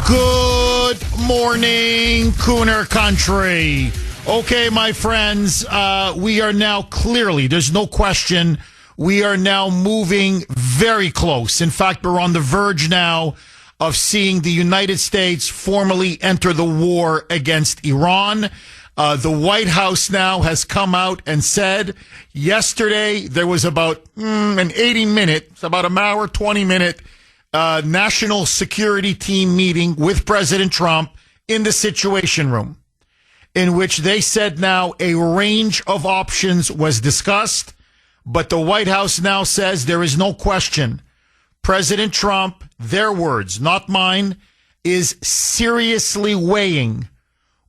Good morning, Kuhner country. Okay, my friends, we are now clearly, there's no question, we are now moving very close. In fact, we're on the verge now of seeing the United States formally enter the war against Iran. The White House now has come out and said yesterday there was about an 80-minute, about an hour, 20-minute national security team meeting with President Trump in the Situation Room, in which they said now a range of options was discussed, but the White House now says there is no question. President Trump, their words, not mine, is seriously weighing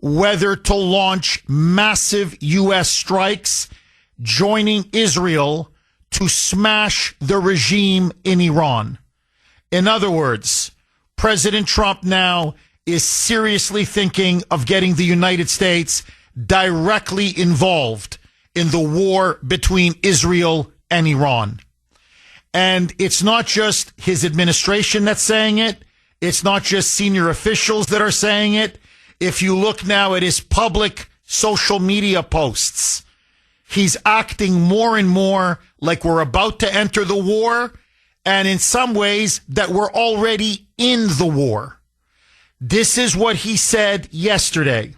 whether to launch massive U.S. strikes, joining Israel to smash the regime in Iran. In other words, President Trump now is seriously thinking of getting the United States directly involved in the war between Israel and Iran. And it's not just his administration that's saying it. It's not just senior officials that are saying it. If you look now at his public social media posts, he's acting more and more like we're about to enter the war, and in some ways that we're already in the war. This is what he said yesterday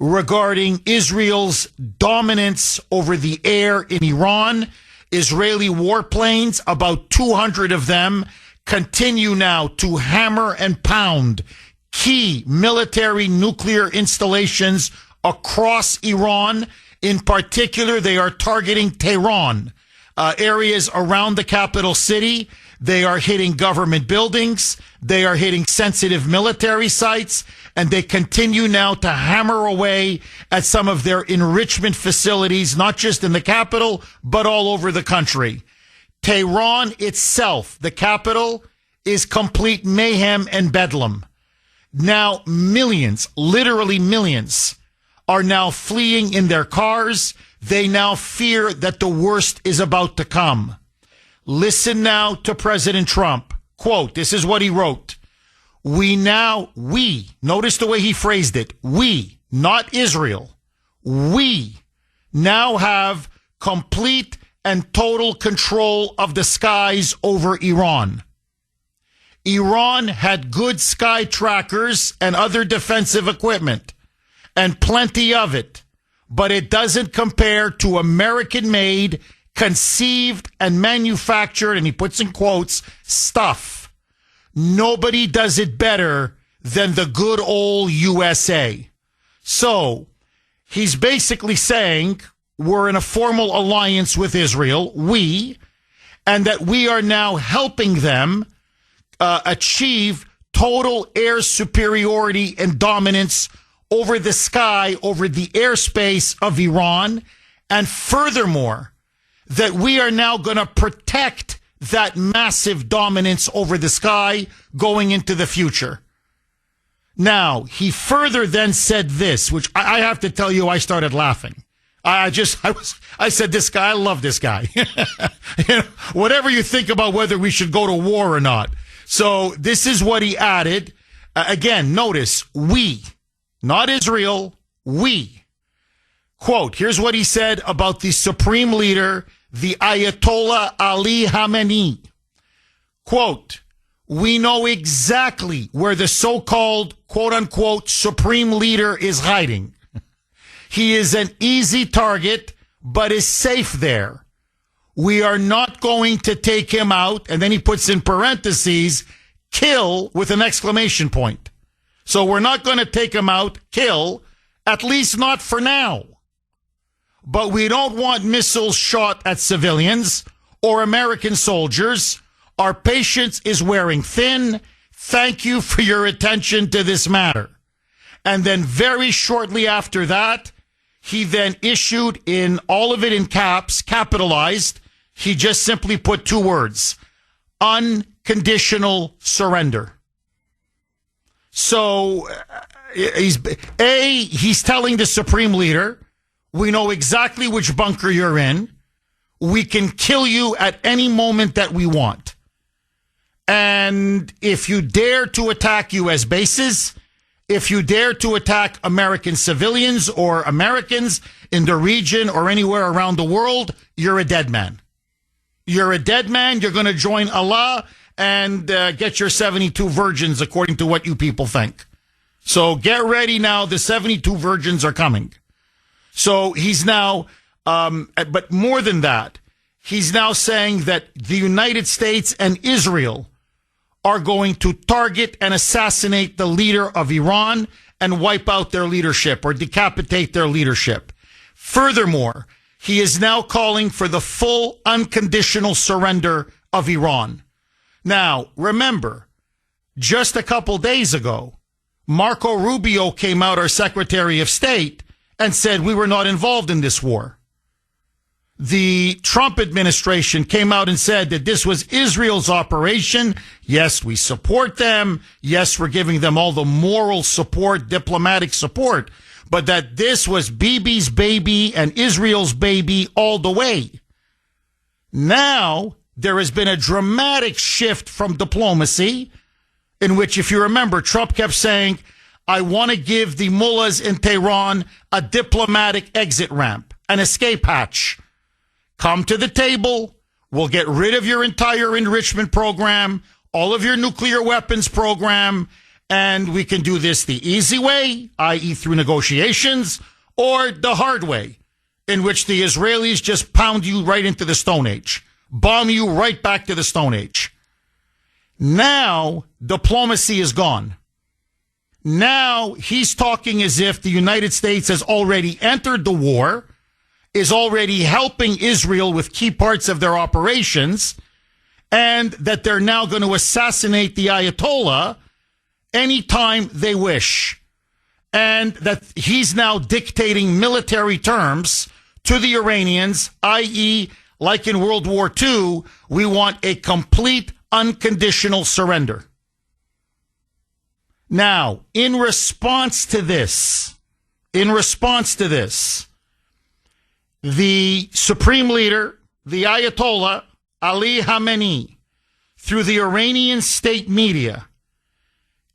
regarding Israel's dominance over the air in Iran. Israeli warplanes, about 200 of them, continue now to hammer and pound key military nuclear installations across Iran. In particular, they are targeting Tehran, areas around the capital city. They are hitting government buildings. They are hitting sensitive military sites, and they continue now to hammer away at some of their enrichment facilities, not just in the capital, but all over the country. Tehran itself, the capital, is complete mayhem and bedlam. Now millions, literally millions, are now fleeing in their cars. They now fear that the worst is about to come. Listen now to President Trump. Quote, this is what he wrote. We, notice the way he phrased it. We, not Israel. We now have complete and total control of the skies over Iran. Iran had good sky trackers and other defensive equipment, and plenty of it, but it doesn't compare to American-made, conceived and manufactured, and he puts in quotes, stuff. Nobody does it better than the good old USA. So he's basically saying we're in a formal alliance with Israel, and that we are now helping them achieve total air superiority and dominance over the sky, over the airspace of Iran, and furthermore, that we are now going to protect that massive dominance over the sky going into the future. Now, he further then said this, which I have to tell you, I started laughing. I said, this guy, I love this guy. Whatever you think about whether we should go to war or not. So this is what he added. Again, notice, we, not Israel, we. Quote, here's what he said about the supreme leader, the Ayatollah Ali Khamenei. Quote, we know exactly where the so-called, quote-unquote, supreme leader is hiding. He is an easy target, but is safe there. We are not going to take him out, and then he puts in parentheses, kill with an exclamation point. So we're not going to take him out, kill, at least not for now. But we don't want missiles shot at civilians or American soldiers. Our patience is wearing thin. Thank you for your attention to this matter. And then very shortly after that, he then issued in all of it in caps, capitalized. He just simply put two words, unconditional surrender. So he's telling the supreme leader, we know exactly which bunker you're in. We can kill you at any moment that we want. And if you dare to attack U.S. bases, if you dare to attack American civilians or Americans in the region or anywhere around the world, you're a dead man. You're a dead man. You're going to join Allah and get your 72 virgins, according to what you people think. So get ready now. The 72 virgins are coming. So he's now, but more than that, he's now saying that the United States and Israel are going to target and assassinate the leader of Iran and wipe out their leadership or decapitate their leadership. Furthermore, he is now calling for the full unconditional surrender of Iran. Now, remember, just a couple days ago, Marco Rubio came out, our Secretary of State, and said we were not involved in this war. The Trump administration came out and said that this was Israel's operation. Yes, we support them. Yes, we're giving them all the moral support, diplomatic support, but that this was Bibi's baby and Israel's baby all the way. Now, there has been a dramatic shift from diplomacy in which, if you remember, Trump kept saying, I want to give the mullahs in Tehran a diplomatic exit ramp, an escape hatch. Come to the table. We'll get rid of your entire enrichment program, all of your nuclear weapons program, and we can do this the easy way, i.e. through negotiations, or the hard way, in which the Israelis just pound you right into the Stone Age, bomb you right back to the Stone Age. Now, diplomacy is gone. Now, he's talking as if the United States has already entered the war, is already helping Israel with key parts of their operations, and that they're now going to assassinate the Ayatollah anytime they wish. And that he's now dictating military terms to the Iranians, i.e., like in World War II, we want a complete unconditional surrender. Now, in response to this, the supreme leader, the Ayatollah, Ali Khamenei, through the Iranian state media,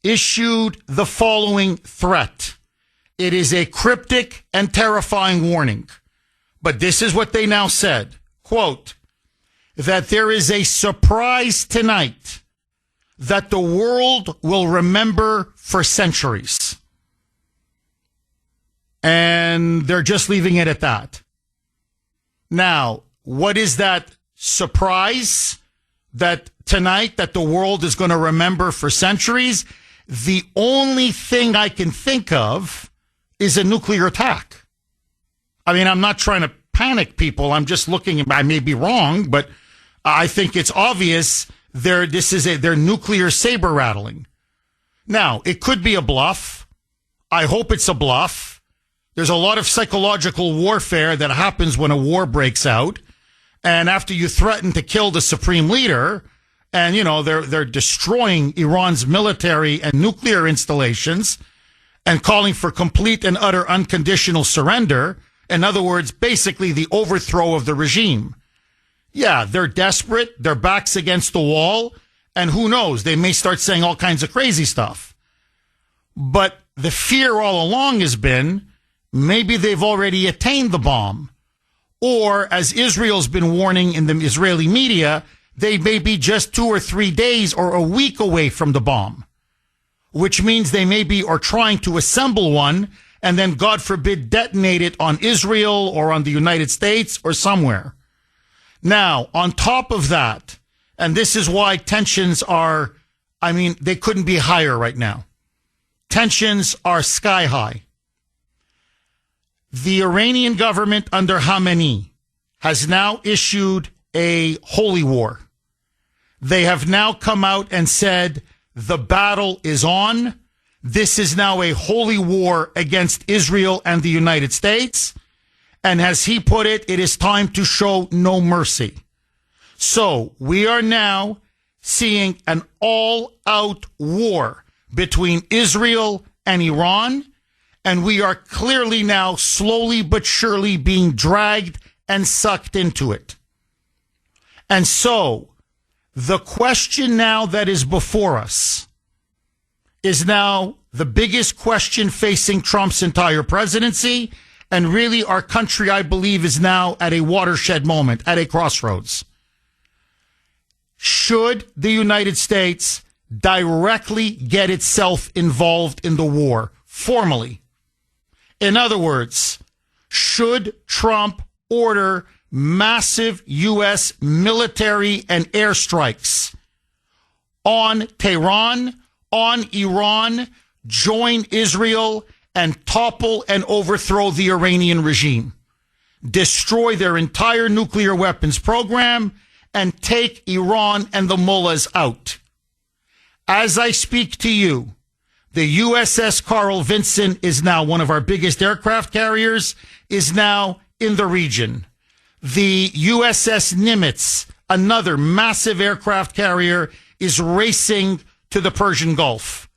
issued the following threat. It is a cryptic and terrifying warning. But this is what they now said, quote, that there is a surprise tonight that the world will remember for centuries. And they're just leaving it at that. Now, what is that surprise that tonight that the world is going to remember for centuries? The only thing I can think of is a nuclear attack. I mean, I'm not trying to panic people. I'm just looking, I may be wrong, but I think it's obvious they're nuclear saber rattling. Now, it could be a bluff. I hope it's a bluff. There's a lot of psychological warfare that happens when a war breaks out. And after you threaten to kill the supreme leader, and, you know, they're destroying Iran's military and nuclear installations and calling for complete and utter unconditional surrender. In other words, basically the overthrow of the regime. Yeah, they're desperate. Their back's against the wall. And who knows? They may start saying all kinds of crazy stuff. But the fear all along has been maybe they've already attained the bomb. Or, as Israel's been warning in the Israeli media, they may be just 2 or 3 days or a week away from the bomb, which means they may be or trying to assemble one and then, God forbid, detonate it on Israel or on the United States or somewhere. Now, on top of that, and this is why tensions are, I mean, they couldn't be higher right now. Tensions are sky high. The Iranian government under Khamenei has now issued a holy war. They have now come out and said the battle is on. This is now a holy war against Israel and the United States. And as he put it, it is time to show no mercy. So we are now seeing an all-out war between Israel and Iran. And we are clearly now slowly but surely being dragged and sucked into it. And so The question now that is before us is now the biggest question facing Trump's entire presidency. And really, our country, I believe, is now at a watershed moment, at a crossroads. Should the United States directly get itself involved in the war, formally? In other words, should Trump order massive U.S. military and airstrikes on Tehran, on Iran, join Israel, and topple and overthrow the Iranian regime, destroy their entire nuclear weapons program, and take Iran and the mullahs out? As I speak to you, the USS Carl Vinson is now one of our biggest aircraft carriers, is now in the region. The USS Nimitz, another massive aircraft carrier, is racing to the Persian Gulf.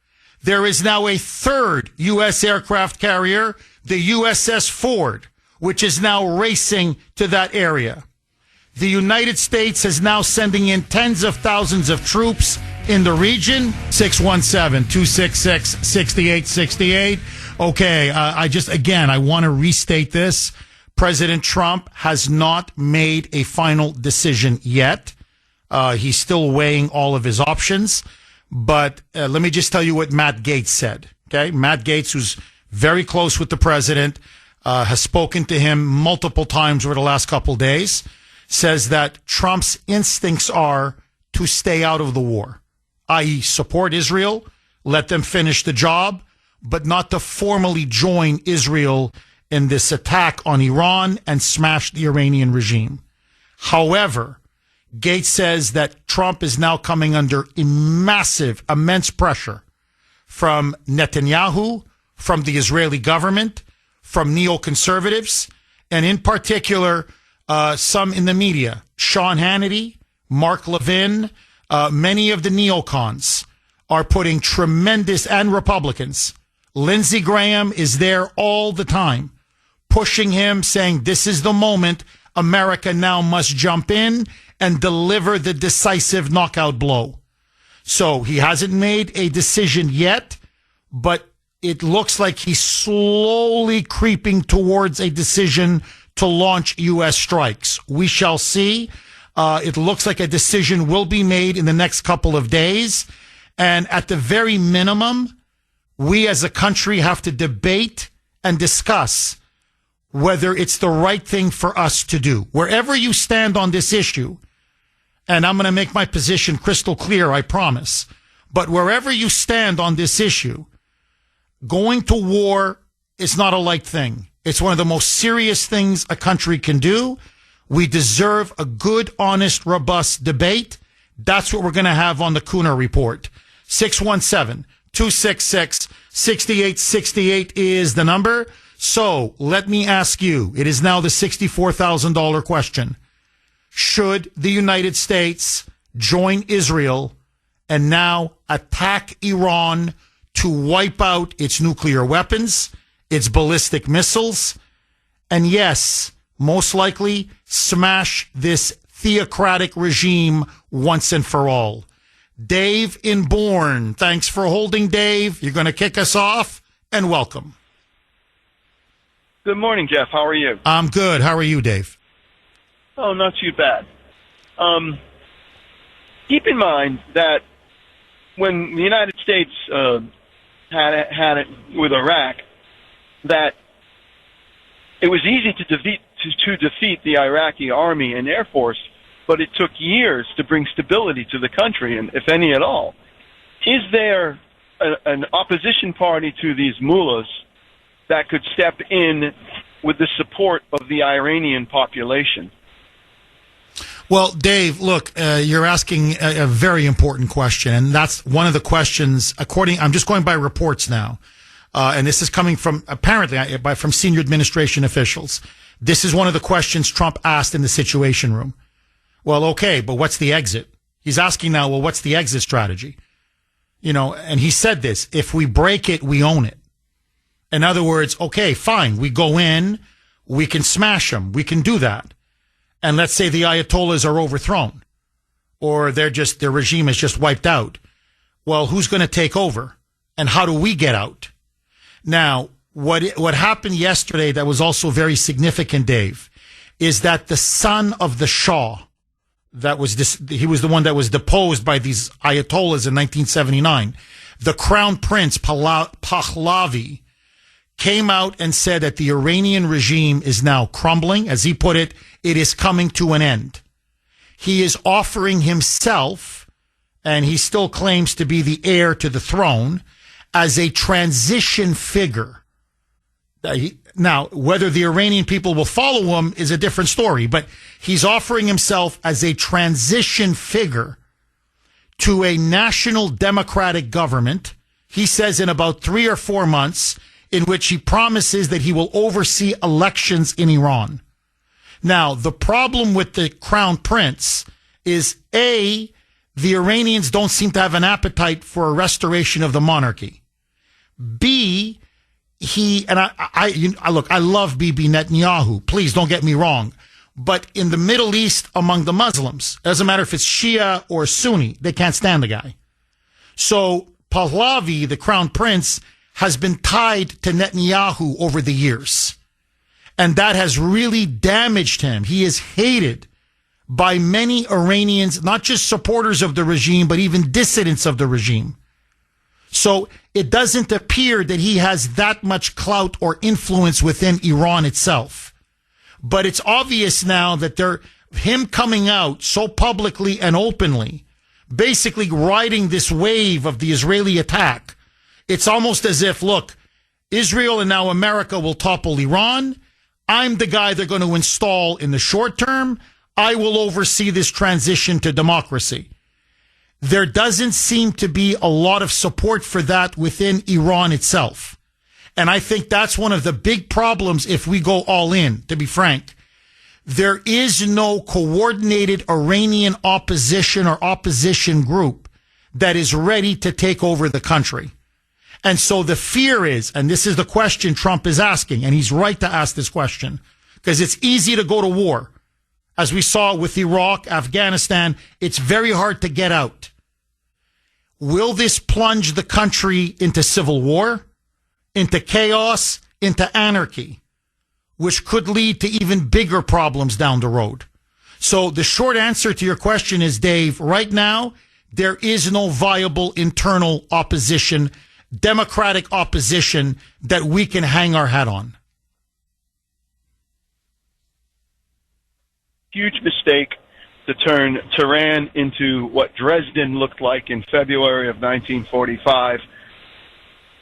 There is now a third U.S. aircraft carrier, the USS Ford, which is now racing to that area. The United States is now sending in tens of thousands of troops in the region. 617-266-6868. Okay, I want to restate this. President Trump has not made a final decision yet. He's still weighing all of his options. But let me just tell you what Matt Gaetz said. Okay, Matt Gaetz, who's very close with the president, has spoken to him multiple times over the last couple days, says that Trump's instincts are to stay out of the war, i.e. support Israel, let them finish the job, but not to formally join Israel in this attack on Iran and smash the Iranian regime. However, Gaetz says that Trump is now coming under massive, immense pressure from Netanyahu, from the Israeli government, from neoconservatives, and in particular, some in the media. Sean Hannity, Mark Levin, many of the neocons are putting tremendous, and Republicans. Lindsey Graham is there all the time, pushing him, saying this is the moment America now must jump in and deliver the decisive knockout blow. So he hasn't made a decision yet, but it looks like he's slowly creeping towards a decision to launch U.S. strikes. We shall see. It looks like a decision will be made in the next couple of days. And at the very minimum, we as a country have to debate and discuss whether it's the right thing for us to do. Wherever you stand on this issue, and I'm going to make my position crystal clear, I promise, but wherever you stand on this issue, going to war is not a light thing. It's one of the most serious things a country can do. We deserve a good, honest, robust debate. That's what we're going to have on the Kuhner Report. 617-266-6868 is the number. So let me ask you, it is now the $64,000 question. Should the United States join Israel and now attack Iran to wipe out its nuclear weapons, its ballistic missiles, and yes, most likely smash this theocratic regime once and for all? Dave in Bourne, thanks for holding, Dave. You're going to kick us off, and welcome. Good morning, Jeff. How are you? I'm good. How are you, Dave? Oh, not too bad. Keep in mind that when the United States had it with Iraq, that it was easy to defeat the Iraqi army and air force, but it took years to bring stability to the country, and if any at all. Is there an opposition party to these mullahs that could step in with the support of the Iranian population? Well, Dave, look, you're asking a very important question, and that's one of the questions, I'm just going by reports now, and this is coming from, apparently, from senior administration officials. This is one of the questions Trump asked in the Situation Room. Well, okay, but what's the exit? He's asking now, well, what's the exit strategy? You know, and he said this, if we break it, we own it. In other words, okay, fine, we go in, we can smash them, we can do that. And let's say the Ayatollahs are overthrown. or their regime is just wiped out. Well, who's going to take over? And how do we get out? Now, what happened yesterday that was also very significant, Dave, is that the son of the Shah, he was the one that was deposed by these Ayatollahs in 1979, the Crown Prince Pahlavi came out and said that the Iranian regime is now crumbling. As he put it, it is coming to an end. He is offering himself, and he still claims to be the heir to the throne, as a transition figure. Now, whether the Iranian people will follow him is a different story, but he's offering himself as a transition figure to a national democratic government, he says in about 3 or 4 months, in which he promises that he will oversee elections in Iran. Now, the problem with the Crown Prince is, A, the Iranians don't seem to have an appetite for a restoration of the monarchy. B, I love Bibi Netanyahu. Please don't get me wrong. But in the Middle East, among the Muslims, doesn't matter if it's Shia or Sunni, they can't stand the guy. So Pahlavi, the Crown Prince, has been tied to Netanyahu over the years. And that has really damaged him. He is hated by many Iranians, not just supporters of the regime, but even dissidents of the regime. So it doesn't appear that he has that much clout or influence within Iran itself. But it's obvious now that him coming out so publicly and openly, basically riding this wave of the Israeli attack, it's almost as if, look, Israel and now America will topple Iran. I'm the guy they're going to install in the short term. I will oversee this transition to democracy. There doesn't seem to be a lot of support for that within Iran itself. And I think that's one of the big problems if we go all in, to be frank. There is no coordinated Iranian opposition or opposition group that is ready to take over the country. And so the fear is, and this is the question Trump is asking, and he's right to ask this question, because it's easy to go to war. As we saw with Iraq, Afghanistan, it's very hard to get out. Will this plunge the country into civil war, into chaos, into anarchy, which could lead to even bigger problems down the road? So the short answer to your question is, Dave, right now, there is no viable internal opposition, democratic opposition that we can hang our hat on. Huge mistake to turn Tehran into what Dresden looked like in February of 1945,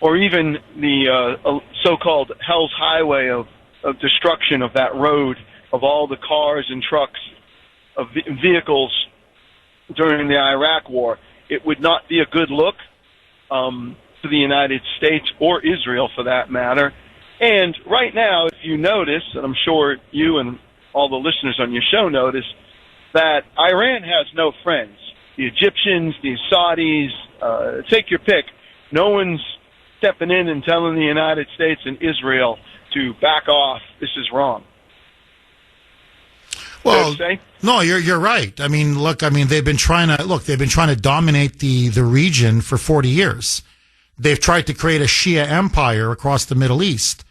or even the so-called Hell's Highway of destruction of that road, of all the cars and trucks, of vehicles during the Iraq War. It would not be a good look to the United States or Israel, for that matter. And right now, if you notice, and I'm sure you and all the listeners on your show notice, that Iran has no friends. The Egyptians, the Saudis, take your pick. No one's stepping in and telling the United States and Israel to back off. This is wrong. Well, no, you're right. I mean, look, they've been trying to dominate the region for 40 years. They've tried to create a Shia empire across the Middle East.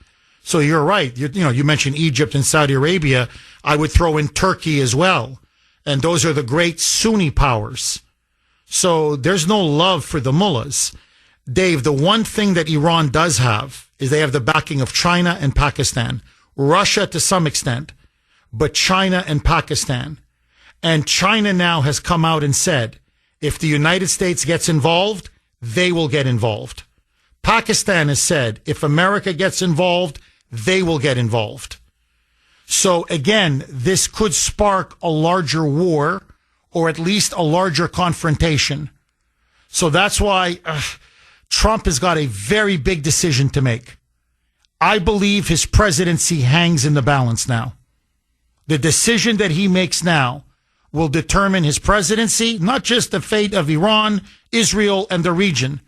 So you're right. You mentioned Egypt and Saudi Arabia. I would throw in Turkey as well. And those are the great Sunni powers. So there's no love for the mullahs. Dave, the one thing that Iran does have is they have the backing of China and Pakistan, Russia to some extent, but China and Pakistan. And China now has come out and said, if the United States gets involved, they will get involved. Pakistan has said, if America gets involved, they will get involved. So again, this could spark a larger war, or at least a larger confrontation. So that's why Trump has got a very big decision to make. I believe his presidency hangs in the balance now. The decision that he makes now will determine his presidency, not just the fate of Iran, Israel, and the region,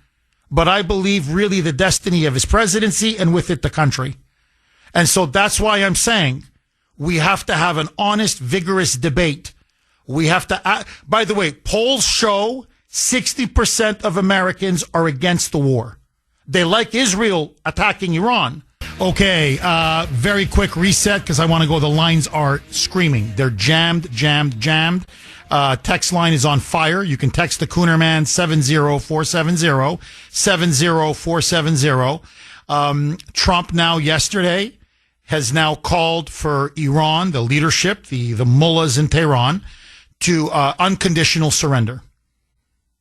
but I believe really the destiny of his presidency and with it the country. And so that's why I'm saying we have to have an honest, vigorous debate. We have to, by the way, polls show 60% of Americans are against the war. They like Israel attacking Iran. Okay, very quick reset because I want to go. The lines are screaming. They're jammed. Text line is on fire. You can text the Kuhner Man 70470. Trump now yesterday has now called for Iran, the leadership, the mullahs in Tehran, to unconditional surrender.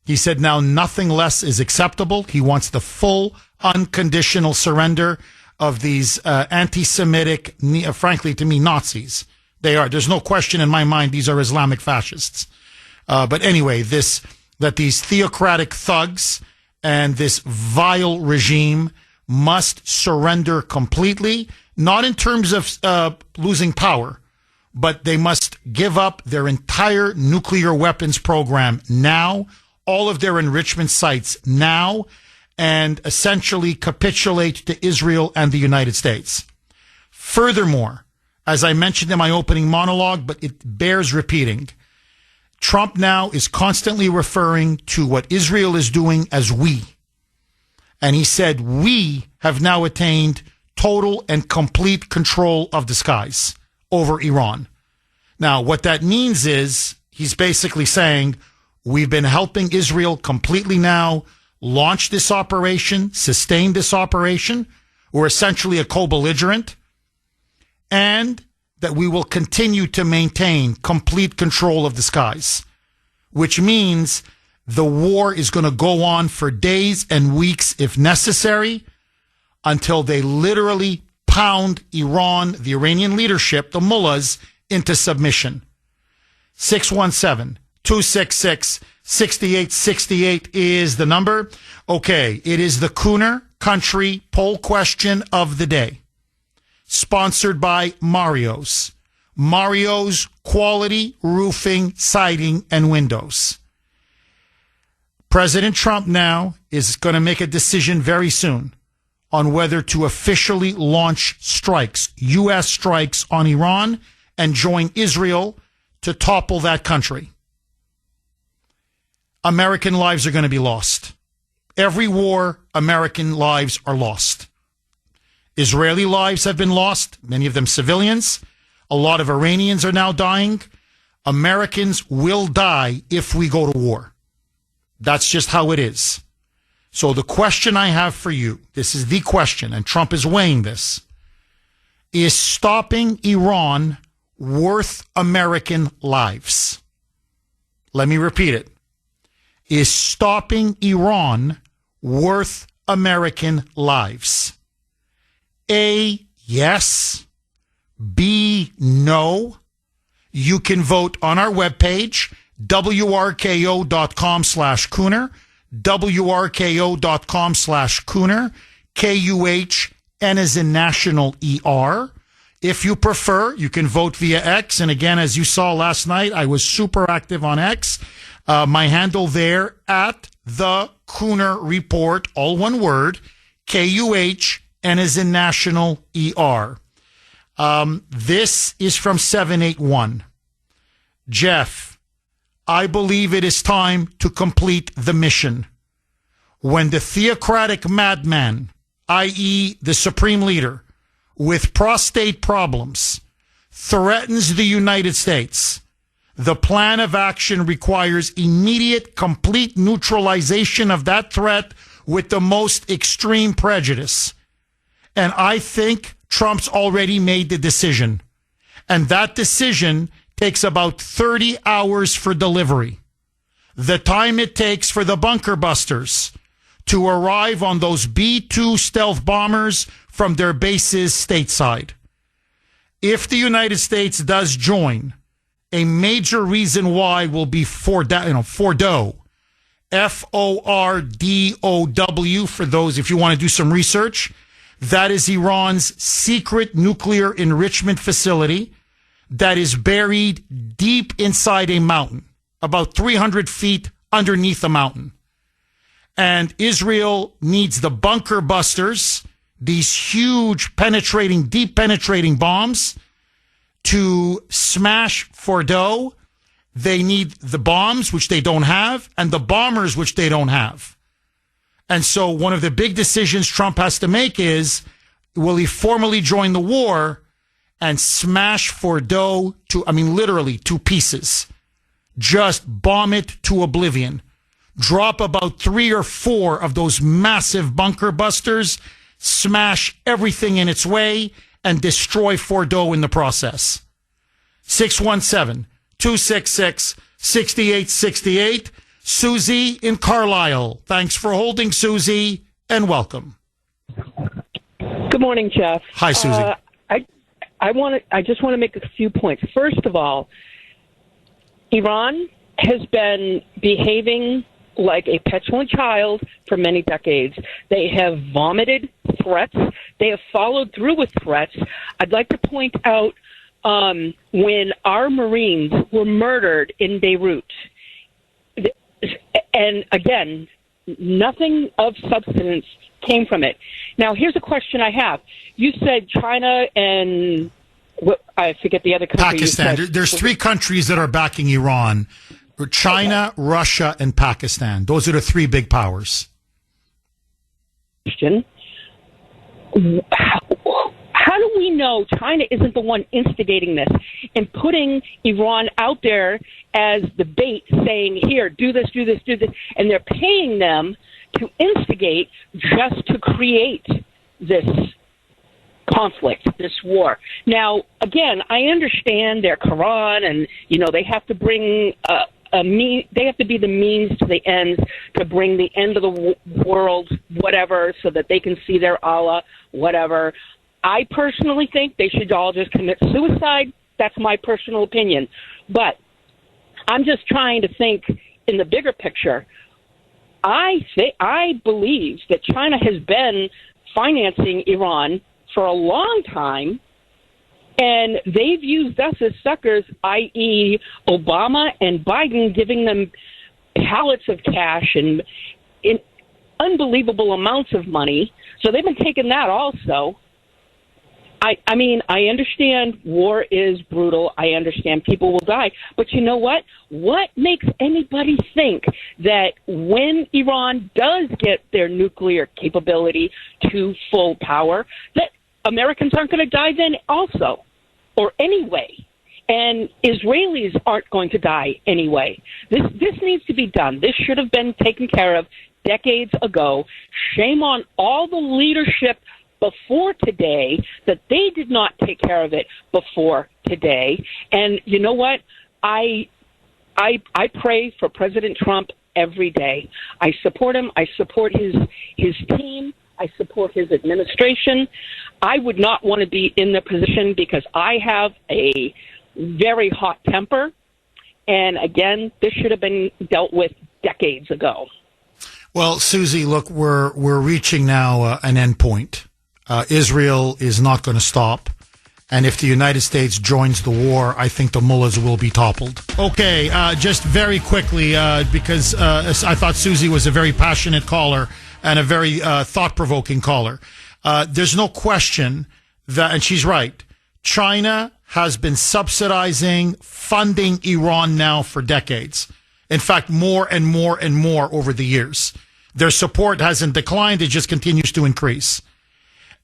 He said now nothing less is acceptable. He wants the full unconditional surrender of these anti-Semitic, frankly, to me, Nazis. They are. There's no question in my mind these are Islamic fascists. But anyway, these theocratic thugs and this vile regime must surrender completely, not in terms of losing power, but they must give up their entire nuclear weapons program now, all of their enrichment sites now, and essentially capitulate to Israel and the United States. Furthermore, as I mentioned in my opening monologue, but it bears repeating, Trump now is constantly referring to what Israel is doing as we. And he said, we have now attained total and complete control of the skies over Iran. Now, what that means is he's basically saying, we've been helping Israel completely now launch this operation, sustain this operation. We're essentially a co-belligerent. And that we will continue to maintain complete control of the skies, which means the war is going to go on for days and weeks if necessary until they literally pound Iran, the Iranian leadership, the mullahs, into submission. 617-266-6868 is the number. Okay, it is the Kuhner Country poll question of the day. Sponsored by Mario's. Mario's quality roofing, siding, and windows. President Trump now is going to make a decision very soon on whether to officially launch strikes, U.S. strikes on Iran and join Israel to topple that country. American lives are going to be lost. Every war, American lives are lost. Israeli lives have been lost, many of them civilians. A lot of Iranians are now dying. Americans will die if we go to war. That's just how it is. So the question I have for you, this is the question, and Trump is weighing this, is stopping Iran worth American lives? Let me repeat it. Is stopping Iran worth American lives? A, yes. B, no. You can vote on our webpage, wrko.com/Kuhner, wrko.com/Kuhner, Kuhn as in national ER. If you prefer, you can vote via X. And again, as you saw last night, I was super active on X. My handle there, at the Kuhner Report, all one word, Kuhn as in national ER. This is from 781. Jeff, I believe it is time to complete the mission. When the theocratic madman, i.e. the supreme leader, with prostate problems, threatens the United States, the plan of action requires immediate, complete neutralization of that threat with the most extreme prejudice. And I think Trump's already made the decision. And that decision takes about 30 hours for delivery. The time it takes for the bunker busters to arrive on those B-2 stealth bombers from their bases stateside. If the United States does join, a major reason why will be Fordow. F-O-R-D-O-W, for those, if you want to do some research. That is Iran's secret nuclear enrichment facility that is buried deep inside a mountain, about 300 feet underneath a mountain. And Israel needs the bunker busters, these huge deep penetrating bombs, to smash Fordow They need the bombs, which they don't have, and the bombers, which they don't have. And so one of the big decisions Trump has to make is, will he formally join the war and smash Fordo literally to pieces? Just bomb it to oblivion. Drop about 3 or 4 of those massive bunker busters, smash everything in its way, and destroy Fordo in the process. 617-266-6868. Susie in Carlisle. Thanks for holding, Susie, and welcome. Good morning, Jeff. Hi, Susie. I just want to make a few points. First of all, Iran has been behaving like a petulant child for many decades. They have vomited threats. They have followed through with threats. I'd like to point out when our Marines were murdered in Beirut, and again, nothing of substance came from it. Now, here's a question I have. You said China and I forget the other country. Pakistan. There's 3 countries that are backing Iran. China, okay. Russia, and Pakistan. Those are the 3 big powers. Question. How do we know China isn't the one instigating this and putting Iran out there as the bait, saying, here, do this, do this, do this, and they're paying them to instigate just to create this conflict, this war? Now, again, I understand their Quran, and they have to bring they have to be the means to the ends to bring the end of the world, whatever, so that they can see their Allah, whatever. I personally think they should all just commit suicide. That's my personal opinion. But I'm just trying to think in the bigger picture. I believe that China has been financing Iran for a long time, and they've used us as suckers, i.e. Obama and Biden giving them pallets of cash and in unbelievable amounts of money. So they've been taking that also. I mean, I understand war is brutal. I understand people will die. But you know what? What makes anybody think that when Iran does get their nuclear capability to full power, that Americans aren't going to die then also, or anyway? And Israelis aren't going to die anyway. This needs to be done. This should have been taken care of decades ago. Shame on all the leadership before today that they did not take care of it before today. And you know what? I pray for President Trump every day. I support him. I support his team. I support his administration. I would not want to be in the position because I have a very hot temper. And again, this should have been dealt with decades ago. Well, Susie, look, we're reaching now an end point. Israel is not going to stop. And if the United States joins the war, I think the mullahs will be toppled. Okay, just very quickly, because I thought Susie was a very passionate caller and a very thought-provoking caller. There's no question that, and she's right, China has been subsidizing, funding Iran now for decades. In fact, more and more and more over the years. Their support hasn't declined, it just continues to increase.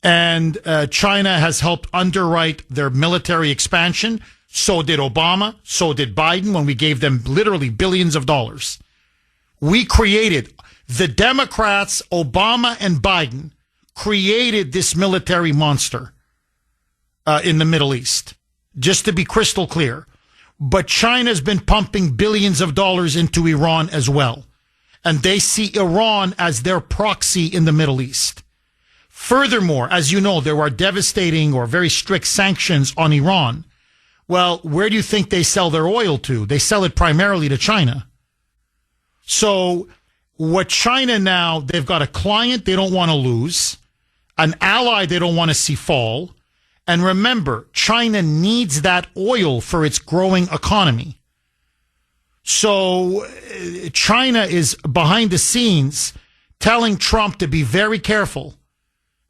And China has helped underwrite their military expansion. So did Obama. So did Biden when we gave them literally billions of dollars. We created, the Democrats, Obama and Biden, created this military monster in the Middle East. Just to be crystal clear. But China's been pumping billions of dollars into Iran as well. And they see Iran as their proxy in the Middle East. Furthermore, as you know, there are devastating or very strict sanctions on Iran. Well, where do you think they sell their oil to? They sell it primarily to China. So what China now, they've got a client they don't want to lose, an ally they don't want to see fall. And remember, China needs that oil for its growing economy. So China is behind the scenes telling Trump to be very careful.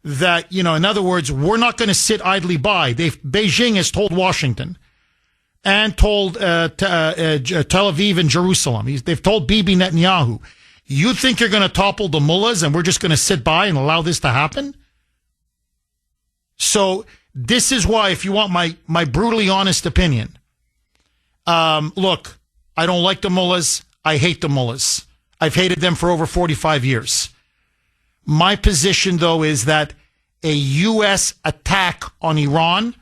That, in other words, we're not going to sit idly by. Beijing has told Washington. and told Tel Aviv and Jerusalem. They've told Bibi Netanyahu, you think you're going to topple the mullahs and we're just going to sit by and allow this to happen? So this is why, if you want my brutally honest opinion, look, I don't like the mullahs. I hate the mullahs. I've hated them for over 45 years. My position, though, is that a U.S. attack on Iran,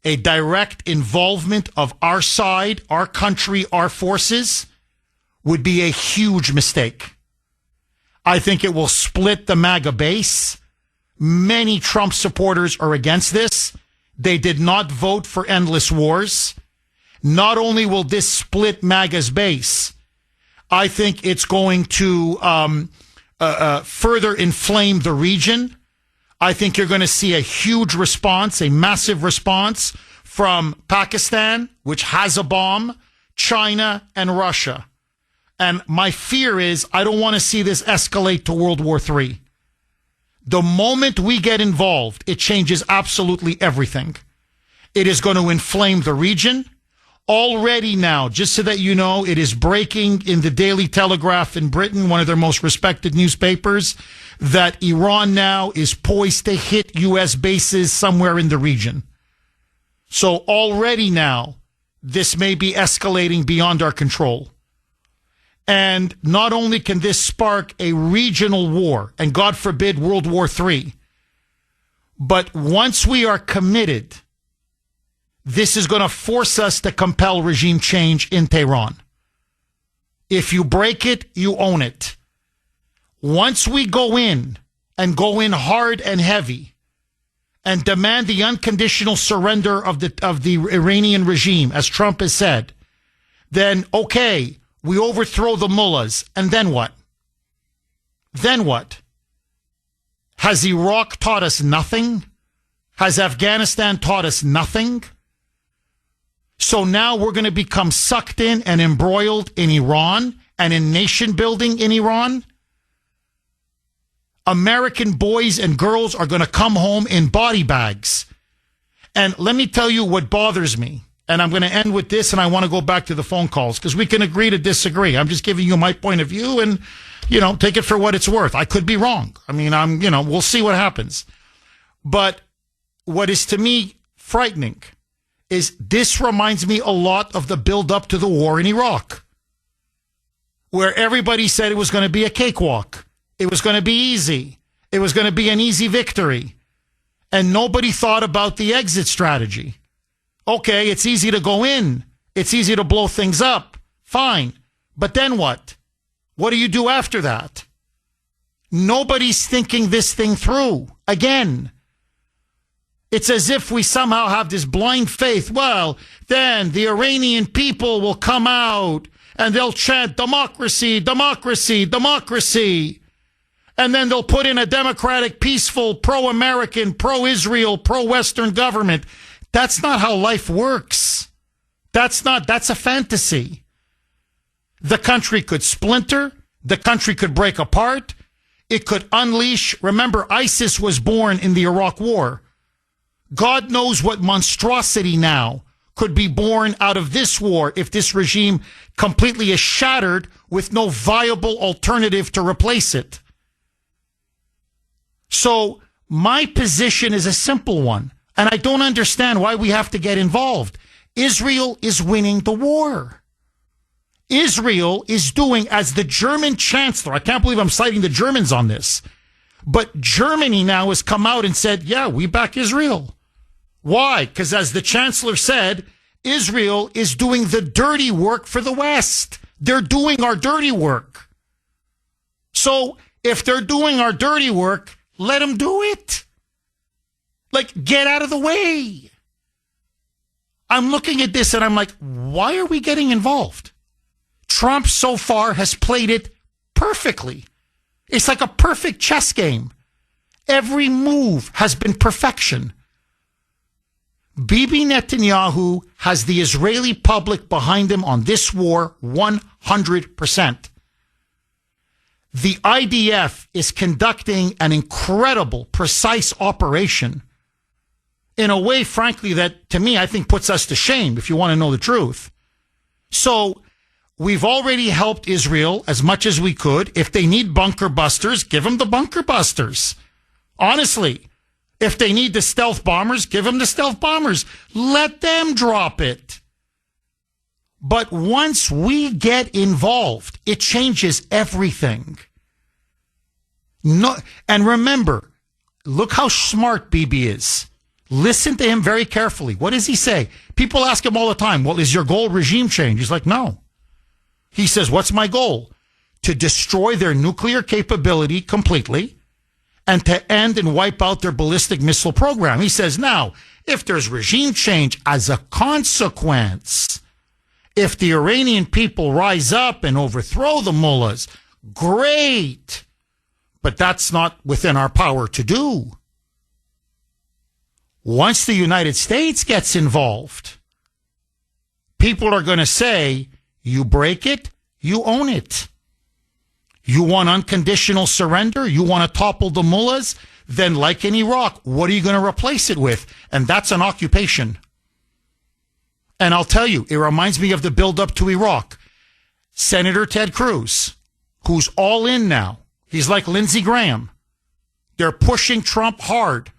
a direct involvement of our side, our country, our forces, would be a huge mistake. I think it will split the MAGA base. Many Trump supporters are against this. They did not vote for endless wars. Not only will this split MAGA's base, I think it's going to further inflame the region. I think you're going to see a huge response, a massive response from Pakistan, which has a bomb, China, and Russia. And my fear is I don't want to see this escalate to World War III. The moment we get involved, it changes absolutely everything. It is going to inflame the region. Already now, just so that you know, it is breaking in the Daily Telegraph in Britain, one of their most respected newspapers, that Iran now is poised to hit U.S. bases somewhere in the region. So already now, this may be escalating beyond our control. And not only can this spark a regional war, and God forbid World War III, but once we are committed, this is going to force us to compel regime change in Tehran. If you break it, you own it. Once we go in and go in hard and heavy and demand the unconditional surrender of the Iranian regime, as Trump has said, then, okay, we overthrow the mullahs. And then what? Then what? Has Iraq taught us nothing? Has Afghanistan taught us nothing? So now we're going to become sucked in and embroiled in Iran and in nation building in Iran. American boys and girls are going to come home in body bags. And let me tell you what bothers me. And I'm going to end with this, and I want to go back to the phone calls because we can agree to disagree. I'm just giving you my point of view, and, take it for what it's worth. I could be wrong. I mean, we'll see what happens. But what is to me frightening is this reminds me a lot of the build up to the war in Iraq, where everybody said it was going to be a cakewalk. It was going to be easy. It was going to be an easy victory. And nobody thought about the exit strategy. Okay, it's easy to go in. It's easy to blow things up. Fine. But then what? What do you do after that? Nobody's thinking this thing through. Again, it's as if we somehow have this blind faith. Well, then the Iranian people will come out and they'll chant democracy, democracy, democracy. And then they'll put in a democratic, peaceful, pro-American, pro-Israel, pro-Western government. That's not how life works. That's a fantasy. The country could splinter. The country could break apart. It could unleash. Remember, ISIS was born in the Iraq War. God knows what monstrosity now could be born out of this war if this regime completely is shattered with no viable alternative to replace it. So my position is a simple one, and I don't understand why we have to get involved. Israel is winning the war. Israel is doing, as the German chancellor, I can't believe I'm citing the Germans on this, but Germany now has come out and said, yeah, we back Israel. Why? Because as the chancellor said, Israel is doing the dirty work for the West. They're doing our dirty work. So if they're doing our dirty work, let them do it. Like, get out of the way. I'm looking at this and I'm like, why are we getting involved? Trump so far has played it perfectly. It's like a perfect chess game. Every move has been perfection. Bibi Netanyahu has the Israeli public behind him on this war 100%. The IDF is conducting an incredible, precise operation. in a way, frankly, that to me, I think puts us to shame, if you want to know the truth. So we've already helped Israel as much as we could. If they need bunker busters, give them the bunker busters. Honestly, if they need the stealth bombers, give them the stealth bombers. Let them drop it. But once we get involved, it changes everything. No, and remember, look how smart Bibi is. Listen to him very carefully. What does he say? People ask him all the time, well, is your goal regime change? He's like, no. He says, what's my goal? To destroy their nuclear capability completely and to end and wipe out their ballistic missile program. He says, now, if there's regime change as a consequence, if the Iranian people rise up and overthrow the mullahs, great. But that's not within our power to do. Once the United States gets involved, people are going to say, you break it, you own it. You want unconditional surrender? You want to topple the mullahs? Then like in Iraq, what are you going to replace it with? And that's an occupation. And I'll tell you, it reminds me of the build-up to Iraq. Senator Ted Cruz, who's all in now. He's like Lindsey Graham. They're pushing Trump hard.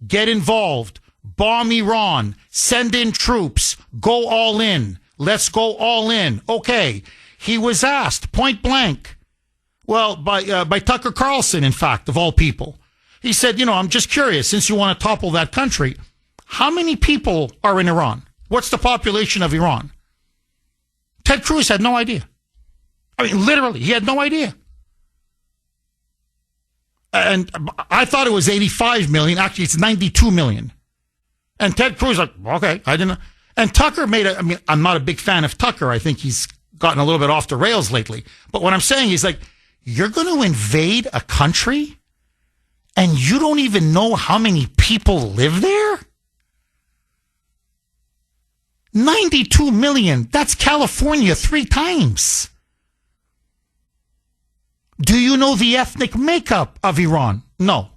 Get involved. Bomb Iran. Send in troops. Go all in. Let's go all in. Okay. He was asked point blank. Well, by Tucker Carlson, in fact, of all people. He said, I'm just curious, since you want to topple that country, how many people are in Iran? What's the population of Iran? Ted Cruz had no idea. I mean, literally, he had no idea. And I thought it was 85 million. Actually, it's 92 million. And Ted Cruz, like, okay, I didn't know. And Tucker I'm not a big fan of Tucker. I think he's gotten a little bit off the rails lately. But what I'm saying is, like, you're going to invade a country and you don't even know how many people live there? 92 million. That's California 3 times. Do you know the ethnic makeup of Iran? No.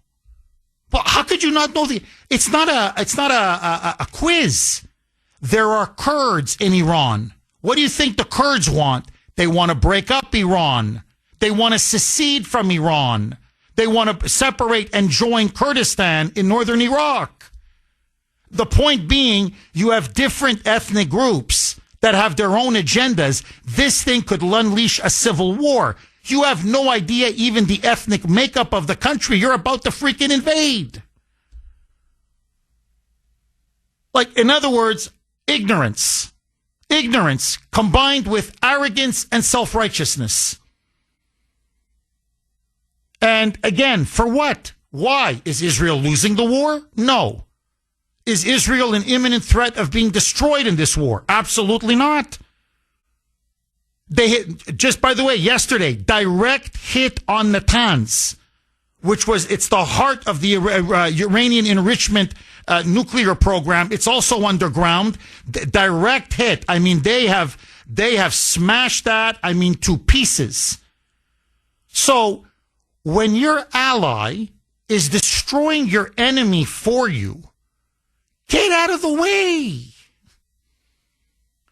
Well, how could you not know it's not a quiz. There are Kurds in Iran. What do you think the Kurds want? They want to break up Iran. They want to secede from Iran. They want to separate and join Kurdistan in northern Iraq. The point being, you have different ethnic groups that have their own agendas. This thing could unleash a civil war. You have no idea even the ethnic makeup of the country you're about to freaking invade. Like, in other words, ignorance. Ignorance combined with arrogance and self-righteousness. And again, for what? Why? Is Israel losing the war? No. Is Israel an imminent threat of being destroyed in this war? Absolutely not. They hit, just by the way, yesterday, direct hit on Natanz, it's the heart of the Iranian enrichment nuclear program. It's also underground. Direct hit. I mean, they have smashed that, to pieces. So when your ally is destroying your enemy for you, get out of the way.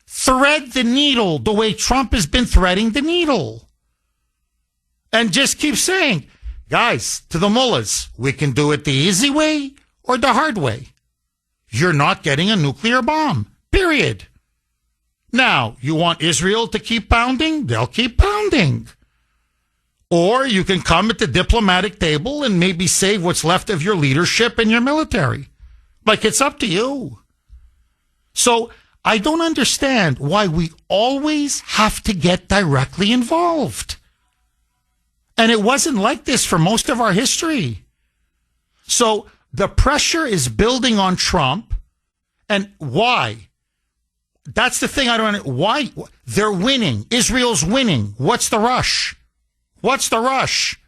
Thread the needle the way Trump has been threading the needle. And just keep saying, guys, to the mullahs, we can do it the easy way or the hard way. You're not getting a nuclear bomb, period. Now, you want Israel to keep pounding? They'll keep pounding. Or you can come at the diplomatic table and maybe save what's left of your leadership and your military. Like, it's up to you. So I don't understand why we always have to get directly involved. And it wasn't like this for most of our history. So the pressure is building on Trump. And why? That's the thing I don't understand. Why? They're winning. Israel's winning. What's the rush? What's the rush?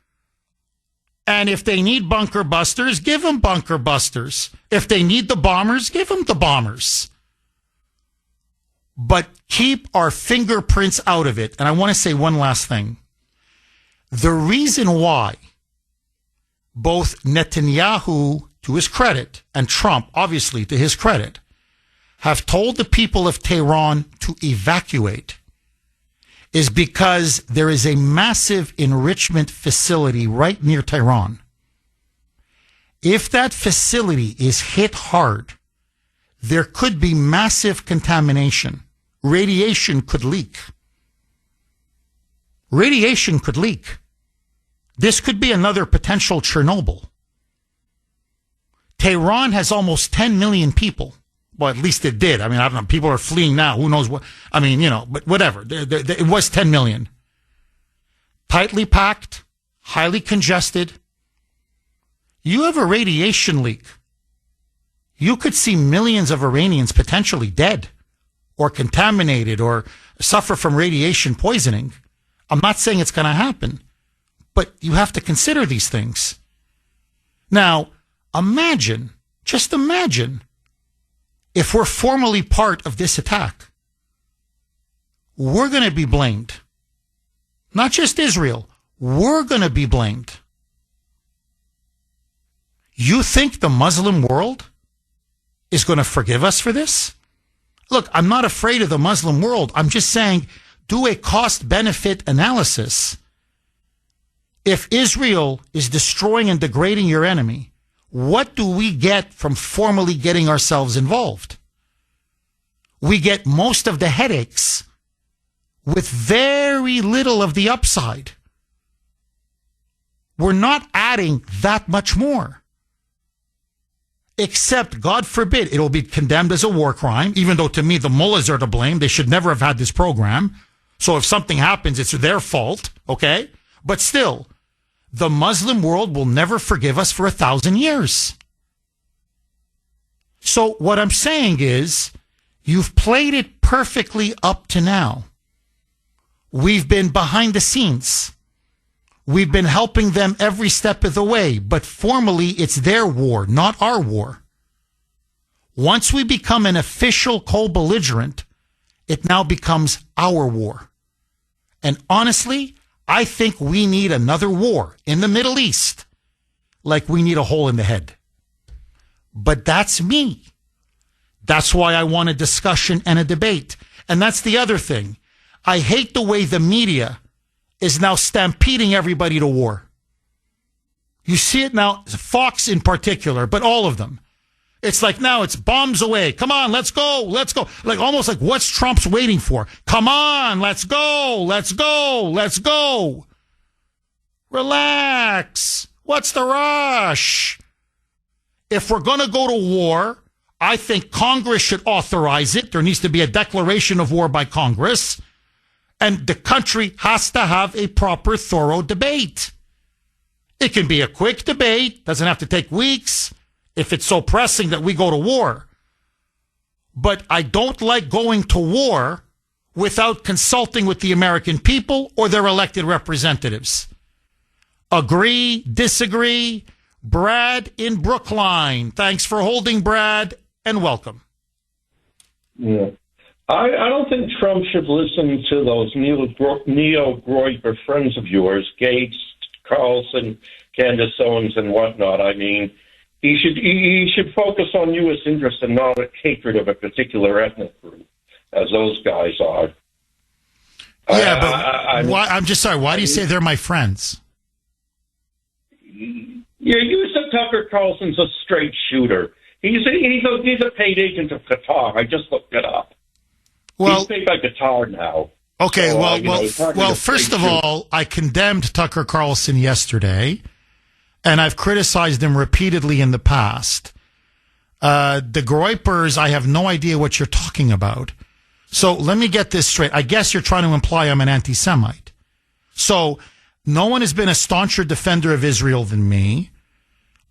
And if they need bunker busters, give them bunker busters. If they need the bombers, give them the bombers. But keep our fingerprints out of it. And I want to say one last thing. The reason why both Netanyahu to his credit, and Trump, obviously, to his credit, have told the people of Tehran to evacuate is because there is a massive enrichment facility right near Tehran. If that facility is hit hard, there could be massive contamination. Radiation could leak. Radiation could leak. This could be another potential Chernobyl. Tehran has almost 10 million people. Well, at least it did. I mean, I don't know. People are fleeing now. Who knows what? I mean, but whatever. It was 10 million. Tightly packed, highly congested. You have a radiation leak. You could see millions of Iranians potentially dead or contaminated or suffer from radiation poisoning. I'm not saying it's going to happen, but you have to consider these things. Now, just imagine, if we're formally part of this attack, we're going to be blamed. Not just Israel. We're going to be blamed. You think the Muslim world is going to forgive us for this? Look, I'm not afraid of the Muslim world. I'm just saying, do a cost-benefit analysis. If Israel is destroying and degrading your enemy, what do we get from formally getting ourselves involved? We get most of the headaches with very little of the upside. We're not adding that much more. Except, God forbid, it'll be condemned as a war crime, even though to me the mullahs are to blame. They should never have had this program. So if something happens, it's their fault, okay? But still, the Muslim world will never forgive us for 1,000 years. So what I'm saying is, you've played it perfectly up to now. We've been behind the scenes. We've been helping them every step of the way, but formally it's their war, not our war. Once we become an official co-belligerent, it now becomes our war. And honestly, I think we need another war in the Middle East, like we need a hole in the head. But that's me. That's why I want a discussion and a debate. And that's the other thing. I hate the way the media is now stampeding everybody to war. You see it now, Fox in particular, but all of them. It's like now it's bombs away. Come on, let's go, let's go. Like almost like what's Trump's waiting for? Come on, let's go, let's go, let's go. Relax. What's the rush? If we're going to go to war, I think Congress should authorize it. There needs to be a declaration of war by Congress. And the country has to have a proper, thorough debate. It can be a quick debate, doesn't have to take weeks, if it's so pressing that we go to war. But I don't like going to war without consulting with the American people or their elected representatives. Agree, disagree? Brad in Brookline. Thanks for holding, Brad, and welcome. Yeah. I don't think Trump should listen to those neo-Groiper friends of yours, Gates, Carlson, Candace Owens, and whatnot. I mean, he should focus on U.S. interests and not a hatred of a particular ethnic group, as those guys are. Yeah, but I'm just sorry. Why do you say they're my friends? Yeah, you said Tucker Carlson's a straight shooter. He's a paid agent of Qatar. I just looked it up. Well, he's paid by Qatar now. Okay, so, first of all, I condemned Tucker Carlson yesterday, and I've criticized him repeatedly in the past. The Groypers, I have no idea what you're talking about. So let me get this straight. I guess you're trying to imply I'm an anti-Semite. So no one has been a stauncher defender of Israel than me.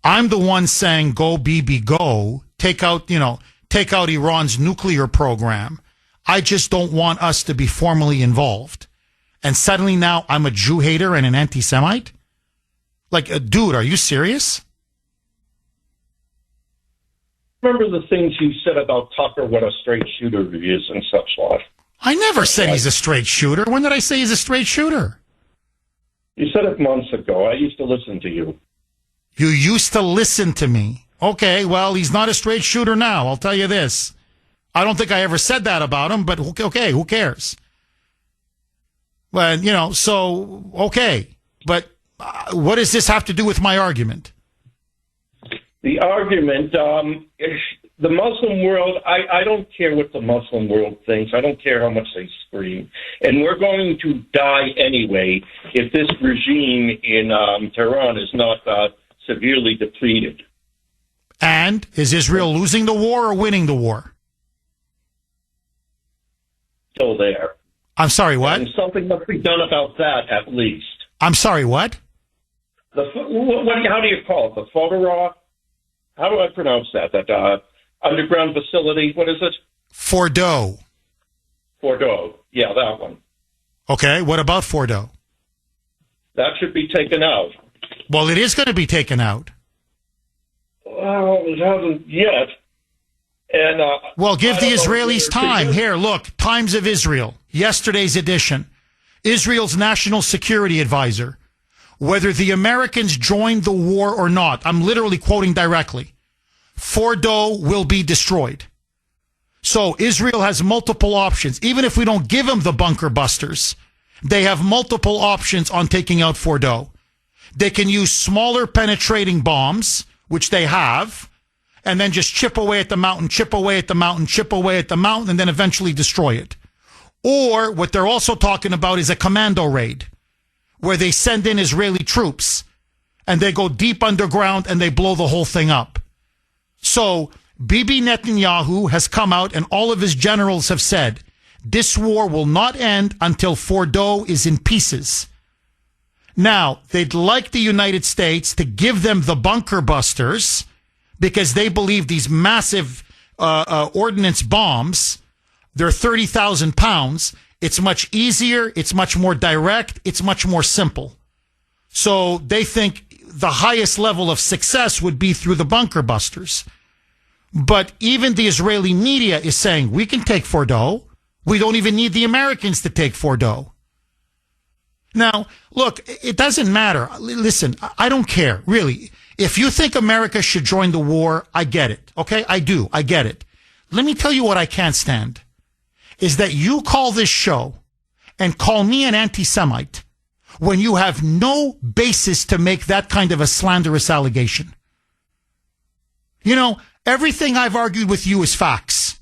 I'm the one saying, go, Bibi, go. Take out Iran's nuclear program. I just don't want us to be formally involved. And suddenly now I'm a Jew hater and an anti-Semite? Like, dude, are you serious? Remember the things you said about Tucker, what a straight shooter he is and such like. I never said he's a straight shooter. When did I say he's a straight shooter? You said it months ago. I used to listen to you. You used to listen to me. Okay, well, he's not a straight shooter now, I'll tell you this. I don't think I ever said that about him, but okay, who cares? Well, okay. But what does this have to do with my argument? The argument, the Muslim world, I don't care what the Muslim world thinks. I don't care how much they scream. And we're going to die anyway if this regime in Tehran is not severely depleted. And is Israel losing the war or winning the war? Still there. I'm sorry, what? And something must be done about that, at least. I'm sorry, what? How do you call it? The Fordow? How do I pronounce that? That underground facility? What is it? Fordow. Fordow. Yeah, that one. Okay, what about Fordow? That should be taken out. Well, it is going to be taken out. Well, it hasn't yet. And well, give the Israelis time. Here, look, Times of Israel, yesterday's edition. Israel's national security advisor. Whether the Americans joined the war or not, I'm literally quoting directly, Fordow will be destroyed. So Israel has multiple options. Even if we don't give them the bunker busters, they have multiple options on taking out Fordow. They can use smaller penetrating bombs, which they have, and then just chip away at the mountain, chip away at the mountain, chip away at the mountain, and then eventually destroy it. Or what they're also talking about is a commando raid, where they send in Israeli troops and they go deep underground and they blow the whole thing up. So Bibi Netanyahu has come out and all of his generals have said, this war will not end until Fordow is in pieces. Now, they'd like the United States to give them the bunker busters because they believe these massive ordnance bombs, they're 30,000 pounds. It's much easier. It's much more direct. It's much more simple. So they think the highest level of success would be through the bunker busters. But even the Israeli media is saying, we can take Fordow. We don't even need the Americans to take Fordow. Now, look, it doesn't matter. Listen, I don't care, really. If you think America should join the war, I get it. Okay? I do. I get it. Let me tell you what I can't stand. Is that you call this show and call me an anti-Semite when you have no basis to make that kind of a slanderous allegation. You know, everything I've argued with you is facts.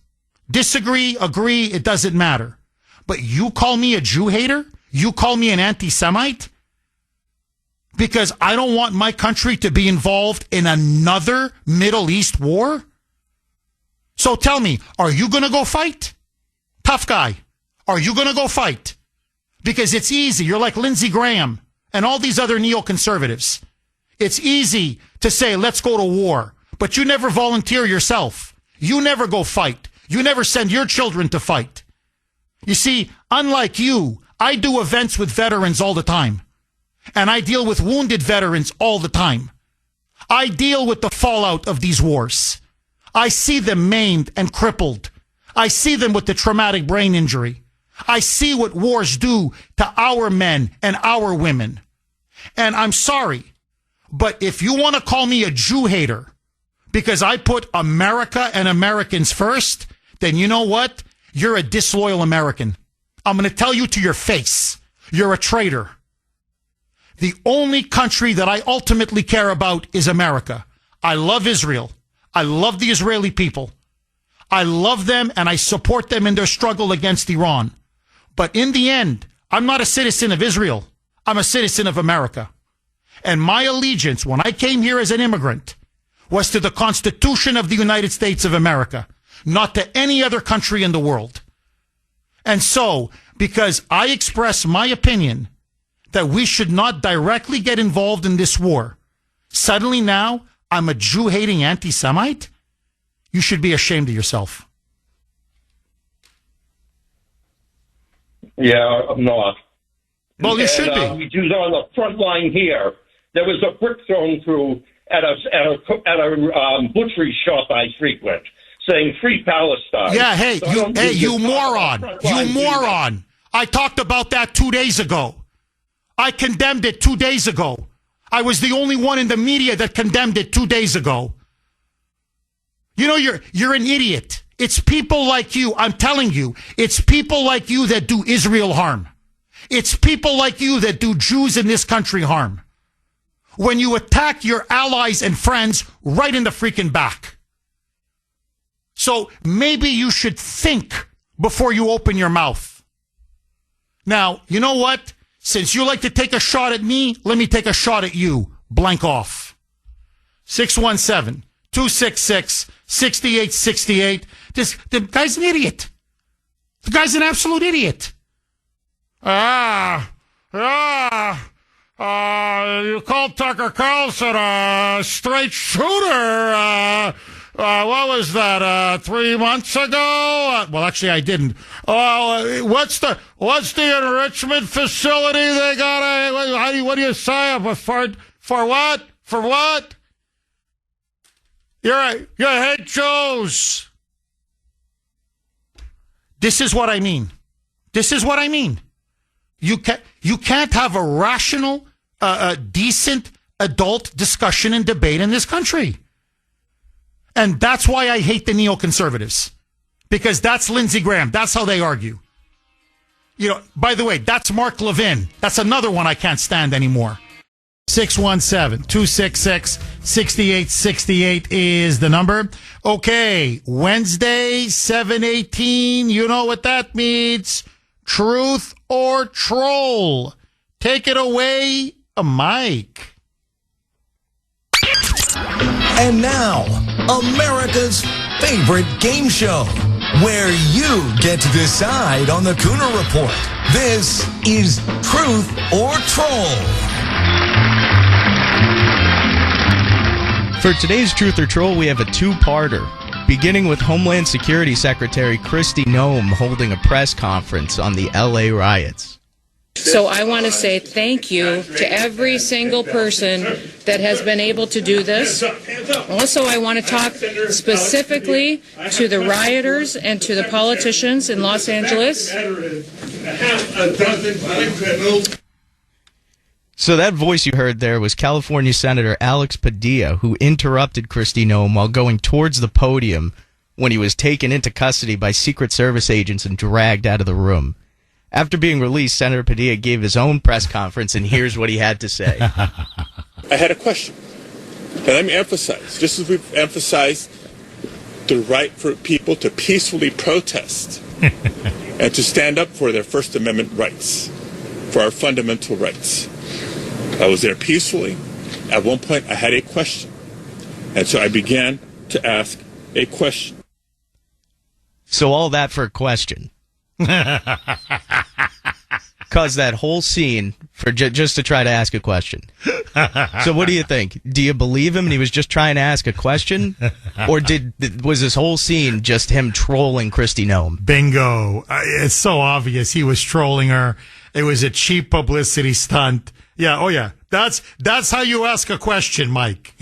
Disagree, agree, it doesn't matter. But you call me a Jew hater? You call me an anti-Semite? Because I don't want my country to be involved in another Middle East war? So tell me, are you going to go fight? Tough guy, are you going to go fight? Because it's easy. You're like Lindsey Graham and all these other neoconservatives. It's easy to say, let's go to war. But you never volunteer yourself. You never go fight. You never send your children to fight. You see, unlike you, I do events with veterans all the time. And I deal with wounded veterans all the time. I deal with the fallout of these wars. I see them maimed and crippled. I see them with the traumatic brain injury. I see what wars do to our men and our women. And I'm sorry, but if you want to call me a Jew hater because I put America and Americans first, then you know what? You're a disloyal American. I'm going to tell you to your face. You're a traitor. The only country that I ultimately care about is America. I love Israel. I love the Israeli people. I love them and I support them in their struggle against Iran. But in the end, I'm not a citizen of Israel. I'm a citizen of America. And my allegiance, when I came here as an immigrant, was to the Constitution of the United States of America, not to any other country in the world. And so, because I express my opinion that we should not directly get involved in this war, suddenly now I'm a Jew-hating anti-Semite? You should be ashamed of yourself. Yeah, I'm not. Well, you should be. We do on the front line here. There was a brick thrown through at a butchery shop I frequent, saying "Free Palestine." Yeah, hey, so you moron! You moron! I talked about that 2 days ago. I condemned it 2 days ago. I was the only one in the media that condemned it 2 days ago. You know, you're an idiot. It's people like you. I'm telling you, it's people like you that do Israel harm. It's people like you that do Jews in this country harm. When you attack your allies and friends right in the freaking back. So maybe you should think before you open your mouth. Now, you know what? Since you like to take a shot at me, let me take a shot at you. Blank off. 617-266-6868. The guy's an idiot. The guy's an absolute idiot. You called Tucker Carlson a straight shooter. What was that? 3 months ago? Well, actually, I didn't. What's the enrichment facility they got? What do you say? For what? For what? You hate Jews. This is what I mean. You can't have a rational, decent adult discussion and debate in this country. And that's why I hate the neoconservatives. Because that's Lindsey Graham. That's how they argue. You know, by the way, that's Mark Levin. That's another one I can't stand anymore. 617-266-6868 is the number. Okay, Wednesday, 7/18. You know what that means. Truth or troll. Take it away, Mike. And now, America's favorite game show, where you get to decide on the Kuhner Report. This is Truth or Troll. For today's Truth or Troll, we have a two-parter, beginning with Homeland Security Secretary Kristi Noem holding a press conference on the LA riots. So I want to say thank you to every single person that has been able to do this. Also, I want to talk specifically to the rioters and to the politicians in Los Angeles. So that voice you heard there was California Senator Alex Padilla, who interrupted Kristi Noem while going towards the podium when he was taken into custody by Secret Service agents and dragged out of the room. After being released, Senator Padilla gave his own press conference, and here's what he had to say. I had a question. And let me emphasize, just as we've emphasized the right for people to peacefully protest and to stand up for their First Amendment rights, for our fundamental rights. I was there peacefully. At one point, I had a question. And so I began to ask a question. So all that for a question. Caused that whole scene for just to try to ask a question. So what do you think? Do you believe him and he was just trying to ask a question? Or was this whole scene just him trolling Kristi Noem? Bingo. It's so obvious he was trolling her. It was a cheap publicity stunt. Yeah, oh yeah. That's how you ask a question, Mike.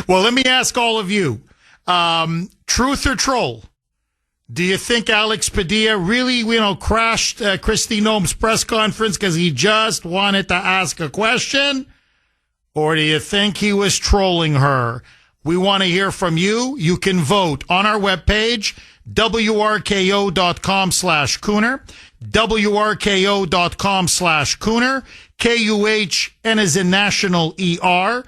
Well, let me ask all of you. Truth or troll? Do you think Alex Padilla really, crashed Kristi Noem's press conference because he just wanted to ask a question? Or do you think he was trolling her? We want to hear from you. You can vote on our webpage, WRKO.com/Kuhner, WRKO.com/Kuhner, KUH, N as in national ER,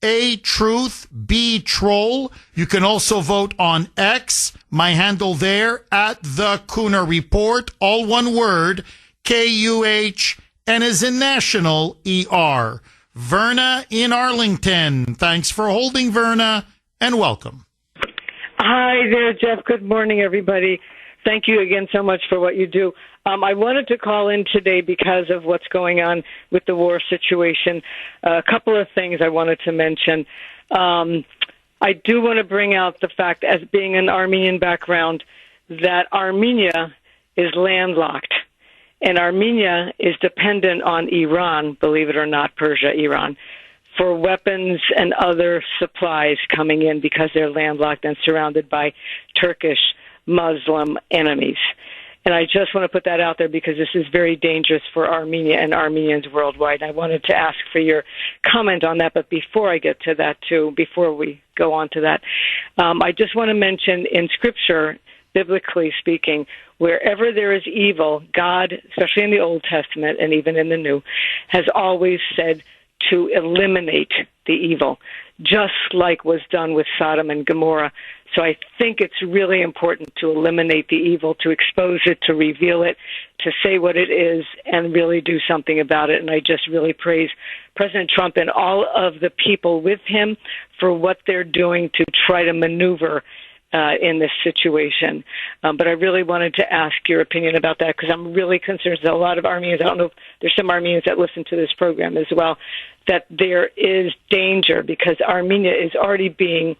A, truth, B, troll. You can also vote on X, my handle there, at the Kuhner Report, all one word, KUH, N as in national ER. Verna in Arlington. Thanks for holding, Verna, and welcome. Hi there, Jeff. Good morning, everybody. Thank you again so much for what you do. I wanted to call in today because of what's going on with the war situation. A couple of things I wanted to mention. I do want to bring out the fact, as being an Armenian background, that Armenia is landlocked. And Armenia is dependent on Iran, believe it or not, Persia, Iran, for weapons and other supplies coming in because they're landlocked and surrounded by Turkish Muslim enemies. And I just want to put that out there because this is very dangerous for Armenia and Armenians worldwide. I wanted to ask for your comment on that, but before I get to that too, before we go on to that, I just want to mention in Scripture, biblically speaking, wherever there is evil, God, especially in the Old Testament and even in the New, has always said to eliminate the evil, just like was done with Sodom and Gomorrah. So I think it's really important to eliminate the evil, to expose it, to reveal it, to say what it is, and really do something about it. And I just really praise President Trump and all of the people with him for what they're doing to try to maneuver in this situation. But I really wanted to ask your opinion about that because I'm really concerned that a lot of Armenians, I don't know if there's some Armenians that listen to this program as well, that there is danger because Armenia is already being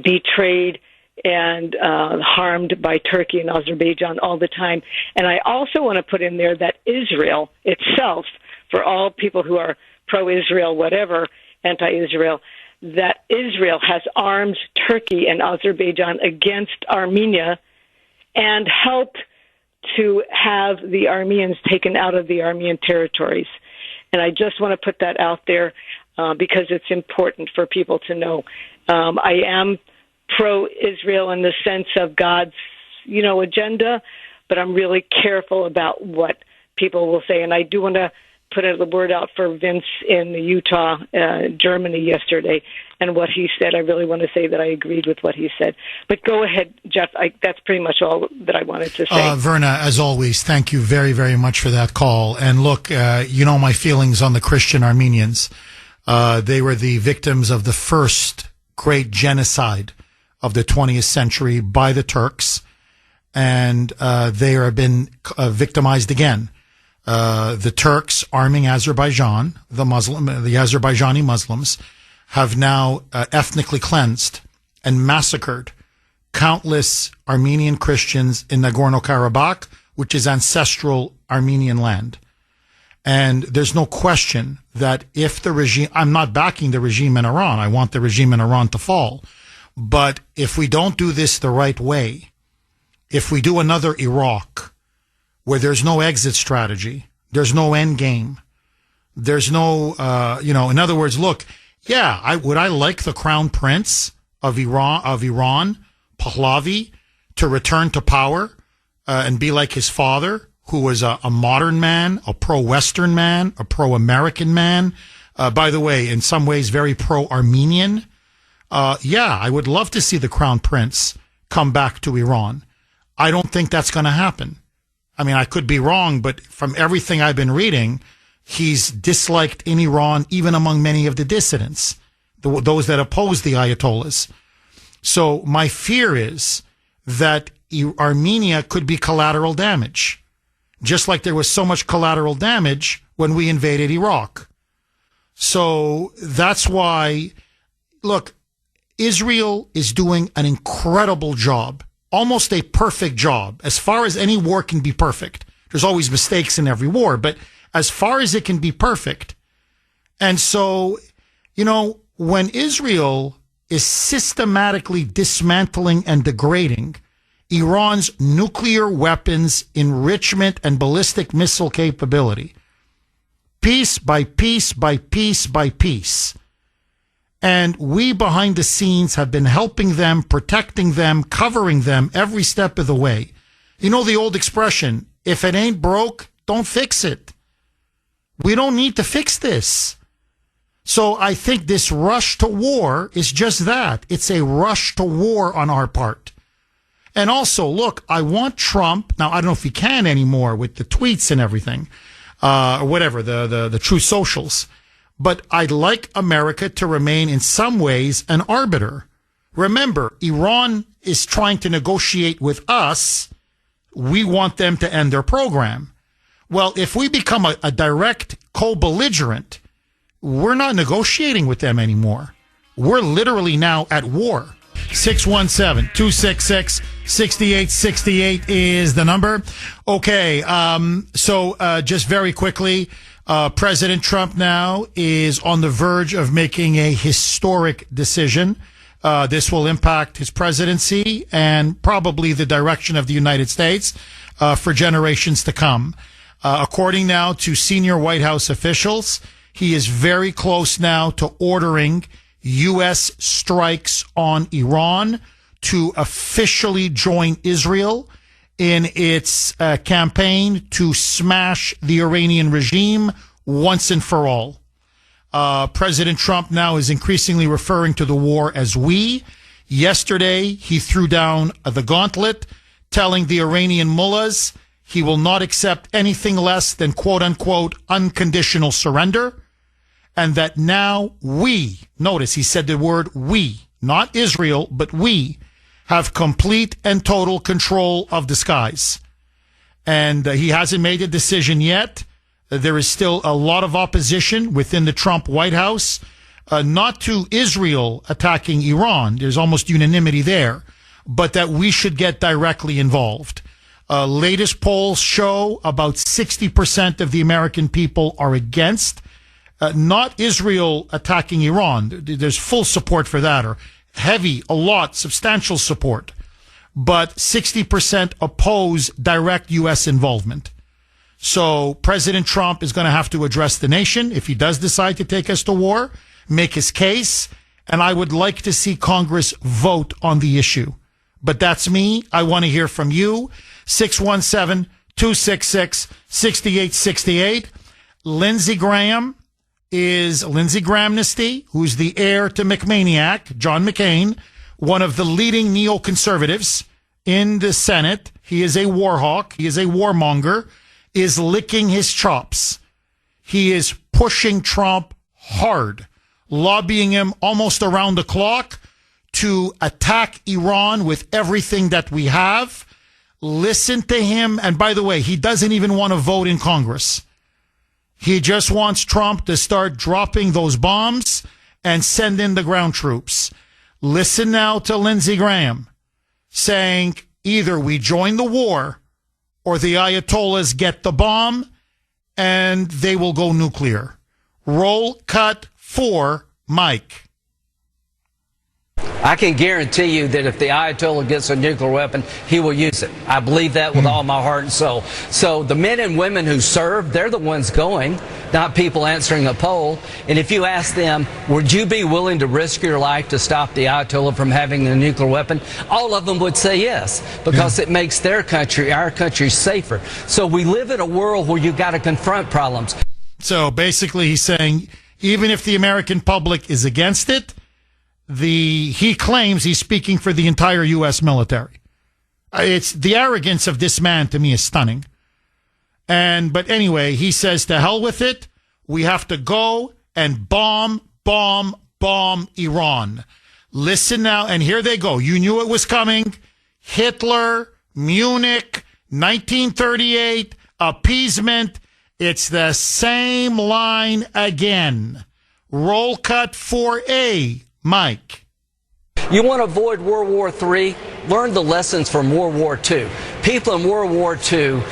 betrayed and harmed by Turkey and Azerbaijan all the time. And I also want to put in there that Israel itself, for all people who are pro-Israel, whatever, anti-Israel, that Israel has armed Turkey and Azerbaijan against Armenia and helped to have the Armenians taken out of the Armenian territories. And I just want to put that out there because it's important for people to know. I am pro-Israel in the sense of God's, agenda, but I'm really careful about what people will say. And I do want to put a word out for Vince in Utah, Germany yesterday, and what he said. I really want to say that I agreed with what he said. But go ahead, Jeff. That's pretty much all that I wanted to say. Verna, as always, thank you very, very much for that call. And look, my feelings on the Christian Armenians. They were the victims of the first great genocide of the 20th century by the Turks, and they have been victimized again. The Turks arming Azerbaijan, the Azerbaijani Muslims, have now ethnically cleansed and massacred countless Armenian Christians in Nagorno-Karabakh, which is ancestral Armenian land. And there's no question that if the regime, I'm not backing the regime in Iran, I want the regime in Iran to fall. But if we don't do this the right way, if we do another Iraq, where there's no exit strategy, there's no end game, there's no, in other words, look, would I like the Crown Prince of Iran, Pahlavi, to return to power and be like his father, who was a modern man, a pro-Western man, a pro-American man, by the way, in some ways very pro-Armenian. I would love to see the Crown Prince come back to Iran. I don't think that's going to happen. I mean, I could be wrong, but from everything I've been reading, he's disliked in Iran, even among many of the dissidents, those that oppose the Ayatollahs. So my fear is that Armenia could be collateral damage, just like there was so much collateral damage when we invaded Iraq. So that's why, look, Israel is doing an incredible job, almost a perfect job. As far as any war can be perfect, there's always mistakes in every war, but as far as it can be perfect. And so, when Israel is systematically dismantling and degrading Iran's nuclear weapons enrichment and ballistic missile capability, piece by piece by piece by piece, and we behind the scenes have been helping them, protecting them, covering them every step of the way. You know the old expression, if it ain't broke, don't fix it. We don't need to fix this. So I think this rush to war is just that. It's a rush to war on our part. And also, look, I want Trump, now I don't know if he can anymore with the tweets and everything, or whatever, the true socials. But I'd like America to remain in some ways an arbiter. Remember, Iran is trying to negotiate with us. We want them to end their program. Well, if we become a direct co-belligerent, we're not negotiating with them anymore. We're literally now at war. 617-266-6868 is the number. Okay, so just very quickly, President Trump now is on the verge of making a historic decision. This will impact his presidency and probably the direction of the United States for generations to come. According now to senior White House officials, he is very close now to ordering U.S. strikes on Iran to officially join Israel in its campaign to smash the Iranian regime once and for all. President Trump now is increasingly referring to the war as we. Yesterday, he threw down the gauntlet, telling the Iranian mullahs he will not accept anything less than quote-unquote unconditional surrender, and that now we, notice he said the word we, not Israel, but we, have complete and total control of the skies. And he hasn't made a decision yet. There is still a lot of opposition within the Trump White House, not to Israel attacking Iran. There's almost unanimity there, but that we should get directly involved. Latest polls show about 60% of the American people are against, not Israel attacking Iran. There's full support for that, or heavy, a lot, substantial support. But 60% oppose direct U.S. involvement. So President Trump is going to have to address the nation if he does decide to take us to war, make his case, and I would like to see Congress vote on the issue. But that's me. I want to hear from you. 617-266-6868. Lindsey Graham is Lindsey Grahamnesty, who's the heir to McManiac, John McCain, one of the leading neoconservatives in the Senate. He is a war hawk. He is a warmonger. Is licking his chops. He is pushing Trump hard, lobbying him almost around the clock to attack Iran with everything that we have. Listen to him. And by the way, he doesn't even want to vote in Congress. He just wants Trump to start dropping those bombs and send in the ground troops. Listen now to Lindsey Graham saying either we join the war or the Ayatollahs get the bomb and they will go nuclear. Roll cut 4, Mike. I can guarantee you that if the Ayatollah gets a nuclear weapon, he will use it. I believe that with all my heart and soul. So the men and women who serve, they're the ones going, not people answering a poll. And if you ask them, would you be willing to risk your life to stop the Ayatollah from having a nuclear weapon? All of them would say yes, because it makes their country, our country, safer. So we live in a world where you've got to confront problems. So basically he's saying, even if the American public is against it, he claims he's speaking for the entire U.S. military. It's the arrogance of this man to me is stunning. But anyway, he says to hell with it. We have to go and bomb Iran. Listen now, and here they go. You knew it was coming. Hitler, Munich, 1938, appeasement. It's the same line again. Roll cut 4A. Mike. You want to avoid World War III? Learn the lessons from World War II. People in World War II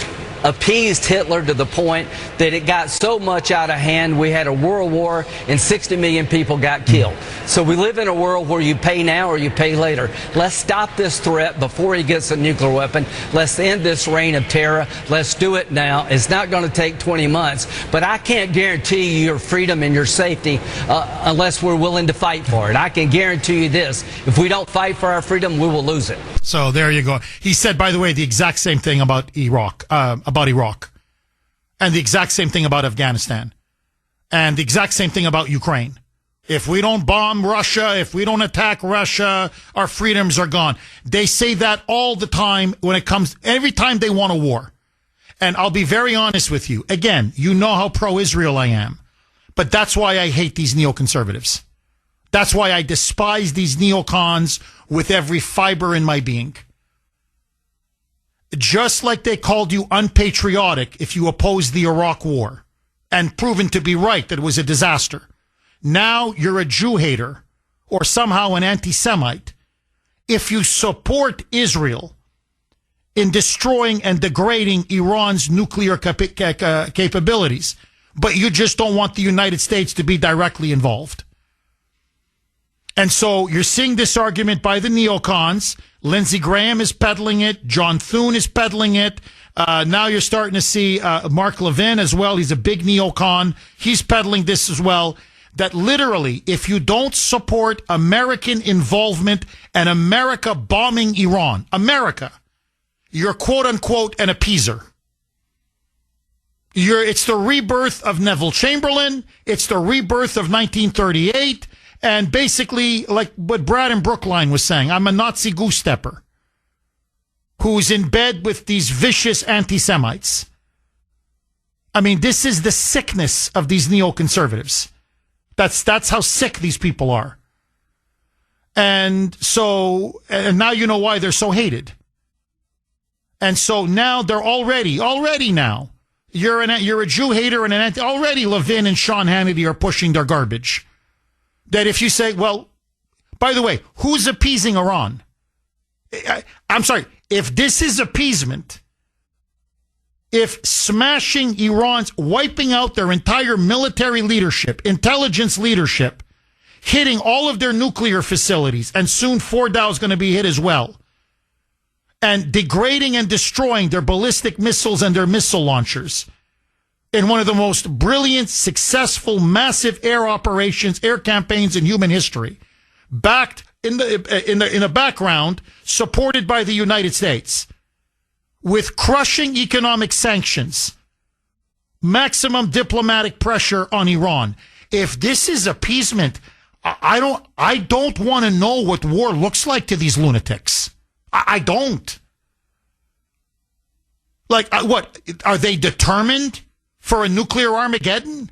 appeased Hitler to the point that it got so much out of hand we had a world war and 60 million people got killed. So we live in a world where you pay now or you pay later. Let's stop this threat before he gets a nuclear weapon. Let's end this reign of terror. Let's do it now. It's not going to take 20 months, but I can't guarantee you your freedom and your safety unless we're willing to fight for it. I can guarantee you this. If we don't fight for our freedom, we will lose it. So there you go. He said, by the way, the exact same thing about Iraq, and the exact same thing about Afghanistan, and the exact same thing about Ukraine. If we don't bomb Russia, if we don't attack Russia, our freedoms are gone. They say that all the time when it comes, every time they want a war. And I'll be very honest with you. Again, you know how pro-Israel I am, but that's why I hate these neoconservatives. That's why I despise these neocons with every fiber in my being. Just like they called you unpatriotic if you opposed the Iraq war and proven to be right that it was a disaster. Now you're a Jew hater or somehow an anti-Semite if you support Israel in destroying and degrading Iran's nuclear capabilities, but you just don't want the United States to be directly involved. And so you're seeing this argument by the neocons. Lindsey Graham is peddling it. John Thune is peddling it. Now you're starting to see Mark Levin as well. He's a big neocon. He's peddling this as well. That literally, if you don't support American involvement and America bombing Iran, America, you're quote unquote an appeaser. It's the rebirth of Neville Chamberlain. It's the rebirth of 1938. And basically, like what Brad in Brookline was saying, I'm a Nazi goose stepper who's in bed with these vicious anti-Semites. I mean, this is the sickness of these neoconservatives. That's how sick these people are. And now you know why they're so hated. And so now they're already now. You're a Jew hater and already Levin and Sean Hannity are pushing their garbage. That if you say, well, by the way, who's appeasing Iran? I'm sorry, if this is appeasement, if smashing Iran's, wiping out their entire military leadership, intelligence leadership, hitting all of their nuclear facilities, and soon Fordow is going to be hit as well, and degrading and destroying their ballistic missiles and their missile launchers, in one of the most brilliant, successful, massive air operations, air campaigns in human history, backed in the background, supported by the United States, with crushing economic sanctions, maximum diplomatic pressure on Iran. If this is appeasement, I don't want to know what war looks like to these lunatics. I don't. Like, what? Are they determined for a nuclear Armageddon?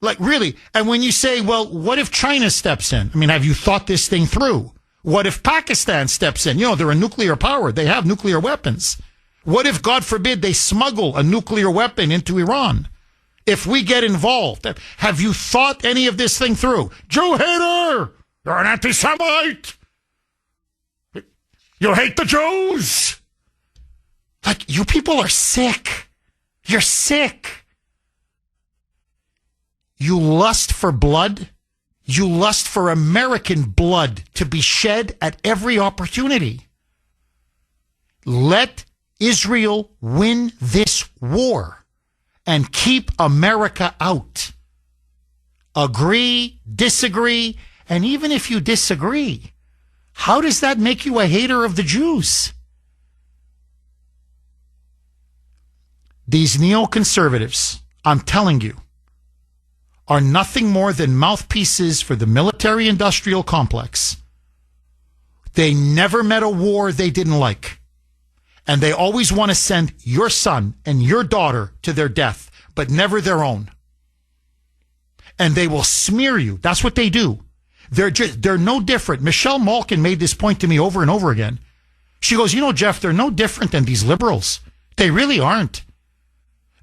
Like, really? And when you say, well, what if China steps in? I mean, have you thought this thing through? What if Pakistan steps in? You know, they're a nuclear power. They have nuclear weapons. What if, God forbid, they smuggle a nuclear weapon into Iran? If we get involved, have you thought any of this thing through? Jew hater! You're an anti-Semite! You hate the Jews! Like, you people are sick. You're sick. You lust for blood. You lust for American blood to be shed at every opportunity. Let Israel win this war and keep America out. Agree, disagree, and even if you disagree, how does that make you a hater of the Jews? These neoconservatives, I'm telling you, are nothing more than mouthpieces for the military-industrial complex. They never met a war they didn't like. And they always want to send your son and your daughter to their death, but never their own. And they will smear you. That's what they do. They're no different. Michelle Malkin made this point to me over and over again. She goes, you know, Jeff, they're no different than these liberals. They really aren't.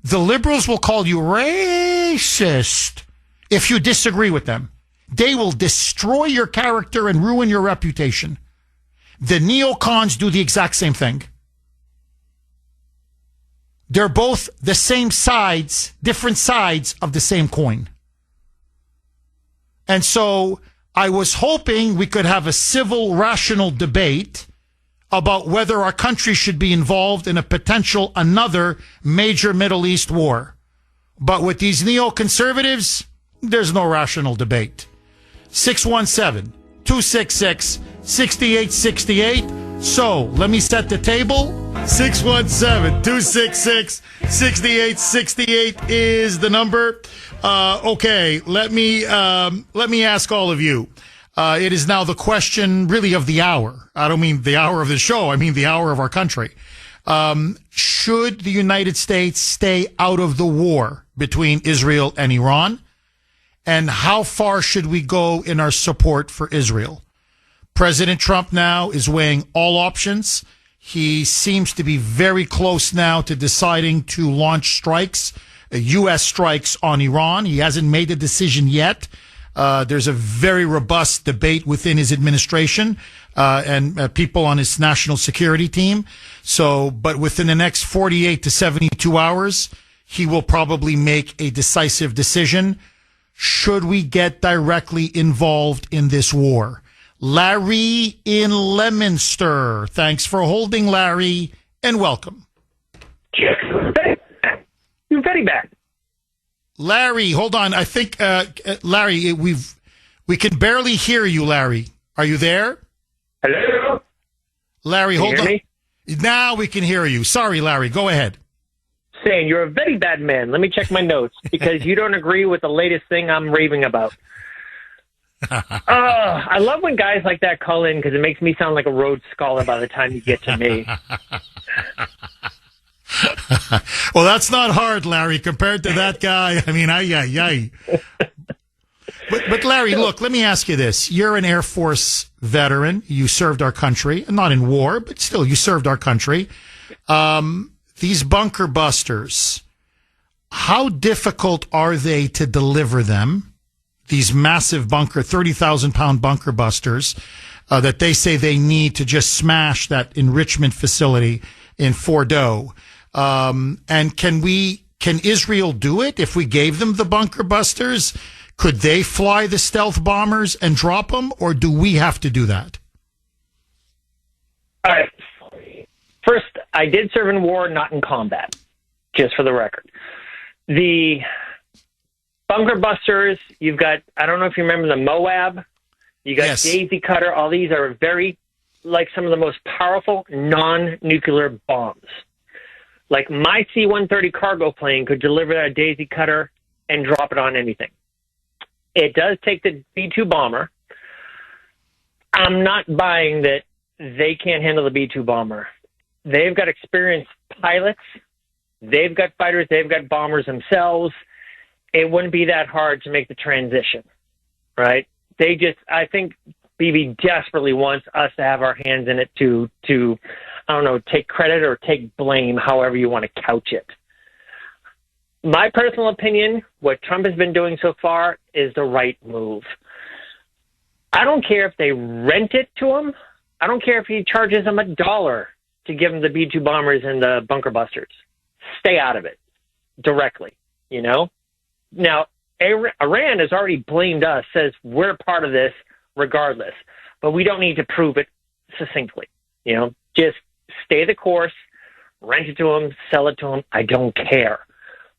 The liberals will call you racist if you disagree with them. They will destroy your character and ruin your reputation. The neocons do the exact same thing. They're both the same sides, different sides of the same coin. And so I was hoping we could have a civil, rational debate about whether our country should be involved in a potential another major Middle East war. But with these neoconservatives, there's no rational debate. 617-266-6868. So let me set the table. 617-266-6868 is the number. Okay, let me ask all of you. It is now the question really of the hour. I don't mean the hour of the show. I mean the hour of our country. Should the United States stay out of the war between Israel and Iran? And how far should we go in our support for Israel? President Trump now is weighing all options. He seems to be very close now to deciding to launch strikes, U.S. strikes on Iran. He hasn't made a decision yet. There's a very robust debate within his administration and people on his national security team. So, but within the next 48 to 72 hours, he will probably make a decisive decision. should we get directly involved in this war? Larry in Leominster. Thanks for holding, Larry, and welcome. You're very bad. Larry, hold on. I think, Larry, we can barely hear you, Larry. Are you there? Hello? Larry, Can you hold on. hear me? Now we can hear you. Sorry, Larry. Go ahead. Saying you're a very bad man. Let me check my notes because you don't agree with the latest thing I'm raving about. I love when guys like that call in because it makes me sound like a Rhodes Scholar by the time you get to me. Well, that's not hard, Larry, compared to that guy. I mean, ay. But Larry, look, let me ask you this. You're an Air Force veteran. You served our country, not in war, but still, you served our country. These bunker busters, how difficult are they to deliver them? These massive 30,000-pound bunker busters that they say they need to just smash that enrichment facility in Fordo. And can Israel do it if we gave them the bunker busters? Could they fly the stealth bombers and drop them, or do we have to do that? All right. First, I did serve in war, not in combat, just for the record. The bunker busters, you've got, I don't know if you remember the Moab, you got Yes. Daisy Cutter, all these are very, like some of the most powerful non-nuclear bombs. Like my C-130 cargo plane could deliver that Daisy Cutter and drop it on anything. It does take the B-2 bomber. I'm not buying that they can't handle the B-2 bomber. They've got experienced pilots. They've got fighters. They've got bombers themselves. It wouldn't be that hard to make the transition, right? I think BB desperately wants us to have our hands in it to I don't know, take credit or take blame, however you want to couch it. My personal opinion, what Trump has been doing so far is the right move. I don't care if they rent it to him. I don't care if he charges them $1 to give them the B-2 bombers and the bunker busters. Stay out of it directly, you know? Now, Iran has already blamed us, says we're part of this regardless, but we don't need to prove it succinctly, you know? Just stay the course, rent it to them, sell it to them. I don't care.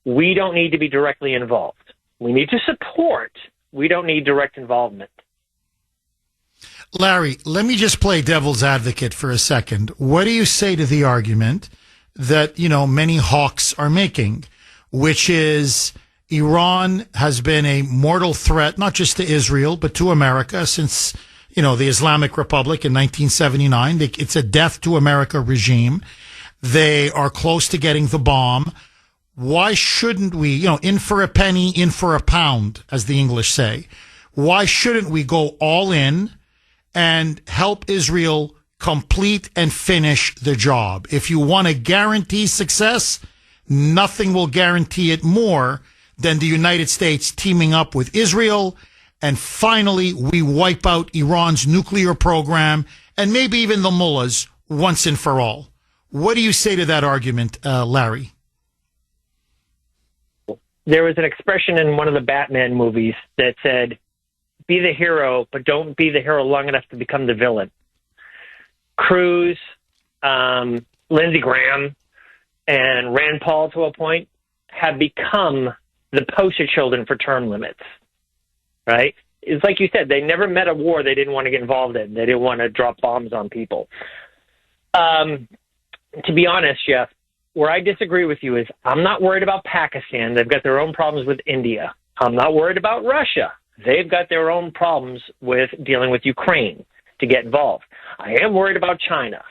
We don't need to be directly involved. We need to support. We don't need direct involvement. Larry, let me just play devil's advocate for a second. What do you say to the argument that, many hawks are making, which is Iran has been a mortal threat, not just to Israel, but to America since, the Islamic Republic in 1979. It's a death to America regime. They are close to getting the bomb. Why shouldn't we, in for a penny, in for a pound, as the English say? Why shouldn't we go all in and help Israel complete and finish the job? If you want to guarantee success, nothing will guarantee it more than the United States teaming up with Israel. And finally, we wipe out Iran's nuclear program and maybe even the mullahs once and for all. What do you say to that argument, Larry? There was an expression in one of the Batman movies that said, be the hero, but don't be the hero long enough to become the villain. Cruz, Lindsey Graham, and Rand Paul, to a point, have become the poster children for term limits, right? It's like you said, they never met a war they didn't want to get involved in. They didn't want to drop bombs on people. To be honest, Jeff, where I disagree with you is I'm not worried about Pakistan. They've got their own problems with India. I'm not worried about Russia. They've got their own problems with dealing with Ukraine to get involved. I am worried about China.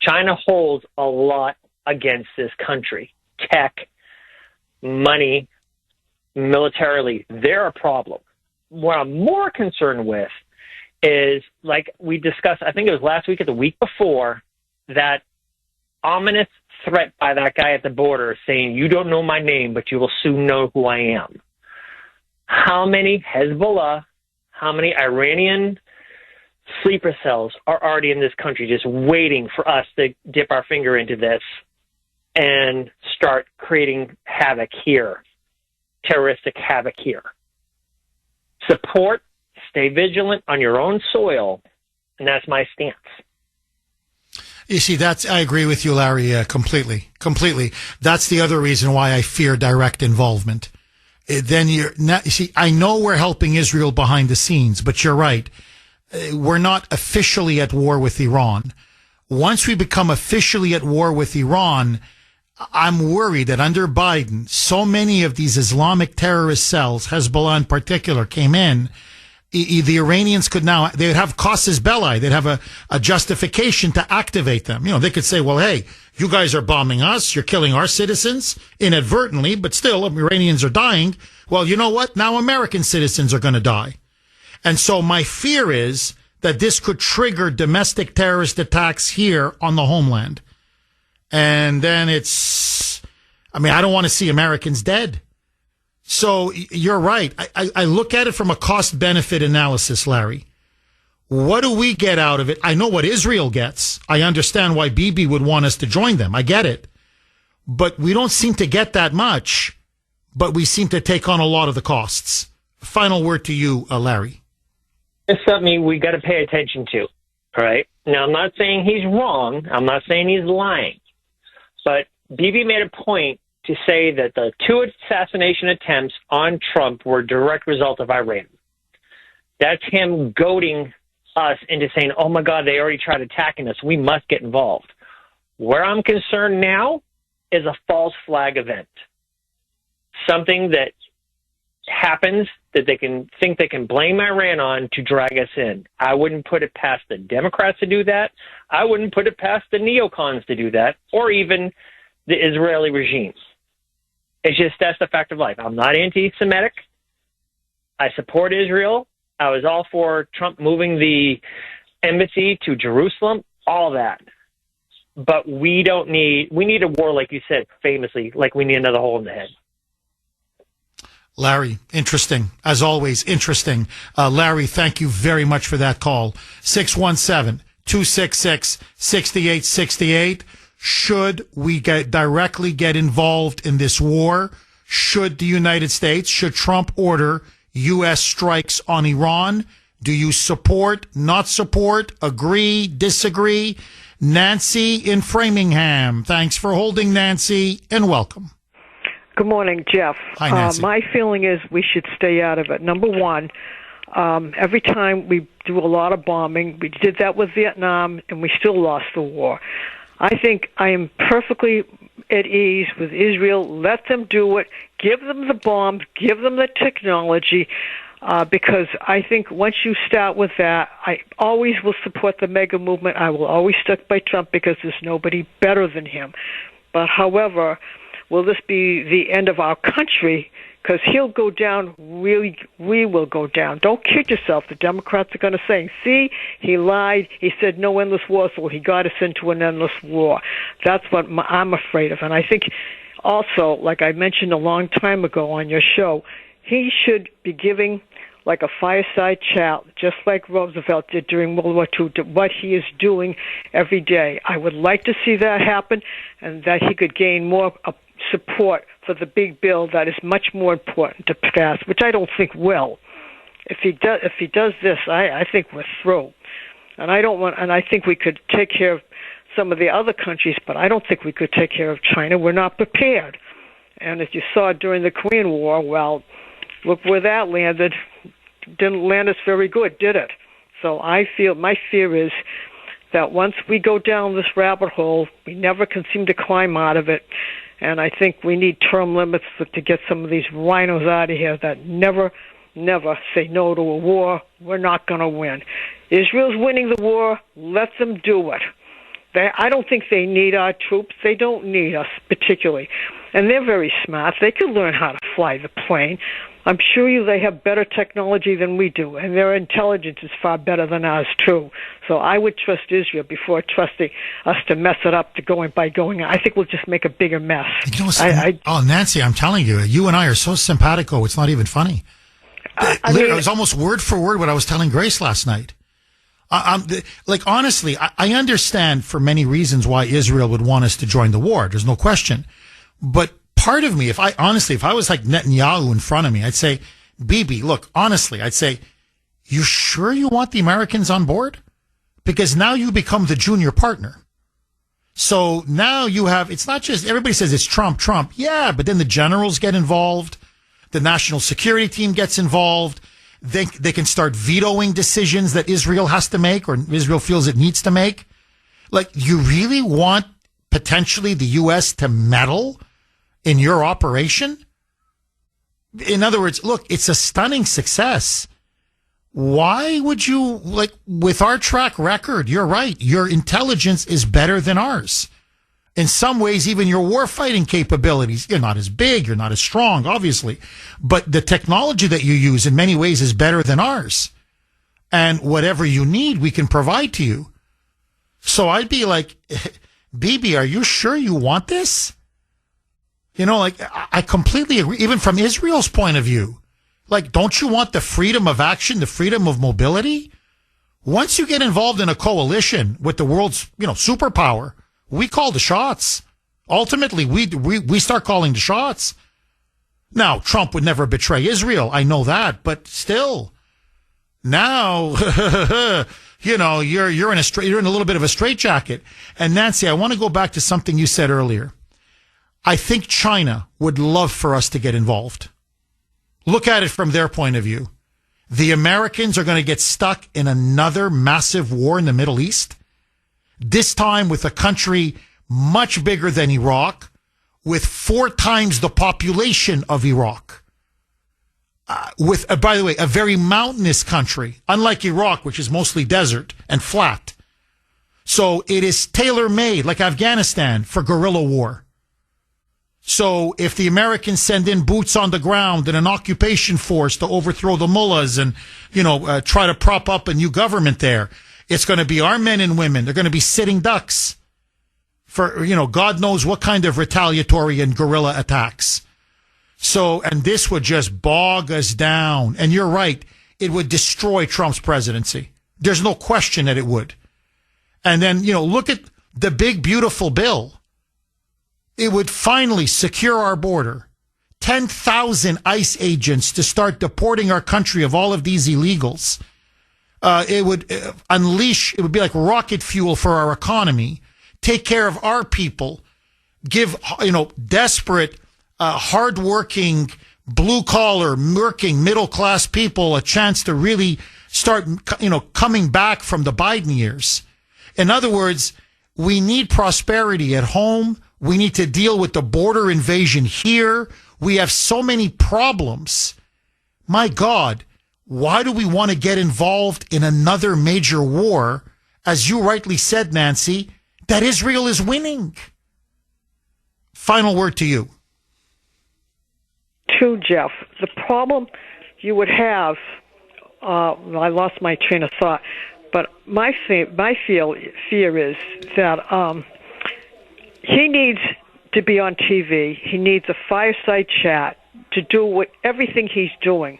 China holds a lot against this country. Tech, money, militarily, they're a problem. What I'm more concerned with is, like we discussed, I think it was last week or the week before, that ominous threat by that guy at the border saying, you don't know my name, but you will soon know who I am. How many Hezbollah, how many Iranian sleeper cells are already in this country just waiting for us to dip our finger into this and start creating havoc here, terroristic havoc here? support, stay vigilant on your own soil, and that's my stance. You see, I agree with you, Larry, completely. That's the other reason why I fear direct involvement. You see, I know we're helping Israel behind the scenes, but you're right. We're not officially at war with Iran. Once we become officially at war with Iran, I'm worried that under Biden, so many of these Islamic terrorist cells, Hezbollah in particular, came in. The Iranians they would have casus belli. They'd have a justification to activate them. They could say, well, hey, you guys are bombing us. You're killing our citizens inadvertently, but still Iranians are dying. Well, you know what? Now American citizens are going to die. And so my fear is that this could trigger domestic terrorist attacks here on the homeland. And then I don't want to see Americans dead. So you're right. I look at it from a cost-benefit analysis, Larry. What do we get out of it? I know what Israel gets. I understand why Bibi would want us to join them. I get it. But we don't seem to get that much, but we seem to take on a lot of the costs. Final word to you, Larry. It's something we got to pay attention to, all right? Now, I'm not saying he's wrong. I'm not saying he's lying. But Bibi made a point to say that the 2 assassination attempts on Trump were a direct result of Iran. That's him goading us into saying, oh, my God, they already tried attacking us. We must get involved. Where I'm concerned now is a false flag event, something that happens that they can think they can blame Iran on to drag us in. I wouldn't put it past the Democrats to do that. I wouldn't put it past the neocons to do that, or even the Israeli regime. It's just, that's the fact of life. I'm not anti-Semitic. I support Israel. I was all for Trump moving the embassy to Jerusalem, all that. But we need a war, like you said, famously, like we need another hole in the head. Larry, interesting. As always, interesting. Larry, thank you very much for that call. 617-266-6868. Should we directly get involved in this war? Should the United States, should Trump order U.S. strikes on Iran? Do you support, not support, agree, disagree? Nancy in Framingham. Thanks for holding, Nancy, and welcome. Good morning, Jeff. Hi, Nancy. My feeling is we should stay out of it. Number one, every time we do a lot of bombing, we did that with Vietnam, and we still lost the war. I think I am perfectly at ease with Israel. Let them do it. Give them the bombs. Give them the technology. Because I think once you start with that, I always will support the MAGA movement. I will always stick by Trump because there's nobody better than him. But however, will this be the end of our country? Because he'll go down, we will go down. Don't kid yourself. The Democrats are going to say, see, he lied. He said no endless war, so he got us into an endless war. That's what I'm afraid of. And I think also, like I mentioned a long time ago on your show, he should be giving like a fireside chat, just like Roosevelt did during World War II, to what he is doing every day. I would like to see that happen, and that he could gain more support for the big bill that is much more important to pass, which I don't think will. If he does this, I think we're through. And I think we could take care of some of the other countries, but I don't think we could take care of China. We're not prepared. And as you saw during the Korean War, well, look where that landed. Didn't land us very good, did it? So my fear is that once we go down this rabbit hole, we never can seem to climb out of it. And I think we need term limits to get some of these rhinos out of here that never say no to a war. We're not going to win. Israel's winning the war. Let them do it. I don't think they need our troops. They don't need us particularly. And they're very smart. They could learn how to fly the plane. I'm sure they have better technology than we do, and their intelligence is far better than ours, too. So I would trust Israel before trusting us to mess it up I think we'll just make a bigger mess. Nancy, I'm telling you, you and I are so simpatico, it's not even funny. It was almost word for word what I was telling Grace last night. Honestly, I understand for many reasons why Israel would want us to join the war. There's no question. But part of me, if I was like Netanyahu in front of me, I'd say, Bibi, look, honestly, I'd say, you sure you want the Americans on board? Because now you become the junior partner. So now you have, it's not just, everybody says it's Trump. Yeah, but then the generals get involved. The national security team gets involved. They can start vetoing decisions that Israel has to make or Israel feels it needs to make. Like, you really want potentially the U.S. to meddle in your operation? In other words, look, it's a stunning success. Why would you, like, with our track record, you're right, your intelligence is better than ours. In some ways, even your warfighting capabilities, you're not as big, you're not as strong, obviously, but the technology that you use in many ways is better than ours. And whatever you need, we can provide to you. So I'd be like, Bibi, are you sure you want this? You know, like, I completely agree, even from Israel's point of view. Like, don't you want the freedom of action, the freedom of mobility? Once you get involved in a coalition with the world's, superpower, we call the shots. Ultimately, we start calling the shots. Now, Trump would never betray Israel. I know that, but still, now, you're in a little bit of a straitjacket. And Nancy, I want to go back to something you said earlier. I think China would love for us to get involved. Look at it from their point of view. The Americans are going to get stuck in another massive war in the Middle East. This time with a country much bigger than Iraq, with 4 times the population of Iraq. With, by the way, a very mountainous country, unlike Iraq, which is mostly desert and flat. So it is tailor-made, like Afghanistan, for guerrilla war. So if the Americans send in boots on the ground and an occupation force to overthrow the mullahs and, try to prop up a new government there, it's going to be our men and women. They're going to be sitting ducks for, God knows what kind of retaliatory and guerrilla attacks. So, and this would just bog us down. And you're right. It would destroy Trump's presidency. There's no question that it would. And then, look at the big, beautiful bill. It would finally secure our border. 10,000 ICE agents to start deporting our country of all of these illegals. It would unleash, it would be like rocket fuel for our economy. Take care of our people. Give, desperate, hardworking, blue-collar, working, middle-class people a chance to really start, coming back from the Biden years. In other words, we need prosperity at home. We need to deal with the border invasion here. We have so many problems. My God, why do we want to get involved in another major war, as you rightly said, Nancy, that Israel is winning? Final word to you. True, Jeff. The problem you would have, I lost my train of thought, but my fear is that he needs to be on TV. He needs a fireside chat to do everything he's doing.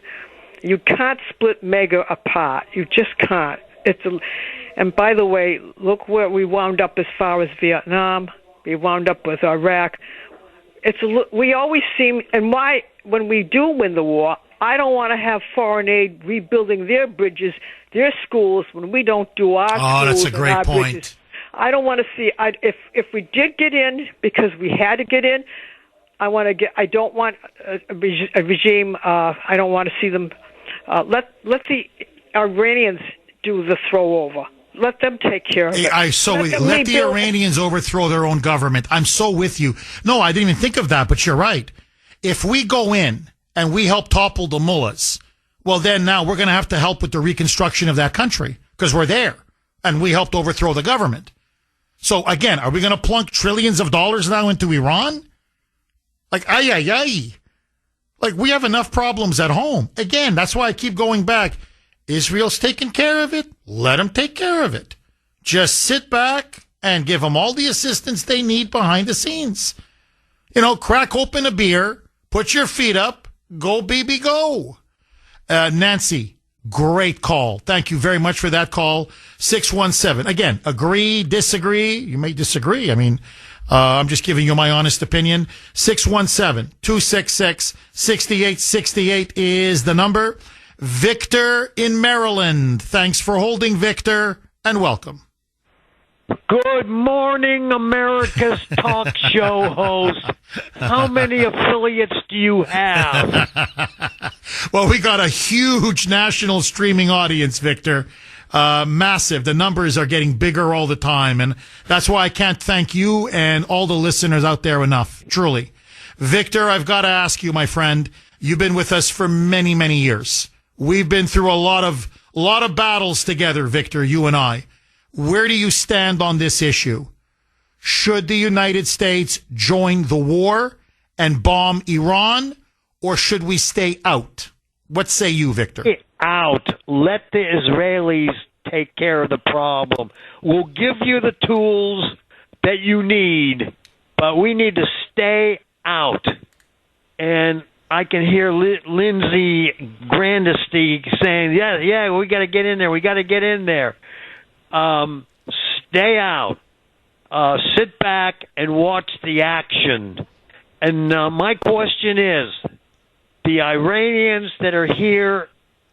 You can't split MEGA apart. You just can't. And by the way, look where we wound up as far as Vietnam. We wound up with Iraq. We always seem, and why, when we do win the war, I don't want to have foreign aid rebuilding their bridges, their schools, when we don't do our schools. Oh, that's a great point. Bridges. I don't want to see. If we did get in because we had to get in, I don't want a regime. I don't want to see them. Let the Iranians do the throw over. Let them take care of it. Let the Iranians overthrow their own government. I'm so with you. No, I didn't even think of that, but you're right. If we go in and we help topple the mullahs, well, then now we're going to have to help with the reconstruction of that country because we're there and we helped overthrow the government. So again, are we going to plunk trillions of dollars now into Iran? Like, like we have enough problems at home. Again, that's why I keep going back. Israel's taking care of it. Let them take care of it. Just sit back and give them all the assistance they need behind the scenes. Crack open a beer, put your feet up, go, baby, go. Nancy, great call. Thank you very much for that call. 617. Again, agree, disagree. You may disagree. I mean, I'm just giving you my honest opinion. 617-266-6868 is the number. Victor in Maryland. Thanks for holding, Victor, and welcome. Good morning, America's talk show host. How many affiliates do you have? Well, we got a huge national streaming audience, Victor. Massive. The numbers are getting bigger all the time, and that's why I can't thank you and all the listeners out there enough. Truly. Victor, I've got to ask you, my friend, you've been with us for many, many years. We've been through a lot of battles together, Victor, you and I. Where do you stand on this issue? Should the United States join the war and bomb Iran, or should we stay out? What say you, Victor? Get out. Let the Israelis take care of the problem. We'll give you the tools that you need, but we need to stay out. And I can hear Lindsey Grandesty saying, yeah, we got to get in there. We got to get in there. Stay out. Sit back and watch the action. And my question is, the Iranians that are here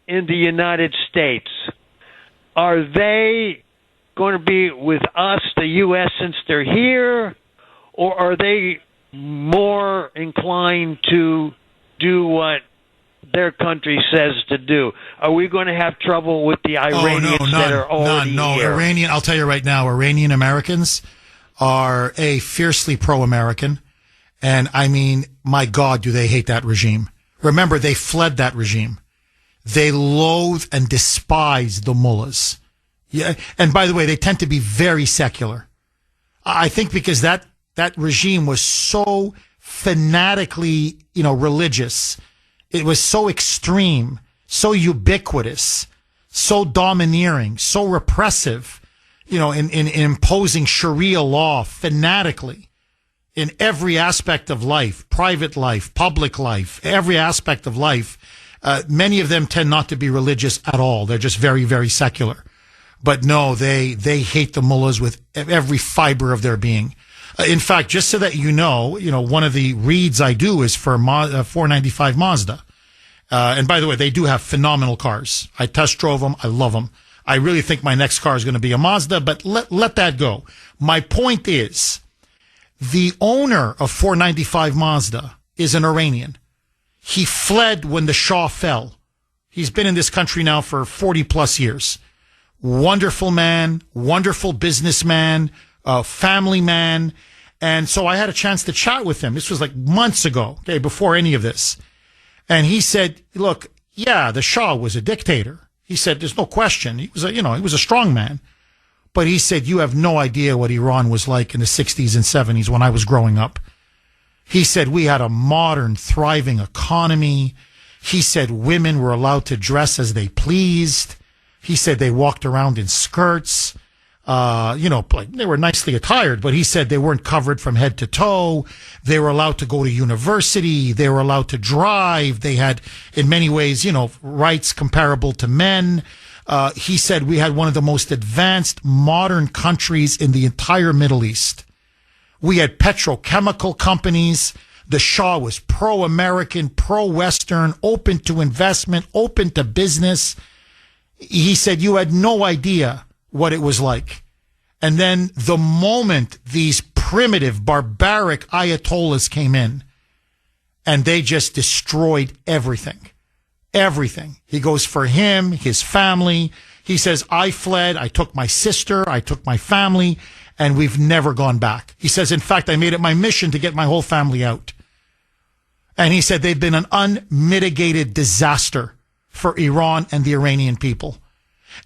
in the United States, are they going to be with us, the U.S., since they're here, or are they more inclined to do what their country says to do? Are we going to have trouble with the Iranians that are already here? Iranian, I'll tell you right now, Iranian Americans are fiercely pro-American. And I mean, my God, do they hate that regime. Remember, they fled that regime. They loathe and despise the mullahs. Yeah. And by the way, they tend to be very secular. I think because that regime was so fanatically, religious. It was so extreme, so ubiquitous, so domineering, so repressive, in imposing Sharia law fanatically in every aspect of life, private life, public life, every aspect of life. Many of them tend not to be religious at all. They're just very, very secular. But no, they hate the mullahs with every fiber of their being. In fact, just so that you know, one of the reads I do is for 495 Mazda. And by the way, they do have phenomenal cars. I test drove them. I love them. I really think my next car is going to be a Mazda, but let that go. My point is, the owner of 495 Mazda is an Iranian. He fled when the Shah fell. He's been in this country now for 40 plus years. Wonderful man, wonderful businessman, family man. And so I had a chance to chat with him. This was like months ago, okay, before any of this. And he said, look, yeah, the Shah was a dictator. He said, there's no question. He was he was a strong man. But he said, you have no idea what Iran was like in the 60s and 70s when I was growing up. He said, we had a modern, thriving economy. He said, women were allowed to dress as they pleased. He said they walked around in skirts. Like they were nicely attired, but he said they weren't covered from head to toe. They were allowed to go to university. They were allowed to drive. They had, in many ways, rights comparable to men. He said we had one of the most advanced modern countries in the entire Middle East. We had petrochemical companies. The Shah was pro-American, pro-Western, open to investment, open to business. He said you had no idea what it was like. And then the moment these primitive, barbaric Ayatollahs came in, and they just destroyed everything. Everything. He goes for him, his family. He says, I fled, I took my sister, I took my family, and we've never gone back. He says, in fact, I made it my mission to get my whole family out. And he said they've been an unmitigated disaster for Iran and the Iranian people.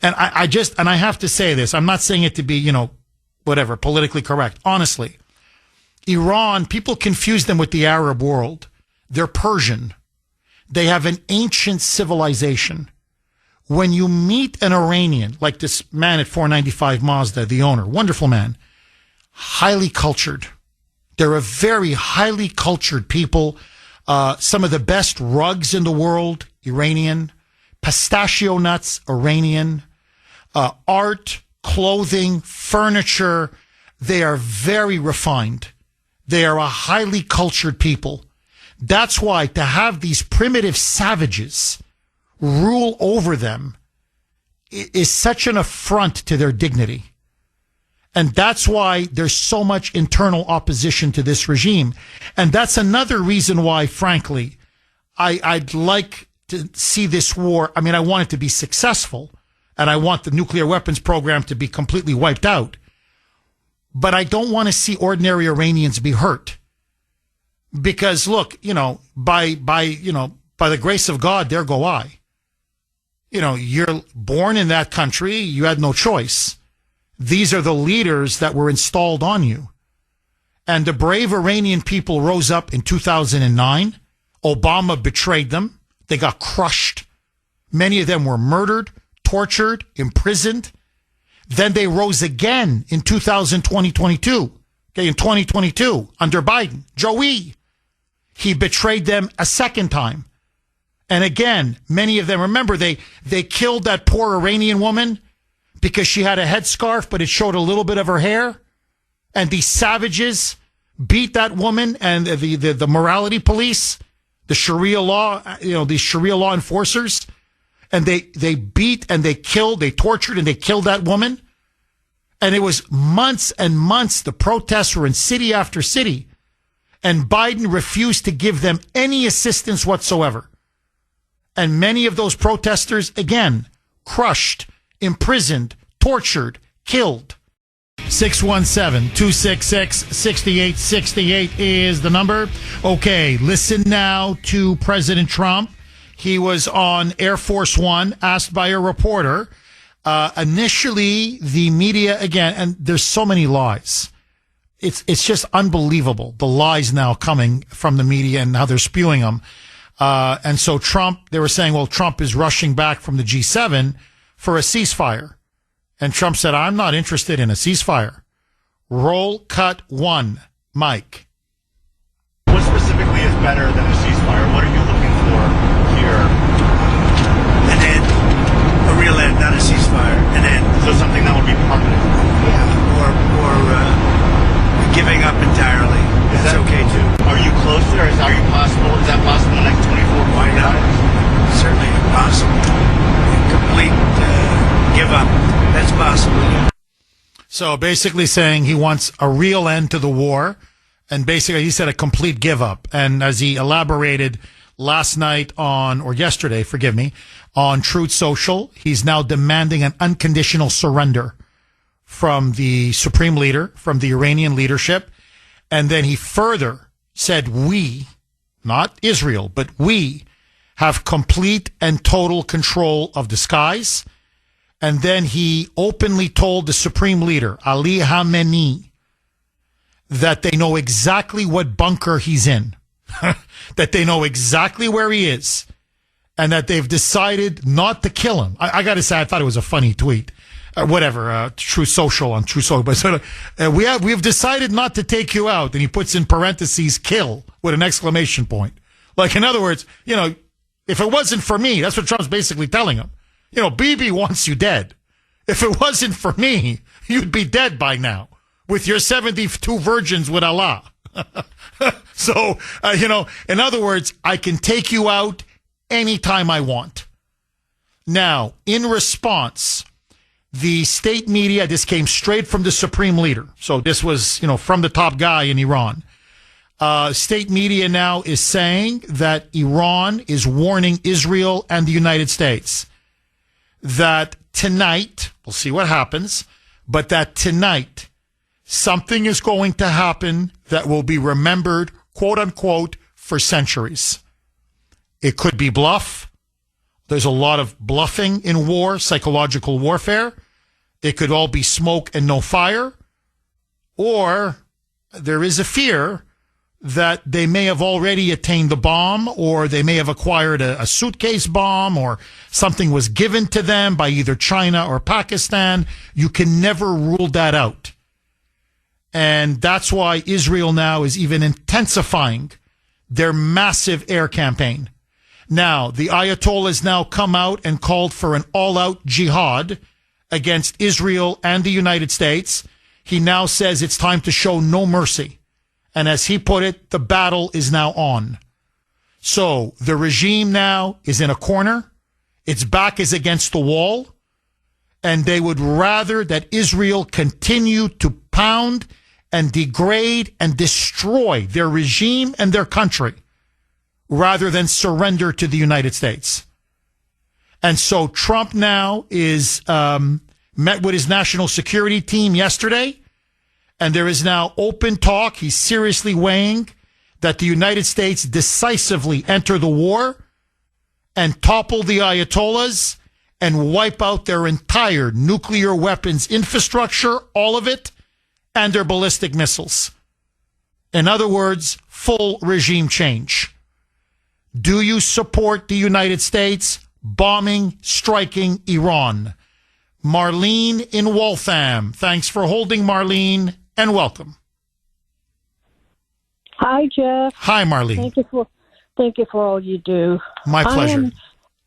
And I have to say this, I'm not saying it to be, politically correct. Honestly, Iran, people confuse them with the Arab world. They're Persian. They have an ancient civilization. When you meet an Iranian, like this man at 495 Mazda, the owner, wonderful man, highly cultured. They're a very highly cultured people. Some of the best rugs in the world, Iranian. Pistachio nuts, Iranian. Art, clothing, furniture. They are very refined. They are a highly cultured people. That's why to have these primitive savages rule over them is such an affront to their dignity. And that's why there's so much internal opposition to this regime. And that's another reason why, frankly, I'd like to see this war. I mean, I want it to be successful, and I want the nuclear weapons program to be completely wiped out. But I don't want to see ordinary Iranians be hurt. Because look, by the grace of God, there go I. You're born in that country. You had no choice. These are the leaders that were installed on you. And the brave Iranian people rose up in 2009. Obama betrayed them. They got crushed. Many of them were murdered, tortured, imprisoned. Then they rose again in 2022. Okay, in 2022, under Biden. Joey. He betrayed them a second time. And again, many of them, remember, they killed that poor Iranian woman because she had a headscarf, but it showed a little bit of her hair. And these savages beat that woman, and the morality police, the Sharia law, these Sharia law enforcers, and they beat and they killed, they tortured and they killed that woman. And it was months and months. The protests were in city after city. And Biden refused to give them any assistance whatsoever. And many of those protesters, again, crushed, imprisoned, tortured, killed. 617-266-6868 is the number. Okay, listen now to President Trump. He was on Air Force One, asked by a reporter. Initially, the media, again, and there's so many lies. It's just unbelievable, the lies now coming from the media and how they're spewing them. And so Trump, they were saying, well, Trump is rushing back from the G7 for a ceasefire. And Trump said, I'm not interested in a ceasefire. Roll cut one, Mike. What specifically is better than a ceasefire? What are you looking for here? An end. A real end, not a ceasefire. An end. So something that would be permanent. Yeah, or giving up entirely. That's okay too. Are you closer? Is that possible in the next 24 hours? Certainly possible. Complete give up. That's possible. So basically saying he wants a real end to the war, and basically he said a complete give up. And as he elaborated yesterday, on Truth Social, he's now demanding an unconditional surrender from the supreme leader, from the Iranian leadership. And then he further said, we, not Israel, but we have complete and total control of the skies. And then he openly told the supreme leader, Ali Khamenei, that they know exactly what bunker he's in, that they know exactly where he is, and that they've decided not to kill him. I got to say, I thought it was a funny tweet. Truth Social on Truth Social. But sort of, we've decided not to take you out. And he puts in parentheses, kill, with an exclamation point. Like, in other words, if it wasn't for me, that's what Trump's basically telling him. Bibi wants you dead. If it wasn't for me, you'd be dead by now with your 72 virgins with Allah. So, in other words, I can take you out anytime I want. Now, in response, the state media, this came straight from the supreme leader. So this was, from the top guy in Iran. State media now is saying that Iran is warning Israel and the United States that tonight, we'll see what happens, but that tonight something is going to happen that will be remembered, quote unquote, for centuries. It could be bluff. There's a lot of bluffing in war, psychological warfare. It could all be smoke and no fire. Or there is a fear that they may have already attained the bomb, or they may have acquired a suitcase bomb, or something was given to them by either China or Pakistan. You can never rule that out. And that's why Israel now is even intensifying their massive air campaign. Now, the Ayatollahs now come out and called for an all-out jihad against Israel and the United States. He now says it's time to show no mercy. And as he put it, the battle is now on. So the regime now is in a corner. Its back is against the wall. And they would rather that Israel continue to pound and degrade and destroy their regime and their country rather than surrender to the United States. And so Trump now is met with his national security team yesterday, and there is now open talk. He's seriously weighing that the United States decisively enter the war and topple the Ayatollahs and wipe out their entire nuclear weapons infrastructure, all of it, and their ballistic missiles. In other words, full regime change. Do you support the United States bombing, striking Iran? Marlene in Waltham. Thanks for holding, Marlene, and welcome. Hi, Jeff. Hi, Marlene. Thank you for all you do. My pleasure.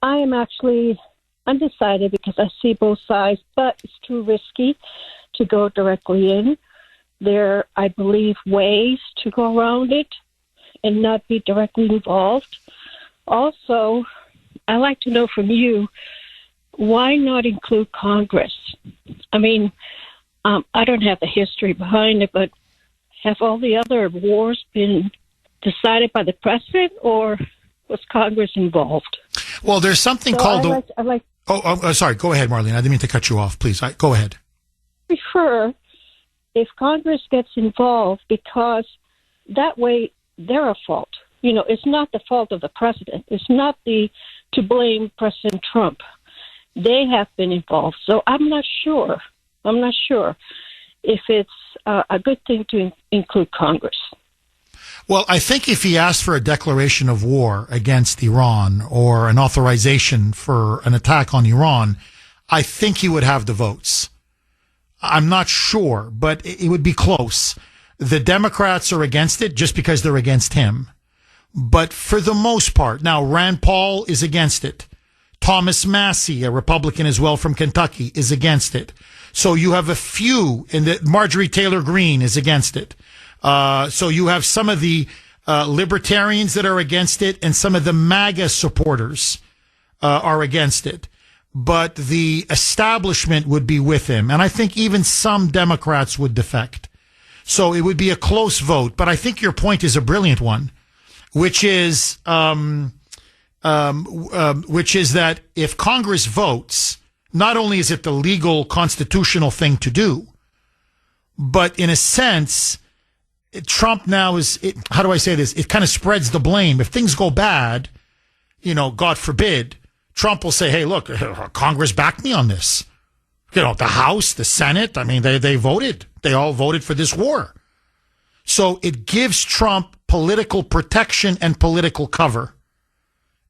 I am actually undecided because I see both sides, but it's too risky to go directly in. There, I believe, ways to go around it and not be directly involved. Also, I'd like to know from you, why not include Congress? I mean, I don't have the history behind it, but have all the other wars been decided by the president, or was Congress involved? Well, there's something called sorry. Go ahead, Marlene. I didn't mean to cut you off. Please, go ahead. I prefer if Congress gets involved, because that way they're at fault. You know, it's not the fault of the president. It's not to blame President Trump. They have been involved. So I'm not sure if it's a good thing to include Congress. Well, I think if he asked for a declaration of war against Iran or an authorization for an attack on Iran, I think he would have the votes. I'm not sure, but it would be close. The Democrats are against it just because they're against him. But for the most part, now Rand Paul is against it. Thomas Massey, a Republican as well from Kentucky, is against it. So you have a few, and Marjorie Taylor Greene is against it. So you have some of the libertarians that are against it, and some of the MAGA supporters are against it. But the establishment would be with him. And I think even some Democrats would defect. So it would be a close vote. But I think your point is a brilliant one, which is that if Congress votes, not only is it the legal constitutional thing to do, but in a sense, Trump now how do I say this? It kind of spreads the blame. If things go bad, God forbid, Trump will say, hey, look, Congress backed me on this. The House, the Senate, I mean, they voted. They all voted for this war. So it gives Trump political protection and political cover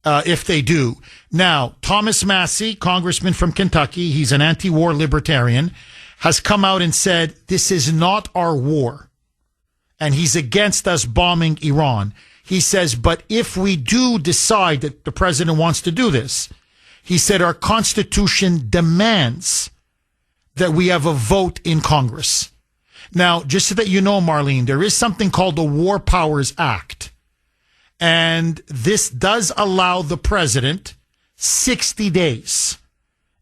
if they do. Now, Thomas Massey, congressman from Kentucky, he's an anti-war libertarian, has come out and said, this is not our war. And he's against us bombing Iran. He says, but if we do decide that the president wants to do this, he said our Constitution demands that we have a vote in Congress. Now, just so that you know, Marlene, there is something called the War Powers Act. And this does allow the president 60 days.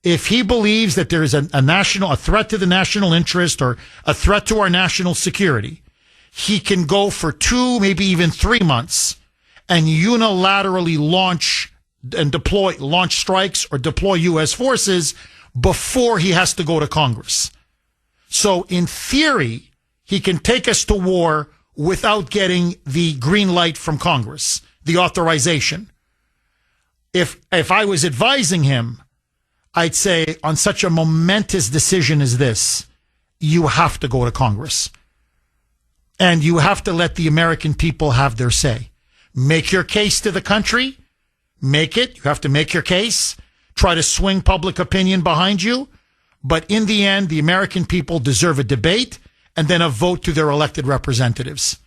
If he believes that there is a threat to the national interest or a threat to our national security, he can go for 2, maybe even 3 months and unilaterally launch strikes or deploy U.S. forces before he has to go to Congress. So in theory, he can take us to war without getting the green light from Congress, the authorization. If I was advising him, I'd say on such a momentous decision as this, you have to go to Congress. And you have to let the American people have their say. Make your case to the country. Make it. You have to make your case. Try to swing public opinion behind you. But in the end, the American people deserve a debate and then a vote to their elected representatives.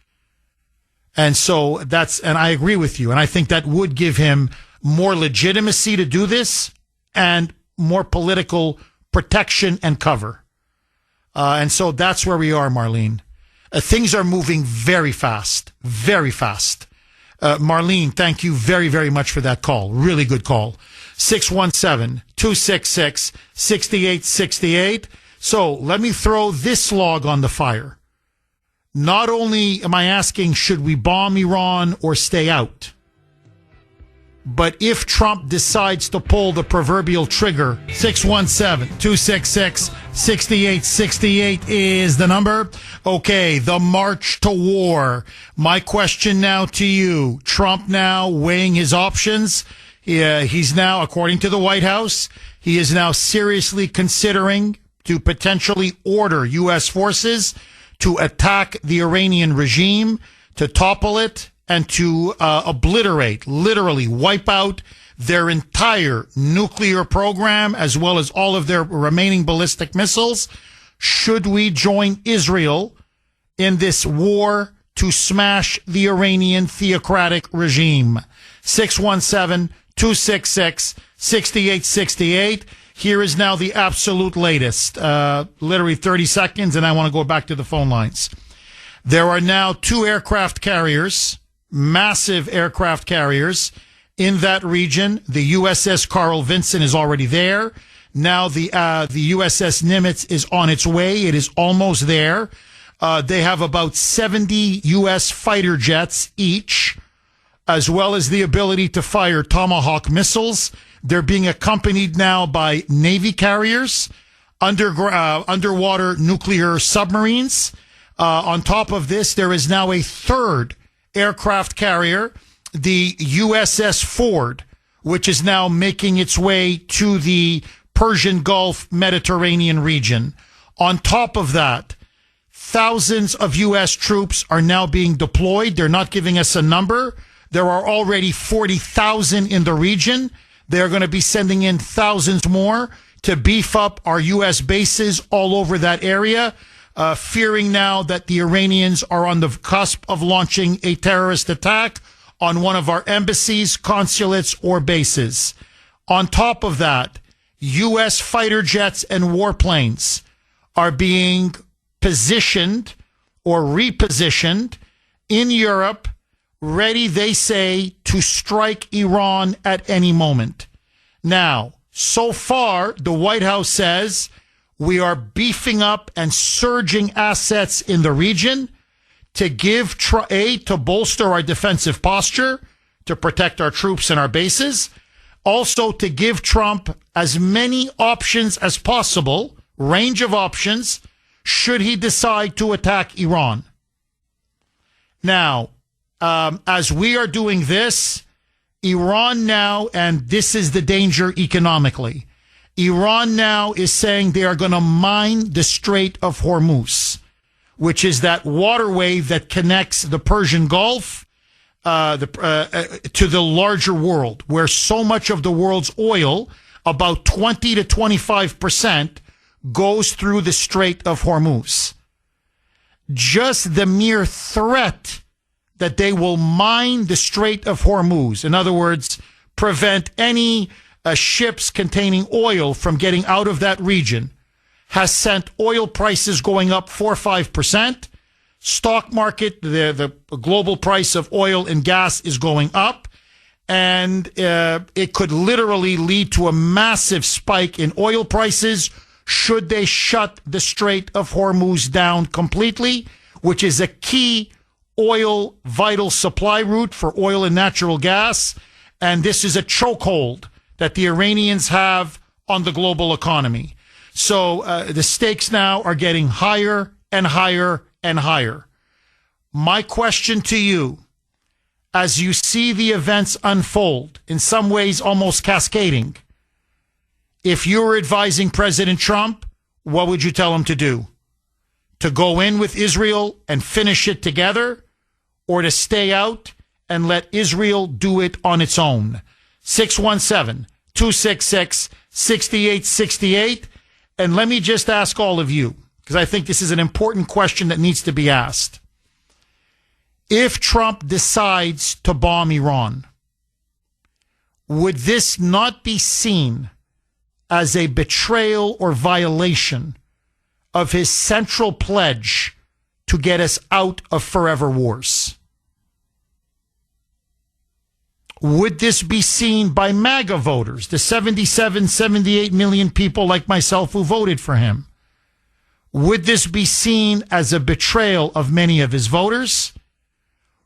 And so and I agree with you. And I think that would give him more legitimacy to do this and more political protection and cover. And so that's where we are, Marlene. Things are moving very fast, very fast. Marlene, thank you very, very much for that call. Really good call. 617-266-6868. So let me throw this log on the fire. Not only am I asking, should we bomb Iran or stay out? But if Trump decides to pull the proverbial trigger, 617-266-6868 is the number. Okay, the march to war. My question now to you. Trump now weighing his options. He's now, according to the White House, he is now seriously considering to potentially order U.S. forces to attack the Iranian regime, to topple it, and to obliterate, literally wipe out their entire nuclear program as well as all of their remaining ballistic missiles. Should we join Israel in this war to smash the Iranian theocratic regime? 617-266-6868. Here is now the absolute latest. Literally 30 seconds, and I want to go back to the phone lines. There are now 2 aircraft carriers, massive aircraft carriers in that region. The USS Carl Vinson is already there. Now the USS Nimitz is on its way. It is almost there. They have about 70 U.S. fighter jets each, as well as the ability to fire Tomahawk missiles. They're being accompanied now by Navy carriers, underwater nuclear submarines. On top of this, there is now a 3rd aircraft carrier, the USS Ford, which is now making its way to the Persian Gulf Mediterranean region. On top of that, thousands of U.S. troops are now being deployed. They're not giving us a number. There are already 40,000 in the region. They're going to be sending in thousands more to beef up our U.S. bases all over that area, fearing now that the Iranians are on the cusp of launching a terrorist attack on one of our embassies, consulates, or bases. On top of that, U.S. fighter jets and warplanes are being positioned or repositioned in Europe, ready, they say, to strike Iran at any moment. Now, so far, the White House says we are beefing up and surging assets in the region to give, to bolster our defensive posture, to protect our troops and our bases, also to give Trump as many options as possible, range of options, should he decide to attack Iran. Now, as we are doing this, Iran now, and this is the danger economically, Iran now is saying they are going to mine the Strait of Hormuz, which is that waterway that connects the Persian Gulf to the larger world, where so much of the world's oil, about 20 to 25%, goes through the Strait of Hormuz. Just the mere threat that they will mine the Strait of Hormuz, in other words, prevent any ships containing oil from getting out of that region, has sent oil prices going up 4 or 5%. Stock market, the global price of oil and gas is going up, and it could literally lead to a massive spike in oil prices should they shut the Strait of Hormuz down completely, which is a key oil vital supply route for oil and natural gas. And this is a chokehold that the Iranians have on the global economy. So the stakes now are getting higher and higher and higher. My question to you, as you see the events unfold, in some ways almost cascading, if you were advising President Trump, what would you tell him to do? To go in with Israel and finish it together, or to stay out and let Israel do it on its own? 617-266-6868. And let me just ask all of you, because I think this is an important question that needs to be asked. If Trump decides to bomb Iran, would this not be seen as a betrayal or violation of his central pledge to get us out of forever wars? Would this be seen by MAGA voters, the 77, 78 million people like myself who voted for him? Would this be seen as a betrayal of many of his voters?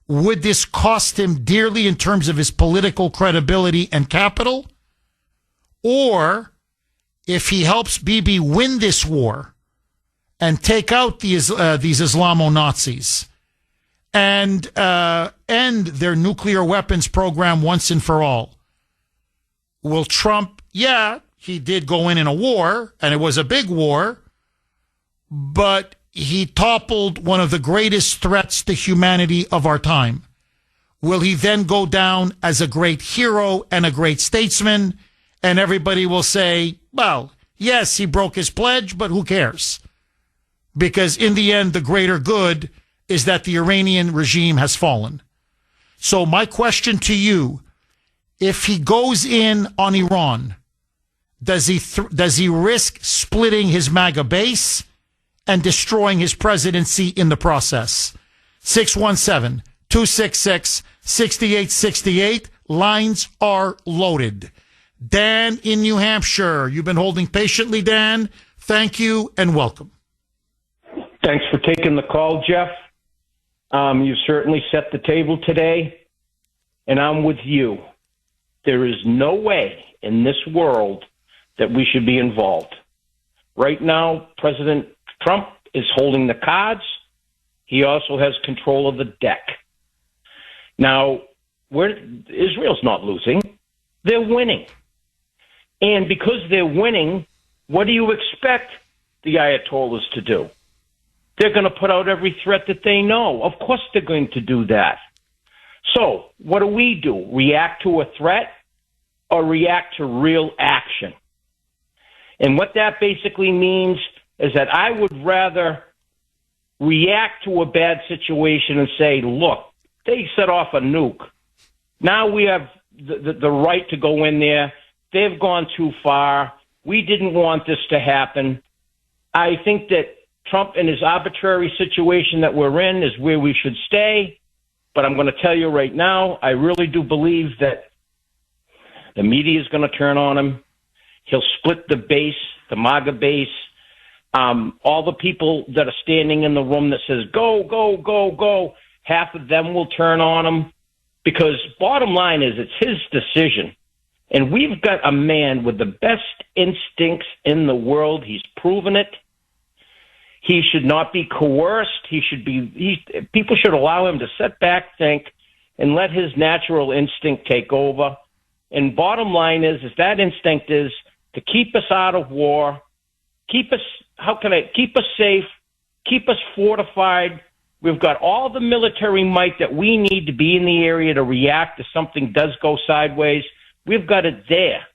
Would this cost him dearly in terms of his political credibility and capital? Or if he helps Bibi win this war and take out these Islamo-Nazis and end their nuclear weapons program once and for all, will Trump, yeah, he did go in a war, and it was a big war, but he toppled one of the greatest threats to humanity of our time. Will he then go down as a great hero and a great statesman, and everybody will say, well, yes, he broke his pledge, but who cares? Because in the end, the greater good is that the Iranian regime has fallen. So my question to you, if he goes in on Iran, does he risk splitting his MAGA base and destroying his presidency in the process? 617-266-6868. Lines are loaded. Dan in New Hampshire. You've been holding patiently, Dan. Thank you and welcome. Thanks for taking the call, Jeff. You certainly set the table today, and I'm with you. There is no way in this world that we should be involved. Right now, President Trump is holding the cards. He also has control of the deck. Now, Israel's not losing. They're winning. And because they're winning, what do you expect the Ayatollahs to do? They're going to put out every threat that they know. Of course they're going to do that. So what do? React to a threat or react to real action? And what that basically means is that I would rather react to a bad situation and say, look, they set off a nuke. Now we have the right to go in there. They've gone too far. We didn't want this to happen. I think that Trump and his arbitrary situation that we're in is where we should stay. But I'm going to tell you right now, I really do believe that the media is going to turn on him. He'll split the base, the MAGA base. All the people that are standing in the room that says, go, go, go, go, half of them will turn on him. Because bottom line is it's his decision. And we've got a man with the best instincts in the world. He's proven it. He should not be coerced. People should allow him to sit back, think, and let his natural instinct take over. And bottom line is that instinct is to keep us out of war, keep us safe, keep us fortified. We've got all the military might that we need to be in the area to react if something does go sideways. We've got it there.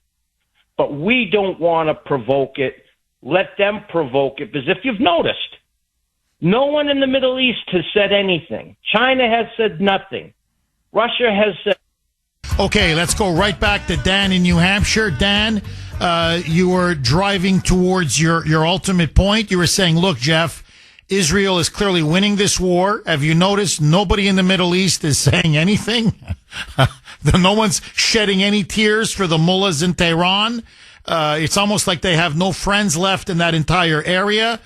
But we don't want to provoke it. Let them provoke it. Because if you've noticed, no one in the Middle East has said anything. China has said nothing. Russia has said... Okay, let's go right back to Dan in New Hampshire. Dan, you were driving towards your ultimate point. You were saying, look, Jeff, Israel is clearly winning this war. Have you noticed nobody in the Middle East is saying anything? No one's shedding any tears for the mullahs in Tehran. It's almost like they have no friends left in that entire area.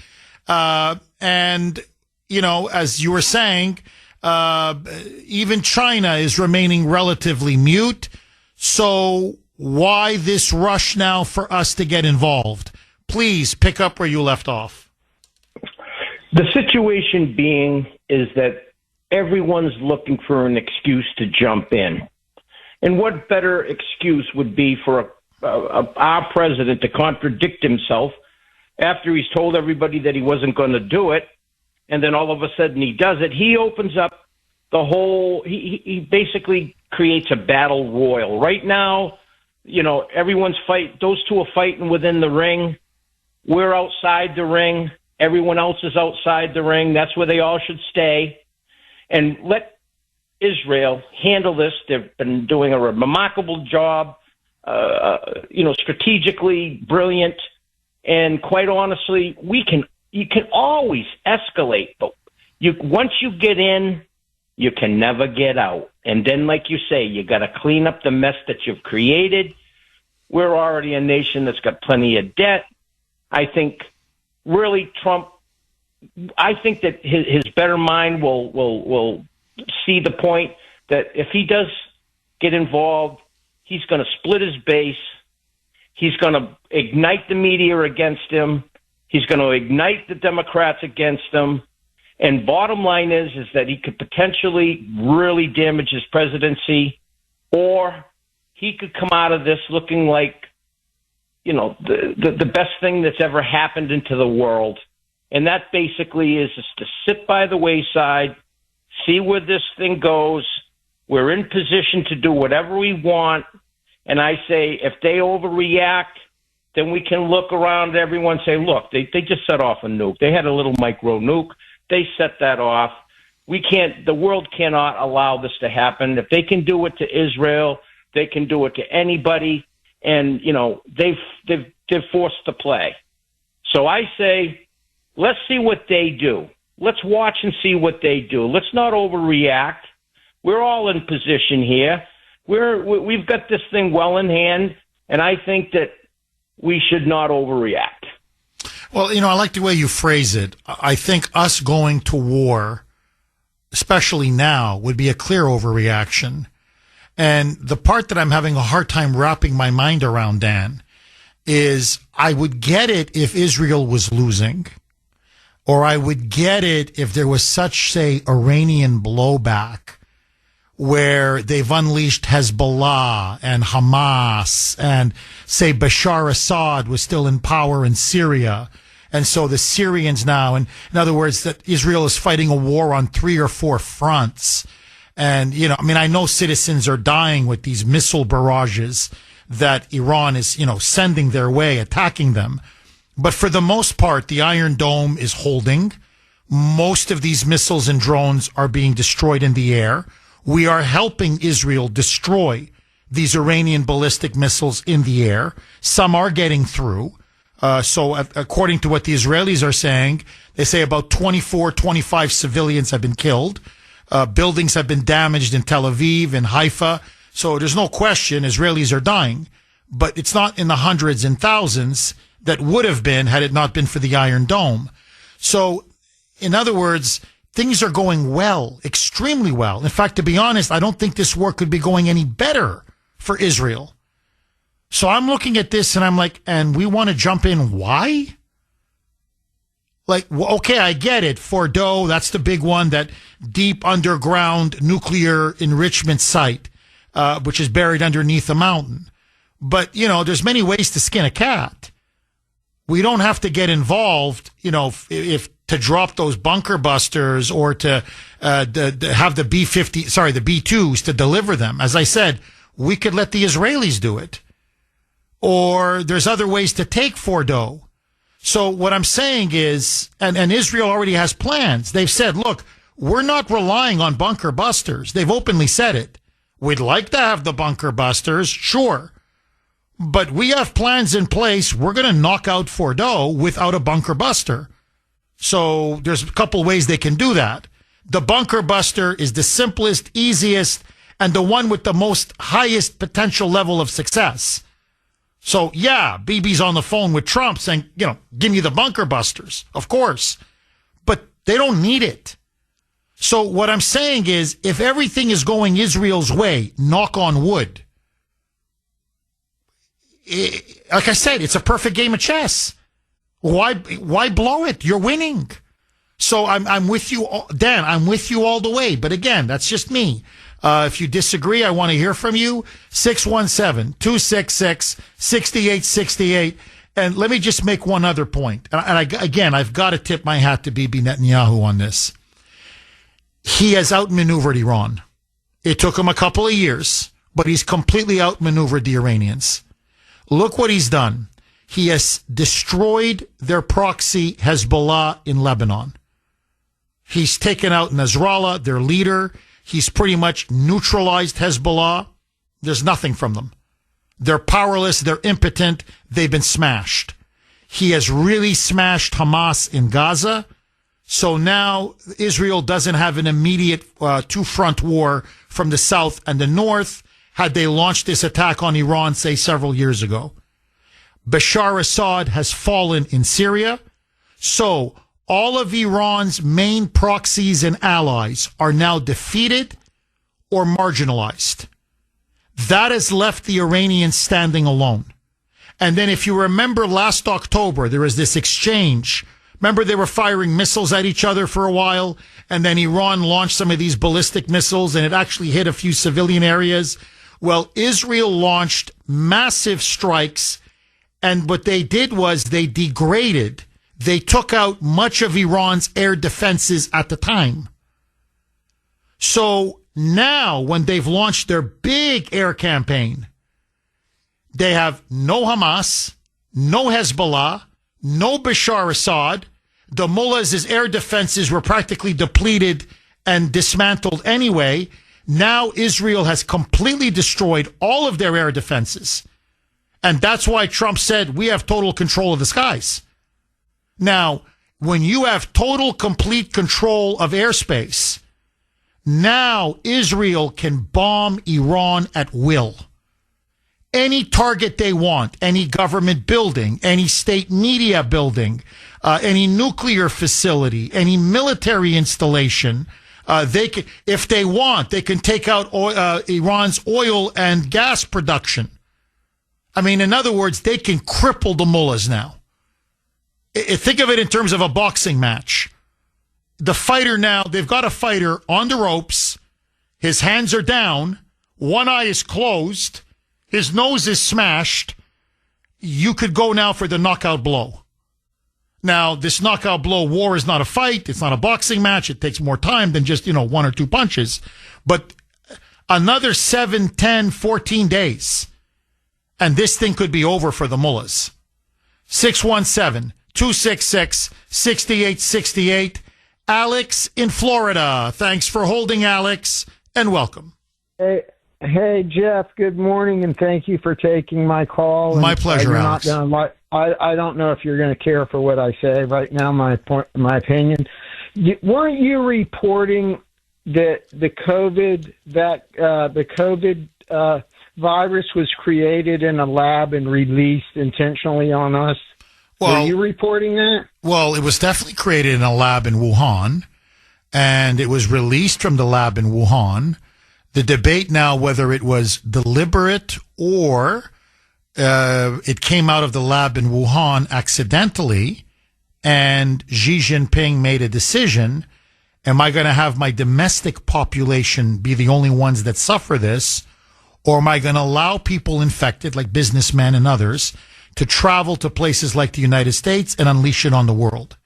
And, you know, as you were saying, even China is remaining relatively mute. So why this rush now for us to get involved? Please pick up where you left off. The situation being is that everyone's looking for an excuse to jump in. And what better excuse would be for our president to contradict himself after he's told everybody that he wasn't going to do it, and then all of a sudden he does it? He opens up the whole, he basically creates a battle royal. Right now, you know, those two are fighting within the ring. We're outside the ring. Everyone else is outside the ring. That's where they all should stay. And let Israel handle this. They've been doing a remarkable job, strategically brilliant. And quite honestly, you can always escalate, but Once you get in, you can never get out. And then, like you say, you got to clean up the mess that you've created. We're already a nation that's got plenty of debt. I think really Trump, I think that his better mind will see the point that if he does get involved, he's going to split his base. He's going to ignite the media against him. He's going to ignite the Democrats against him. And bottom line is that he could potentially really damage his presidency, or he could come out of this looking like, the best thing that's ever happened into the world. And that basically is to sit by the wayside, see where this thing goes. We're in position to do whatever we want. And I say, if they overreact, then we can look around at everyone and say, look, they just set off a nuke. They had a little micro nuke. They set that off. The world cannot allow this to happen. If they can do it to Israel, they can do it to anybody. And, they're forced to play. So I say, let's see what they do. Let's watch and see what they do. Let's not overreact. We're all in position here. We've got this thing well in hand, and I think that we should not overreact. Well, I like the way you phrase it. I think us going to war, especially now, would be a clear overreaction. And the part that I'm having a hard time wrapping my mind around, Dan, is I would get it if Israel was losing, or I would get it if there was such, say, Iranian blowback where they've unleashed Hezbollah and Hamas and, say, Bashar Assad was still in power in Syria. And so the Syrians now, and in other words, that Israel is fighting a war on 3 or 4 fronts. And, I know citizens are dying with these missile barrages that Iran is, sending their way, attacking them. But for the most part, the Iron Dome is holding. Most of these missiles and drones are being destroyed in the air. We are helping Israel destroy these Iranian ballistic missiles in the air. Some are getting through. So according to what the Israelis are saying, they say about 25 civilians have been killed. Buildings have been damaged in Tel Aviv and Haifa. So there's no question Israelis are dying, but it's not in the hundreds and thousands that would have been had it not been for the Iron Dome. So in other words, things are going well, extremely well. In fact, to be honest, I don't think this war could be going any better for Israel. So I'm looking at this and I'm like, and we want to jump in. Why? Like, okay, I get it. Fordo, that's the big one, that deep underground nuclear enrichment site, which is buried underneath a mountain. But, there's many ways to skin a cat. We don't have to get involved, if to drop those bunker busters or to have the the B-2s to deliver them. As I said, we could let the Israelis do it. Or there's other ways to take Fordo. So what I'm saying is, and Israel already has plans. They've said, look, we're not relying on bunker busters. They've openly said it. We'd like to have the bunker busters, sure. But we have plans in place. We're going to knock out Fordo without a bunker buster. So there's a couple ways they can do that. The bunker buster is the simplest, easiest, and the one with the most highest potential level of success. So, yeah, Bibi's on the phone with Trump saying, give me the bunker busters, of course. But they don't need it. So what I'm saying is, if everything is going Israel's way, knock on wood, like I said, it's a perfect game of chess. Why blow it? You're winning. So I'm with you, Dan. I'm with you all the way. But again, that's just me. If you disagree, I want to hear from you. 617-266-6868. And let me just make one other point. And I've got to tip my hat to Bibi Netanyahu on this. He has outmaneuvered Iran. It took him a couple of years, but he's completely outmaneuvered the Iranians. Look what he's done. He has destroyed their proxy Hezbollah in Lebanon. He's taken out Nasrallah, their leader. He's pretty much neutralized Hezbollah. There's nothing from them. They're powerless. They're impotent. They've been smashed. He has really smashed Hamas in Gaza. So now Israel doesn't have an immediate two-front war from the south and the north had they launched this attack on Iran, say, several years ago. Bashar Assad has fallen in Syria. So all of Iran's main proxies and allies are now defeated or marginalized. That has left the Iranians standing alone. And then if you remember last October, there was this exchange. Remember, they were firing missiles at each other for a while, and then Iran launched some of these ballistic missiles, and it actually hit a few civilian areas. Well, Israel launched massive strikes, and what they did was they degraded. They took out much of Iran's air defenses at the time. So now, when they've launched their big air campaign, they have no Hamas, no Hezbollah, no Bashar Assad. The mullahs' air defenses were practically depleted and dismantled anyway. Now Israel has completely destroyed all of their air defenses. And that's why Trump said, we have total control of the skies. Now, when you have total, complete control of airspace, now Israel can bomb Iran at will. Any target they want, any government building, any state media building, any nuclear facility, any military installation, they can, if they want, they can take out Iran's oil and gas production. I mean, in other words, they can cripple the mullahs now. Think of it in terms of a boxing match. The fighter now, they've got a fighter on the ropes. His hands are down. One eye is closed. His nose is smashed. You could go now for the knockout blow. Now, this knockout blow war is not a fight. It's not a boxing match. It takes more time than just, one or two punches. But another 7, 10, 14 days, and this thing could be over for the mullahs. 617-266-6868. Alex in Florida. Thanks for holding, Alex, and welcome. Hey, Jeff, good morning, and thank you for taking my call. My pleasure, Alex. I don't know if you're going to care for what I say right now, my opinion. Weren't you reporting that the COVID virus was created in a lab and released intentionally on us? Were you reporting that? Well, it was definitely created in a lab in Wuhan, and it was released from the lab in Wuhan. The debate now whether it was deliberate or it came out of the lab in Wuhan accidentally, and Xi Jinping made a decision. Am I going to have my domestic population be the only ones that suffer this, or am I going to allow people infected, like businessmen and others, to travel to places like the United States and unleash it on the world?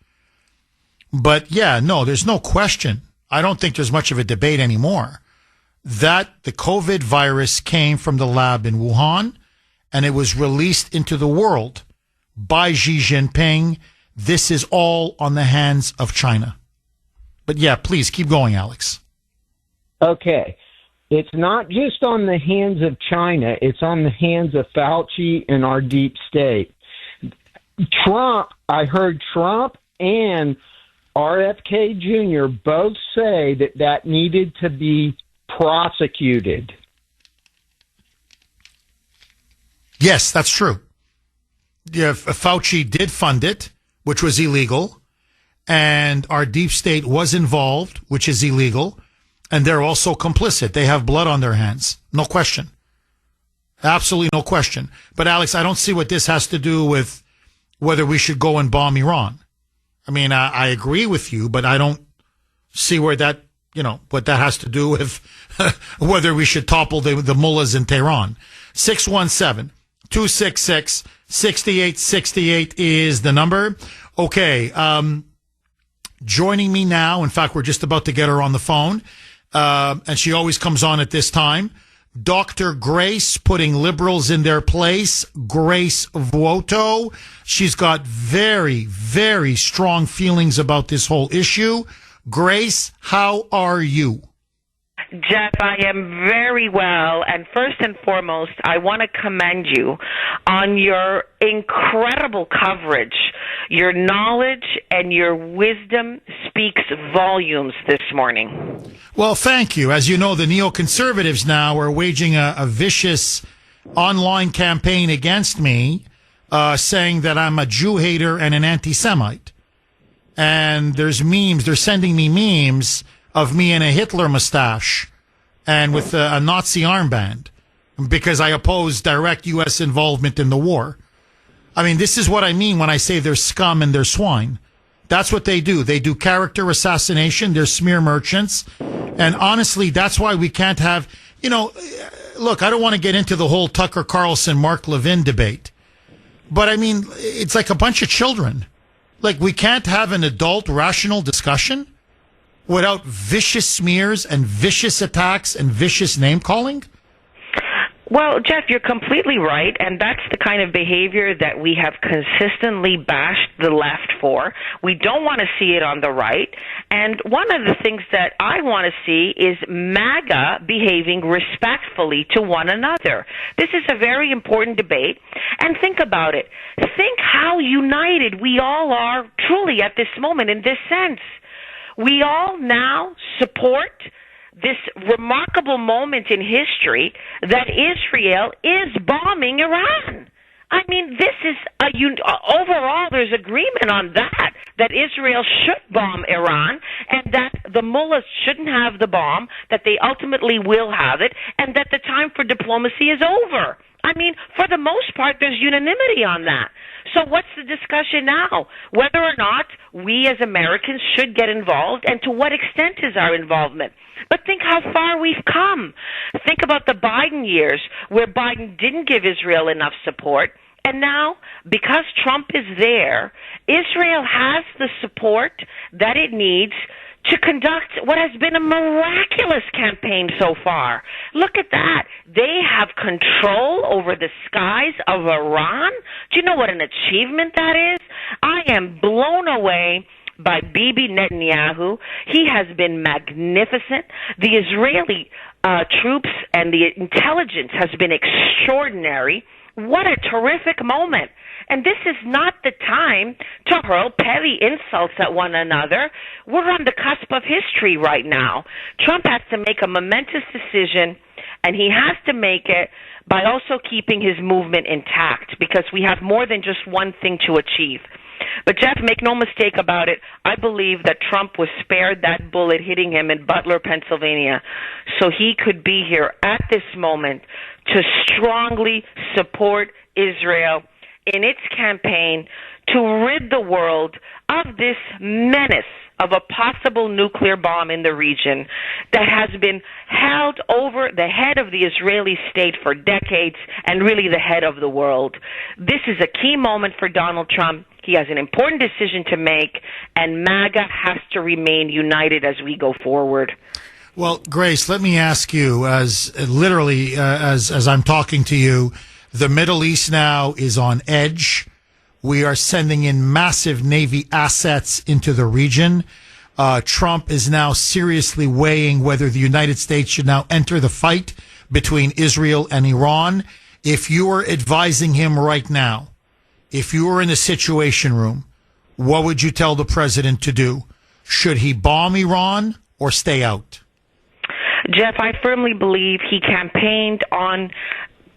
But yeah, no, there's no question. I don't think there's much of a debate anymore that the COVID virus came from the lab in Wuhan and it was released into the world by Xi Jinping. This is all on the hands of China. But yeah, please keep going, Alex. Okay. It's not just on the hands of China. It's on the hands of Fauci and our deep state. I heard Trump and RFK Jr. both say that needed to be prosecuted. Yes, that's true. Yeah, Fauci did fund it, which was illegal, and our deep state was involved, which is illegal, and they're also complicit. They have blood on their hands. No question. Absolutely no question. But Alex, I don't see what this has to do with whether we should go and bomb Iran. I mean, I agree with you, but I don't see where that, what that has to do with whether we should topple the mullahs in Tehran. 617-266-6868 is the number. Okay. Joining me now, in fact, we're just about to get her on the phone, and she always comes on at this time, Dr. Grace, putting liberals in their place, Grace Vuoto. She's got very, very strong feelings about this whole issue. Grace, how are you? Jeff, I am very well, and first and foremost, I want to commend you on your incredible coverage. Your knowledge and your wisdom speaks volumes this morning. Well, thank you. As you know, the neoconservatives now are waging a vicious online campaign against me, saying that I'm a Jew hater and an anti-Semite. And there's memes, they're sending me memes of me in a Hitler mustache and with a Nazi armband because I oppose direct U.S. involvement in the war. I mean, this is what I mean when I say they're scum and they're swine. That's what they do. They do character assassination. They're smear merchants. And honestly, that's why we can't have, look, I don't want to get into the whole Tucker Carlson, Mark Levin debate. But I mean, it's like a bunch of children. Like, we can't have an adult, rational discussion without vicious smears and vicious attacks and vicious name-calling? Well, Jeff, you're completely right, and that's the kind of behavior that we have consistently bashed the left for. We don't want to see it on the right, and one of the things that I want to see is MAGA behaving respectfully to one another. This is a very important debate, and think about it. Think how united we all are truly at this moment in this sense. We all now support this remarkable moment in history that Israel is bombing Iran. I mean, this is overall there's agreement on that Israel should bomb Iran and that the mullahs shouldn't have the bomb, that they ultimately will have it, and that the time for diplomacy is over. I mean, for the most part, there's unanimity on that. So what's the discussion now? Whether or not we as Americans should get involved and to what extent is our involvement? But think how far we've come. Think about the Biden years where Biden didn't give Israel enough support. And now, because Trump is there, Israel has the support that it needs to conduct what has been a miraculous campaign so far. Look at that. They have control over the skies of Iran. Do you know what an achievement that is? I am blown away by Bibi Netanyahu. He has been magnificent. The Israeli troops and the intelligence has been extraordinary. What a terrific moment. And this is not the time to hurl petty insults at one another. We're on the cusp of history right now. Trump has to make a momentous decision, and he has to make it by also keeping his movement intact because we have more than just one thing to achieve. But, Jeff, make no mistake about it, I believe that Trump was spared that bullet hitting him in Butler, Pennsylvania, so he could be here at this moment to strongly support Israel in its campaign to rid the world of this menace of a possible nuclear bomb in the region that has been held over the head of the Israeli state for decades and really the head of the world. This is a key moment for Donald Trump. He has an important decision to make, and MAGA has to remain united as we go forward. Well, Grace, let me ask you, as literally as I'm talking to you, the Middle East now is on edge. We are sending in massive Navy assets into the region. Trump is now seriously weighing whether the United States should now enter the fight between Israel and Iran. If you were advising him right now, if you were in the Situation Room, what would you tell the president to do? Should he bomb Iran or stay out? Jeff, I firmly believe he campaigned on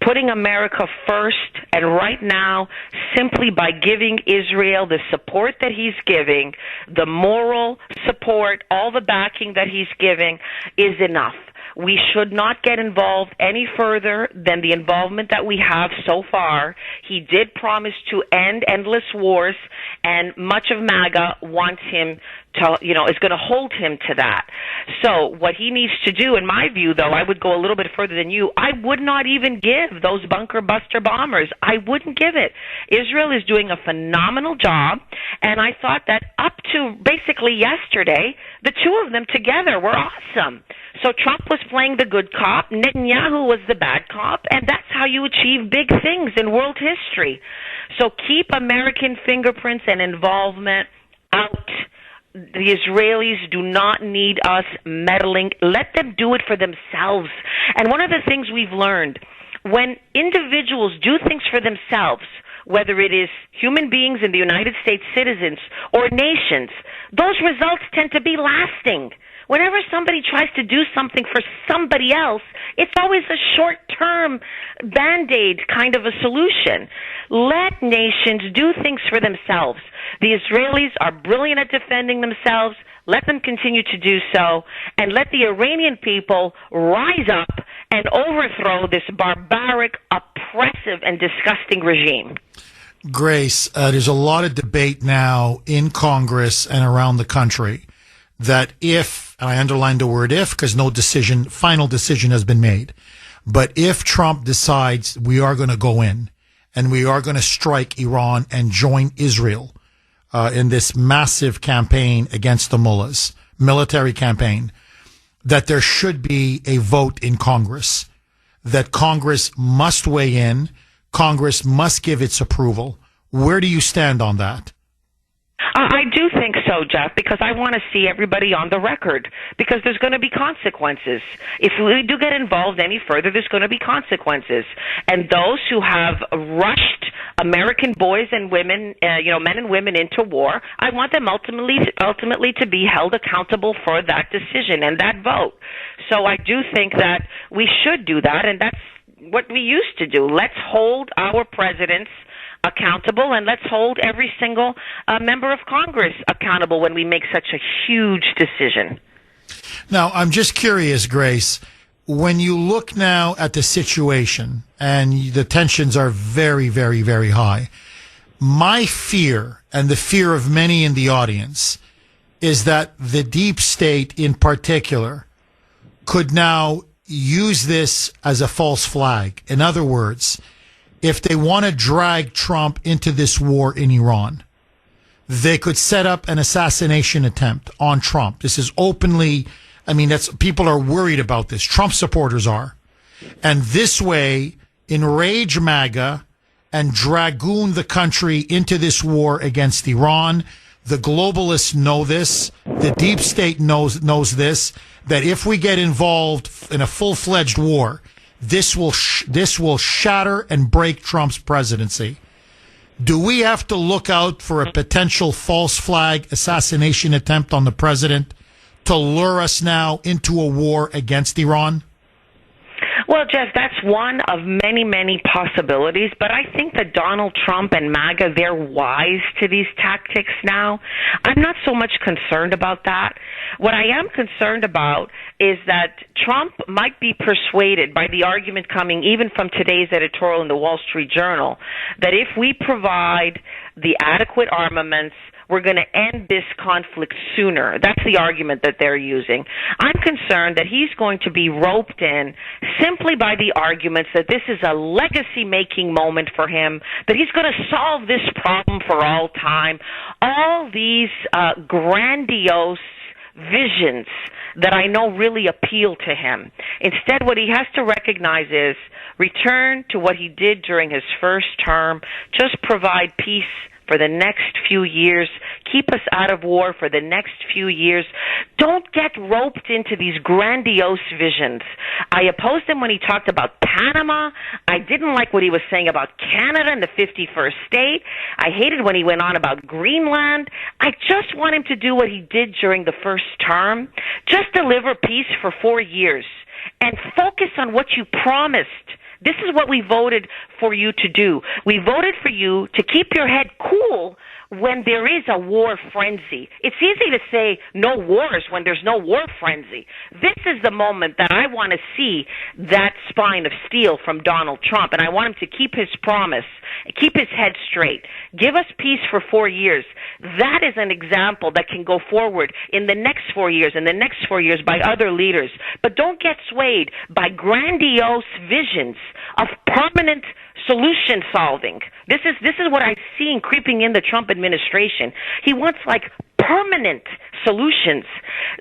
putting America first, and right now, simply by giving Israel the support that he's giving, the moral support, all the backing that he's giving, is enough. We should not get involved any further than the involvement that we have so far. He did promise to end endless wars, and much of MAGA wants him to, is going to hold him to that. So what he needs to do, in my view, though, I would go a little bit further than you. I would not even give those bunker buster bombers. I wouldn't give it. Israel is doing a phenomenal job, and I thought that up to basically yesterday, the two of them together were awesome. So Trump was playing the good cop, Netanyahu was the bad cop, and that's how you achieve big things in world history. So keep American fingerprints and involvement out. the Israelis do not need us meddling. Let them do it for themselves. And one of the things we've learned, when individuals do things for themselves, whether it is human beings in the United States, citizens, or nations, those results tend to be lasting. Whenever somebody tries to do something for somebody else, it's always a short-term Band-Aid kind of a solution. Let nations do things for themselves. The Israelis are brilliant at defending themselves. Let them continue to do so, and let the Iranian people rise up and overthrow this barbaric, oppressive, and disgusting regime. Grace, there's a lot of debate now in Congress and around the country that if, and I underline the word if because no final decision has been made, but if Trump decides we are going to go in and we are going to strike Iran and join Israel in this massive campaign against the mullahs, military campaign, that there should be a vote in Congress, that Congress must weigh in, Congress must give its approval. Where do you stand on that? I do think so, Jeff, because I want to see everybody on the record, because there's going to be consequences. If we do get involved any further, there's going to be consequences. And those who have rushed American boys and women, men and women into war, I want them ultimately to be held accountable for that decision and that vote. So I do think that we should do that, and that's what we used to do. Let's hold our presidents accountable, and let's hold every single member of Congress accountable when we make such a huge decision. Now, I'm just curious, Grace, when you look now at the situation, and the tensions are very, very, very high, my fear, and the fear of many in the audience, is that the deep state in particular could now use this as a false flag. In other words, if they want to drag Trump into this war in Iran, they could set up an assassination attempt on Trump. This is openly, people are worried about this. Trump supporters are. And this way, enrage MAGA and dragoon the country into this war against Iran. The globalists know this. The deep state knows this, that if we get involved in a full-fledged war, this will shatter and break Trump's presidency. Do we have to look out for a potential false flag assassination attempt on the president to lure us now into a war against Iran? Well, Jeff, that's one of many, many possibilities, but I think that Donald Trump and MAGA, they're wise to these tactics now. I'm not so much concerned about that. What I am concerned about is that Trump might be persuaded by the argument coming even from today's editorial in the Wall Street Journal that if we provide the adequate armaments, we're going to end this conflict sooner. That's the argument that they're using. I'm concerned that he's going to be roped in simply by the arguments that this is a legacy-making moment for him, that he's going to solve this problem for all time. All these grandiose visions that I know really appeal to him. Instead, what he has to recognize is return to what he did during his first term, just provide peace for the next few years, keep us out of war for the next few years. Don't get roped into these grandiose visions. I opposed him when he talked about Panama. I didn't like what he was saying about Canada and the 51st state. I hated when he went on about Greenland. I just want him to do what he did during the first term. Just deliver peace for 4 years and focus on what you promised. This is what we voted for you to do. We voted for you to keep your head cool when there is a war frenzy. It's easy to say no wars when there's no war frenzy. This is the moment that I want to see that spine of steel from Donald Trump, and I want him to keep his promise, keep his head straight, give us peace for 4 years. That is an example that can go forward in the next 4 years, and the next 4 years by other leaders. But don't get swayed by grandiose visions of permanent solution solving. This is what I'm seeing creeping in the Trump administration. He wants permanent solutions.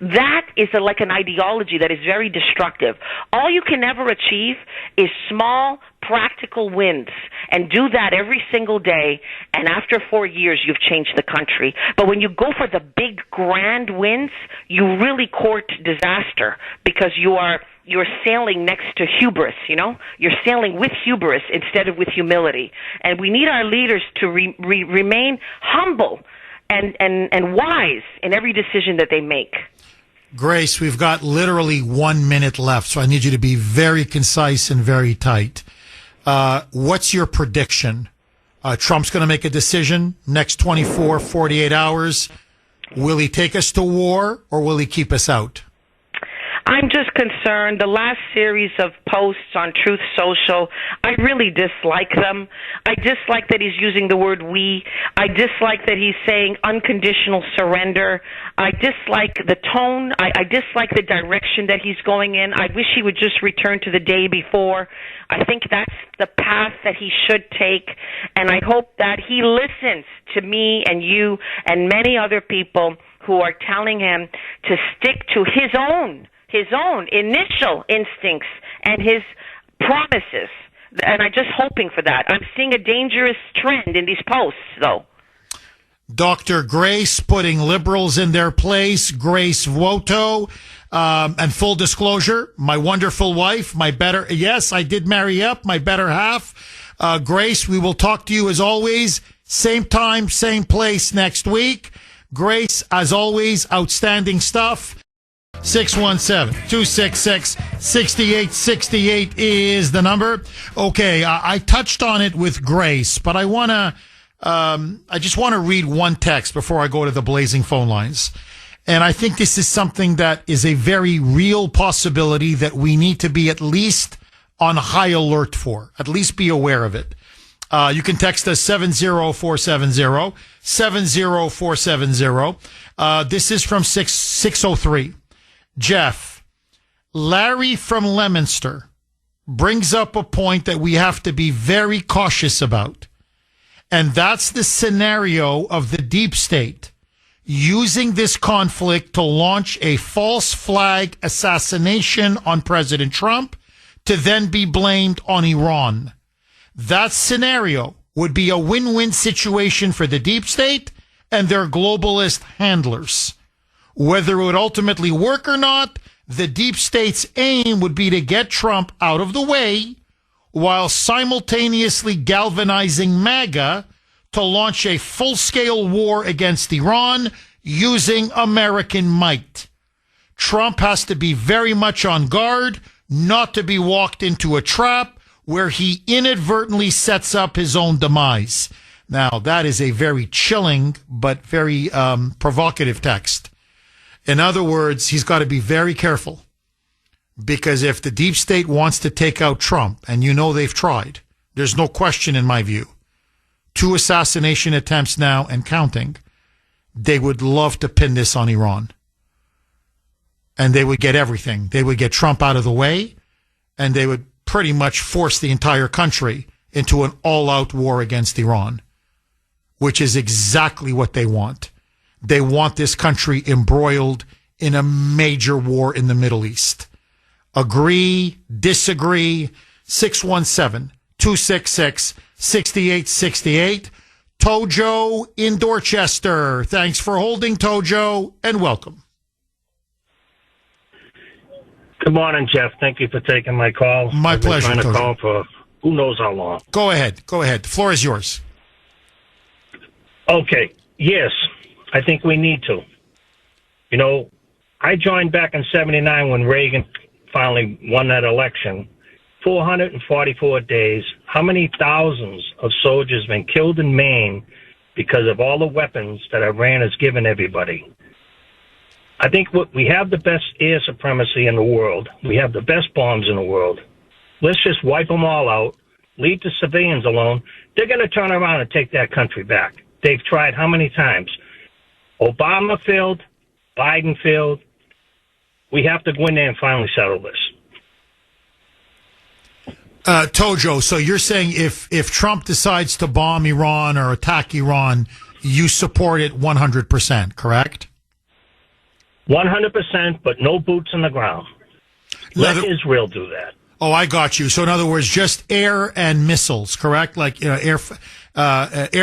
That is like an ideology that is very destructive. All you can ever achieve is small, practical wins. and do that every single day, and after 4 years, you've changed the country. But when you go for the big, grand wins, you really court disaster because you're sailing next to hubris, You're sailing with hubris instead of with humility. And we need our leaders to remain humble and wise in every decision that they make. Grace, we've got literally 1 minute left, so I need you to be very concise and very tight. What's your prediction? Trump's going to make a decision next 24, 48 hours. Will he take us to war or will he keep us out? I'm just concerned. The last series of posts on Truth Social, I really dislike them. I dislike that he's using the word we. I dislike that he's saying unconditional surrender. I dislike the tone. I dislike the direction that he's going in. I wish he would just return to the day before. I think that's the path that he should take, and I hope that he listens to me and you and many other people who are telling him to stick to his own initial instincts and his promises. And I'm just hoping for that. I'm seeing a dangerous trend in these posts, though. Dr. Grace putting liberals in their place, Grace Voto. And full disclosure, my wonderful wife, yes, I did marry up, my better half. Grace, we will talk to you as always, same time, same place next week. Grace, as always, outstanding stuff. 617-266-6868 is the number. Okay, I touched on it with Grace, but I just want to read one text before I go to the blazing phone lines. And I think this is something that is a very real possibility that we need to be at least on high alert for, at least be aware of it. You can text us 70470, 70470. This is from 603. Jeff, Larry from Leominster brings up a point that we have to be very cautious about. And that's the scenario of the deep state using this conflict to launch a false flag assassination on President Trump to then be blamed on Iran. That scenario would be a win-win situation for the deep state and their globalist handlers. Whether it would ultimately work or not, the deep state's aim would be to get Trump out of the way while simultaneously galvanizing MAGA to launch a full-scale war against Iran using American might. Trump has to be very much on guard not to be walked into a trap where he inadvertently sets up his own demise. Now, that is a very chilling but very provocative text. In other words, he's got to be very careful, because if the deep state wants to take out Trump, and you know they've tried, there's no question in my view, 2 assassination attempts now and counting, they would love to pin this on Iran. And they would get everything. They would get Trump out of the way, and they would pretty much force the entire country into an all-out war against Iran, which is exactly what they want. They want this country embroiled in a major war in the Middle East. Agree, disagree, 617-266-6868. Tojo in Dorchester. Thanks for holding, Tojo, and welcome. Good morning, Jeff. Thank you for taking my call. My pleasure, I've been trying to Tojo. call for who knows how long. Go ahead. The floor is yours. Okay. Yes, I think we need to. You know, I joined back in 79 when Reagan finally won that election. 444 days. How many thousands of soldiers been killed in Maine because of all the weapons that Iran has given everybody? I think we have the best air supremacy in the world. We have the best bombs in the world. Let's just wipe them all out, leave the civilians alone. They're going to turn around and take that country back. They've tried how many times? Obama failed, Biden failed. We have to go in there and finally settle this. Tojo, so you're saying if Trump decides to bomb Iran or attack Iran, you support it 100%, correct? 100%, but no boots on the ground. Let Israel do that. Oh, I got you. So in other words, just air and missiles, correct? Like air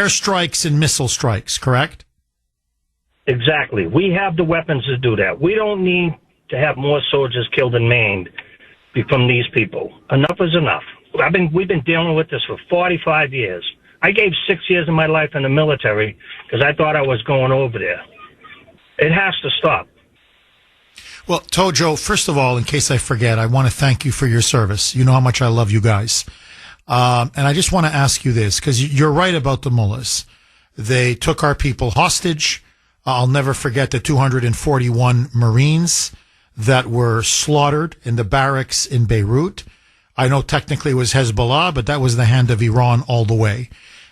strikes and missile strikes, correct? Exactly. We have the weapons to do that. We don't need to have more soldiers killed and maimed from these people. Enough is enough. We've been dealing with this for 45 years. I gave 6 years of my life in the military because I thought I was going over there. It has to stop. Well, Tojo, first of all, in case I forget, I want to thank you for your service. You know how much I love you guys. And I just want to ask you this, because you're right about the mullahs. They took our people hostage. I'll never forget the 241 Marines that were slaughtered in the barracks in Beirut. I know technically it was Hezbollah, but that was the hand of Iran all the way.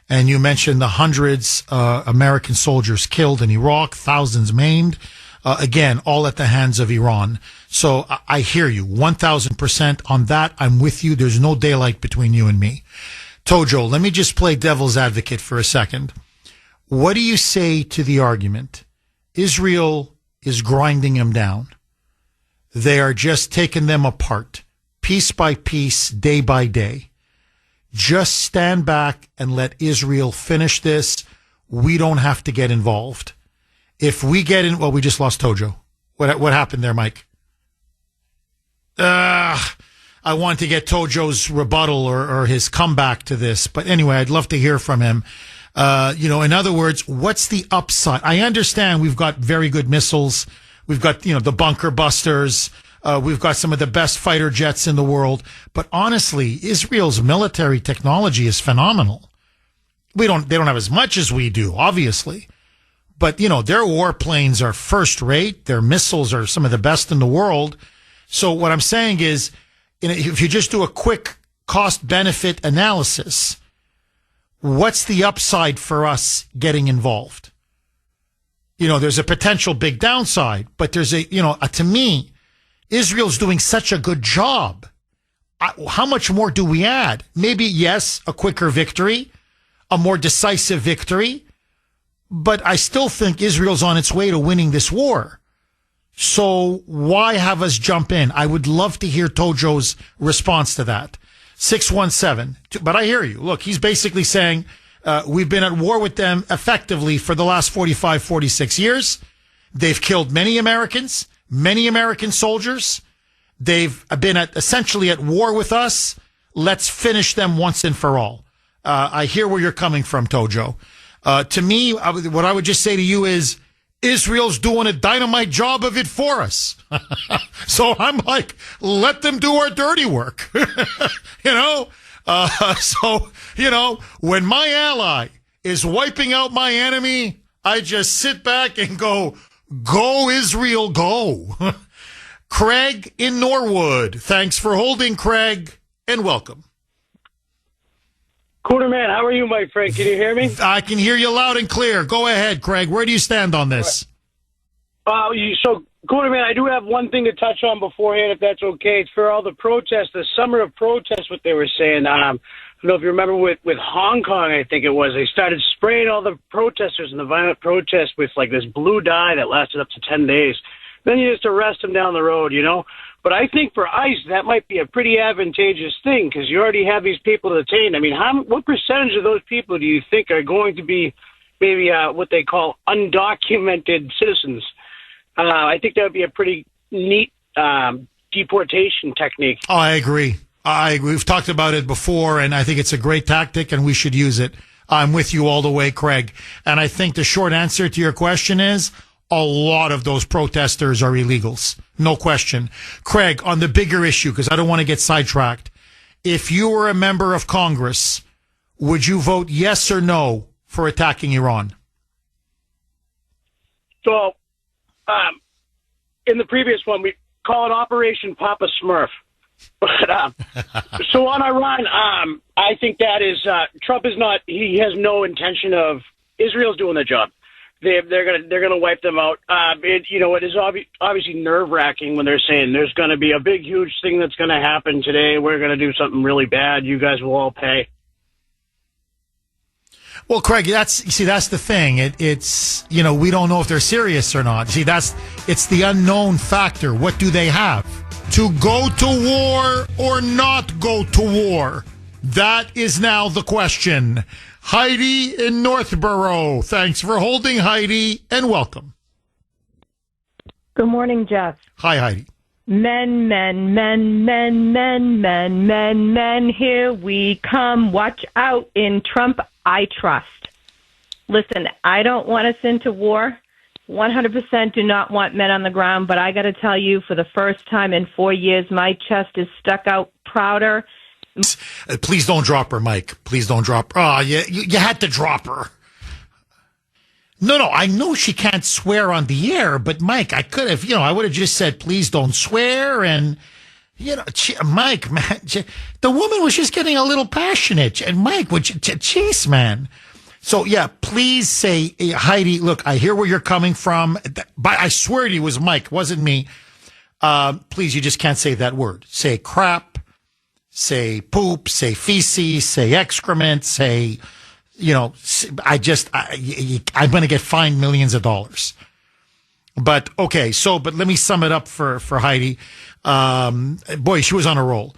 And you mentioned the hundreds American soldiers killed in Iraq, thousands maimed. Again, all at the hands of Iran. So I hear you 1,000% on that. I'm with you. There's no daylight between you and me. Tojo, let me just play devil's advocate for a second. What do you say to the argument? Israel is grinding them down. They are just taking them apart, piece by piece, day by day. Just stand back and let Israel finish this. We don't have to get involved. If we get in, well, we just lost Tojo. What happened there, Mike? I want to get Tojo's rebuttal or his comeback to this. But anyway, I'd love to hear from him. In other words, what's the upside? I understand we've got very good missiles. We've got, the bunker busters. We've got some of the best fighter jets in the world. But honestly, Israel's military technology is phenomenal. They don't have as much as we do, obviously. But, their warplanes are first rate. Their missiles are some of the best in the world. So what I'm saying is, if you just do a quick cost-benefit analysis, what's the upside for us getting involved? There's a potential big downside, but there's to me, Israel's doing such a good job. How much more do we add? Maybe, yes, a quicker victory, a more decisive victory. But I still think Israel's on its way to winning this war. So why have us jump in? I would love to hear Tojo's response to that. 617. But I hear you. Look, he's basically saying we've been at war with them effectively for the last 45, 46 years. They've killed many American soldiers. They've been essentially at war with us. Let's finish them once and for all. I hear where you're coming from, Tojo. To me, what I would just say to you is Israel's doing a dynamite job of it for us. So I'm like, let them do our dirty work. When my ally is wiping out my enemy, I just sit back and go Israel, go. Craig in Norwood. Thanks for holding, Craig, and welcome. Kuhner, man, how are you, my friend? Can you hear me? I can hear you loud and clear. Go ahead, Craig. Where do you stand on this? So, Kuhner, man, I do have one thing to touch on beforehand, if that's okay. It's for all the protests, the summer of protests, what they were saying. I don't know if you remember with Hong Kong, I think it was. They started spraying all the protesters in the violent protests with, like, this blue dye that lasted up to 10 days. Then you just arrest them down the road, But I think for ICE, that might be a pretty advantageous thing because you already have these people detained. I mean, what percentage of those people do you think are going to be maybe what they call undocumented citizens? I think that would be a pretty neat deportation technique. Oh, I agree. We've talked about it before, and I think it's a great tactic, and we should use it. I'm with you all the way, Craig. And I think the short answer to your question is a lot of those protesters are illegals. No question. Craig, on the bigger issue, because I don't want to get sidetracked, if you were a member of Congress, would you vote yes or no for attacking Iran? So, in the previous one, we call it Operation Papa Smurf. But so on Iran, I think that is Trump is not. He has no intention of. Israel's doing the job. They're gonna wipe them out. It is obviously nerve-wracking when they're saying there's going to be a big, huge thing that's going to happen today. We're going to do something really bad. You guys will all pay. Well, Craig, that's the thing. It's we don't know if they're serious or not. It's the unknown factor. What do they have? to go to war or not go to war? That is now the question. Heidi in Northborough. Thanks for holding, Heidi, and welcome. Good morning, Jeff. Hi, Heidi. Men, men, men, men, men, men, men, men, here we come. Watch out. In Trump, I trust. Listen, I don't want us into war. 100% do not want men on the ground, but I got to tell you, for the first time in 4 years, my chest is stuck out prouder. Please don't drop her, Mike. Please don't drop her. Oh, you had to drop her. No, I know she can't swear on the air, but Mike, I could have, I would have just said, please don't swear. And, Mike, man, the woman was just getting a little passionate. And Mike, jeez, man. So, yeah, please say, Heidi, look, I hear where you're coming from. But I swear to you, it was Mike, wasn't me. Please, you just can't say that word. Say crap, say poop, say feces, say excrement, say, I'm going to get fined millions of dollars. But, okay, but let me sum it up for Heidi. Boy, she was on a roll.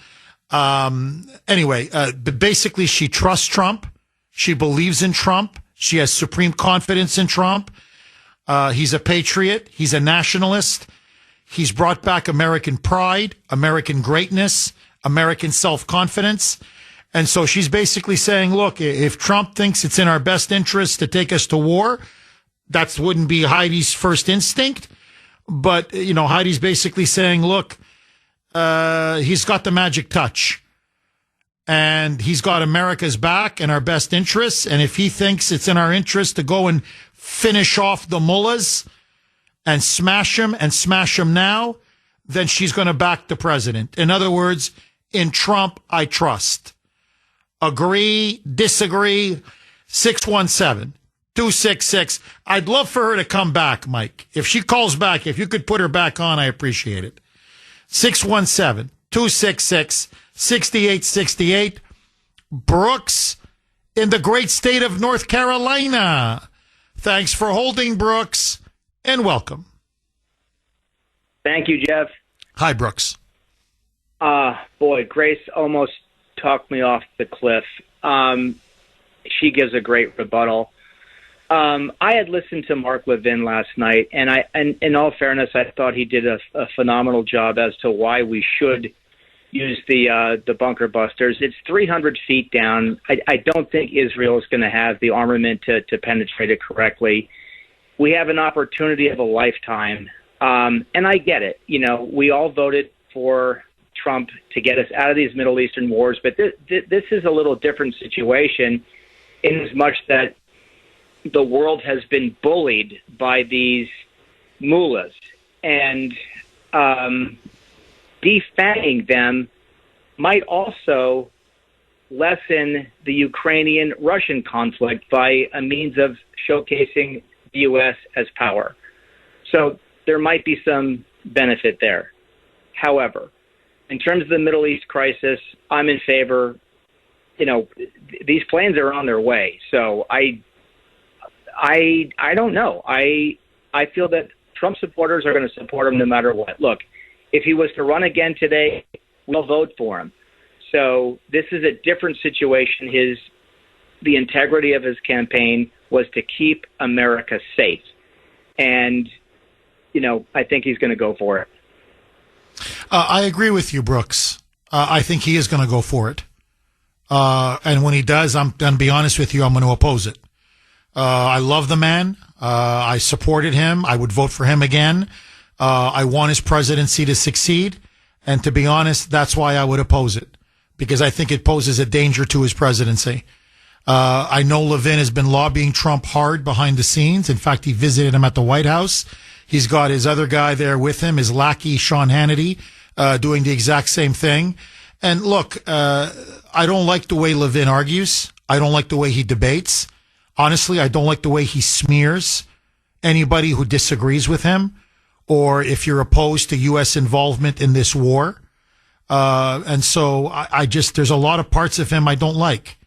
Anyway, basically, she trusts Trump. She believes in Trump. She has supreme confidence in Trump. He's a patriot. He's a nationalist. He's brought back American pride, American greatness, American self-confidence. And so she's basically saying, look, if Trump thinks it's in our best interest to take us to war, that wouldn't be Heidi's first instinct. But, Heidi's basically saying, look, he's got the magic touch. And he's got America's back and our best interests. And if he thinks it's in our interest to go and finish off the mullahs and smash him now, then she's going to back the president. In other words, in Trump, I trust. Agree, disagree, 617-266. I'd love for her to come back, Mike. If she calls back, if you could put her back on, I appreciate it. 617-266-6868. Brooks in the great state of North Carolina. Thanks for holding, Brooks, and Thank you, Jeff. Hi, Brooks. Boy, Grace almost talked me off the cliff. She gives a great rebuttal. I had listened to Mark Levin last night, and in all fairness, I thought he did a phenomenal job as to why we should use the bunker busters. It's 300 feet down. I don't think Israel is going to have the armament to penetrate it correctly. We have an opportunity of a lifetime, and I get it. We all voted for Trump to get us out of these Middle Eastern wars, but this is a little different situation in as much that the world has been bullied by these mullahs, and defanging them might also lessen the Ukrainian-Russian conflict by a means of showcasing the U.S. as power. So there might be some benefit there. However, in terms of the Middle East crisis, I'm in favor. These planes are on their way. So I don't know. I feel that Trump supporters are going to support him no matter what. Look, if he was to run again today, we'll vote for him. So this is a different situation. The integrity of his campaign was to keep America safe. And, I think he's going to go for it. I agree with you, Brooks. I think he is going to go for it. And when he does, I'm going to be honest with you, I'm going to oppose it. I love the man. I supported him. I would vote for him again. I want his presidency to succeed. And to be honest, that's why I would oppose it, because I think it poses a danger to his presidency. I know Levin has been lobbying Trump hard behind the scenes. In fact, he visited him at the White House. He's got his other guy there with him, his lackey, Sean Hannity, doing the exact same thing. And look, I don't like the way Levin argues. I don't like the way he debates. Honestly, I don't like the way he smears anybody who disagrees with him, or if you're opposed to U.S. involvement in this war. And so I just, there's a lot of parts of him I don't like.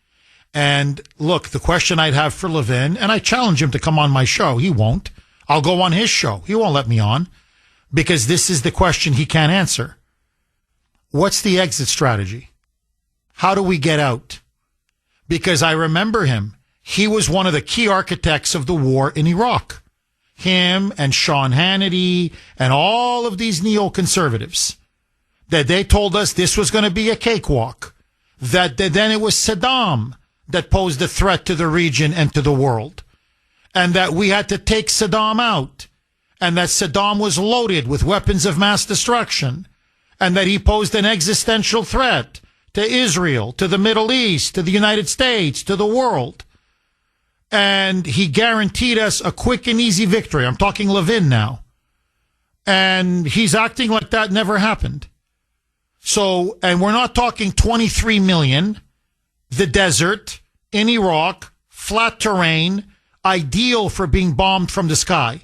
And look, the question I'd have for Levin, and I challenge him to come on my show. He won't. I'll go on his show. He won't let me on, because this is the question he can't answer. what's the exit strategy? How do we get out? Because I remember him. He was one of the key architects of the war in Iraq. Him and Sean Hannity and all of these neoconservatives. That they told us this was going to be a cakewalk. That then it was Saddam that posed a threat to the region and to the world. And that we had to take Saddam out. And that Saddam was loaded with weapons of mass destruction. And that he posed an existential threat to Israel, to the Middle East, to the United States, to the world. And he guaranteed us a quick and easy victory. I'm talking Levin now. And he's acting like that never happened. So, and we're not talking 23 million, the desert, in Iraq, flat terrain, ideal for being bombed from the sky.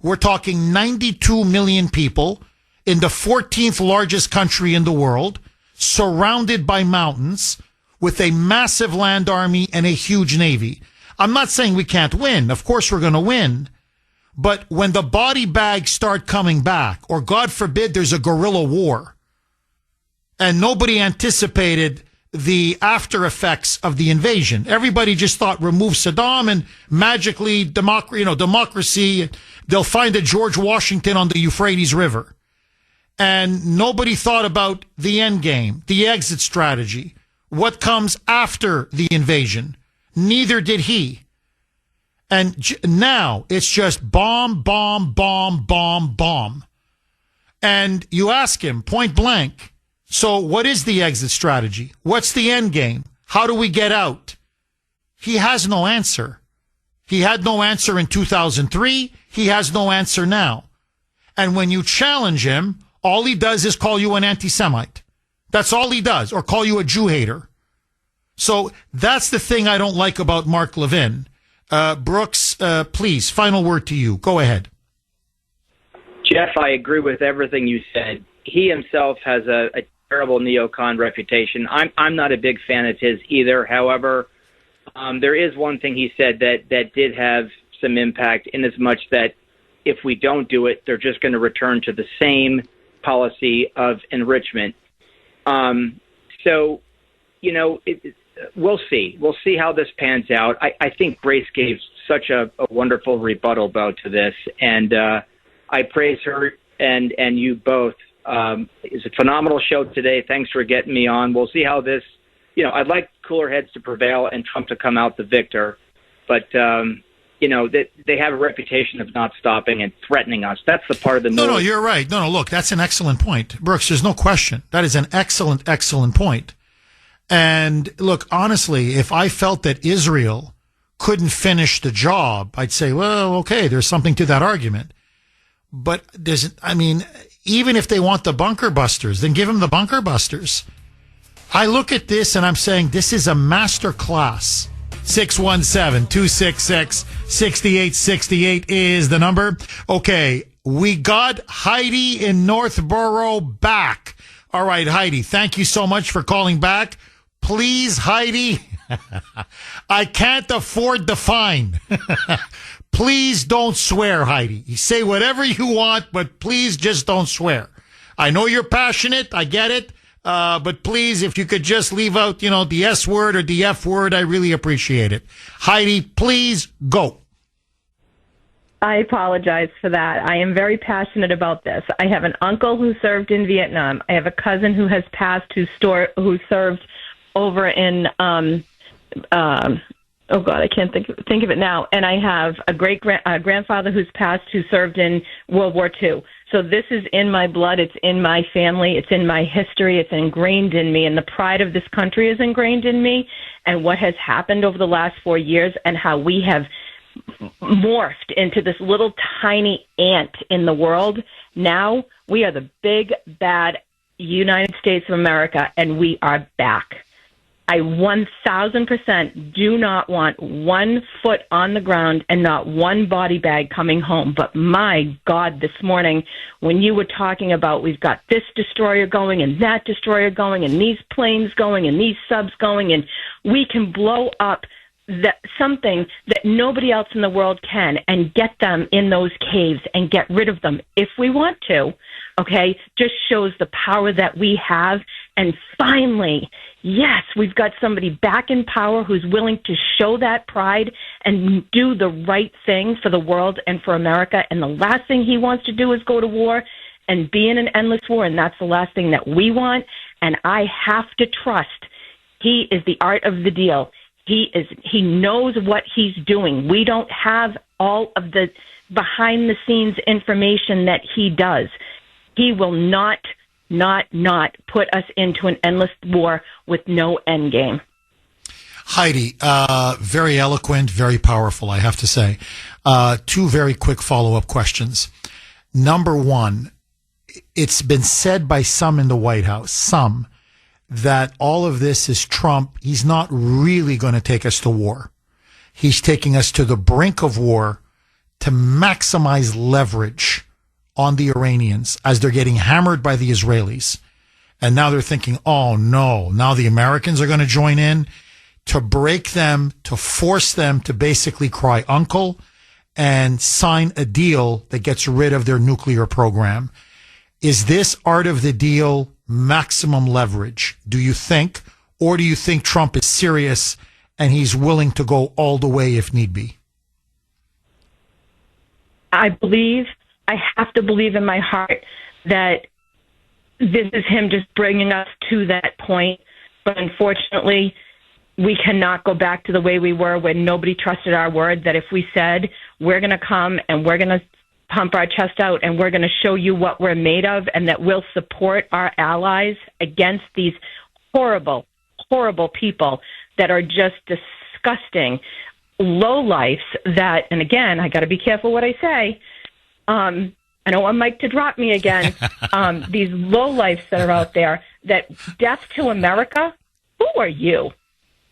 We're talking 92 million people in the 14th largest country in the world, surrounded by mountains, with a massive land army and a huge navy. I'm not saying we can't win. Of course we're going to win. But when the body bags start coming back, or God forbid there's a guerrilla war, and nobody anticipated the after effects of the invasion. Everybody just thought remove Saddam and magically democracy, they'll find a George Washington on the Euphrates River. And nobody thought about the end game, the exit strategy, what comes after the invasion. Neither did he. And now it's just bomb, bomb, bomb, bomb, bomb. And you ask him point blank, so what is the exit strategy? What's the end game? How do we get out? He has no answer. He had no answer in 2003. He has no answer now. And when you challenge him, all he does is call you an anti-Semite. That's all he does, or call you a Jew hater. So that's the thing I don't like about Mark Levin. Brooks, please, final word to you. Go ahead. Jeff, I agree with everything you said. He himself has a terrible neocon reputation. I'm not a big fan of his either. However, there is one thing he said that did have some impact, in as much that if we don't do it, they're just going to return to the same policy of enrichment. So, we'll see. We'll see how this pans out. I think Grace gave such a wonderful rebuttal bow to this, and I praise her and you both. It's a phenomenal show today. Thanks for getting me on. We'll see how this, I'd like cooler heads to prevail and Trump to come out the victor, but they have a reputation of not stopping and threatening us. That's the part of the No, you're right. No, look, that's an excellent point. Brooks, there's no question. That is an excellent, excellent point. And look, honestly, if I felt that Israel couldn't finish the job, I'd say, well, okay, there's something to that argument. But even if they want the bunker busters, then give them the bunker busters. I look at this and I'm saying this is a master class. 617-266-6868 is the number. Okay, we got Heidi in Northborough back. All right, Heidi, thank you so much for calling back. Please, Heidi, I can't afford the fine. Please don't swear, Heidi. You say whatever you want, but please just don't swear. I know you're passionate. I get it. But please, if you could just leave out, the S word or the F word, I really appreciate it. Heidi, please go. I apologize for that. I am very passionate about this. I have an uncle who served in Vietnam. I have a cousin who has passed who served over in, oh God, I can't think of it now. And I have a grandfather who's passed who served in World War II. So this is in my blood. It's in my family. It's in my history. It's ingrained in me. And the pride of this country is ingrained in me. And what has happened over the last 4 years and how we have morphed into this little tiny ant in the world. Now we are the big, bad United States of America, and we are back. I 1,000% do not want 1 foot on the ground and not one body bag coming home. But my God, this morning, when you were talking about we've got this destroyer going and that destroyer going and these planes going and these subs going, and we can blow up something that nobody else in the world can, and get them in those caves and get rid of them if we want to, okay, just shows the power that we have. And finally, yes, we've got somebody back in power who's willing to show that pride and do the right thing for the world and for America. And the last thing he wants to do is go to war and be in an endless war. And that's the last thing that we want. And I have to trust he is the art of the deal. He knows what he's doing. We don't have all of the behind the scenes information that he does. He will not put us into an endless war with no end game. Heidi, very eloquent, very powerful, I have to say. Two very quick follow-up questions. Number one, it's been said by some in the White House, that all of this is Trump. He's not really going to take us to war. He's taking us to the brink of war to maximize leverage on the Iranians as they're getting hammered by the Israelis. And now they're thinking, oh no, now the Americans are going to join in to break them, to force them to basically cry uncle and sign a deal that gets rid of their nuclear program. Is this art of the deal maximum leverage, do you think? Or do you think Trump is serious and he's willing to go all the way if need be? I have to believe in my heart that this is him just bringing us to that point. But unfortunately, we cannot go back to the way we were when nobody trusted our word, that if we said we're going to come and we're going to pump our chest out and we're going to show you what we're made of and that we'll support our allies against these horrible, horrible people that are just disgusting lowlifes that, and again, I got to be careful what I say. I don't want Mike to drop me again. These lowlifes that are out there, that death to America, who are you?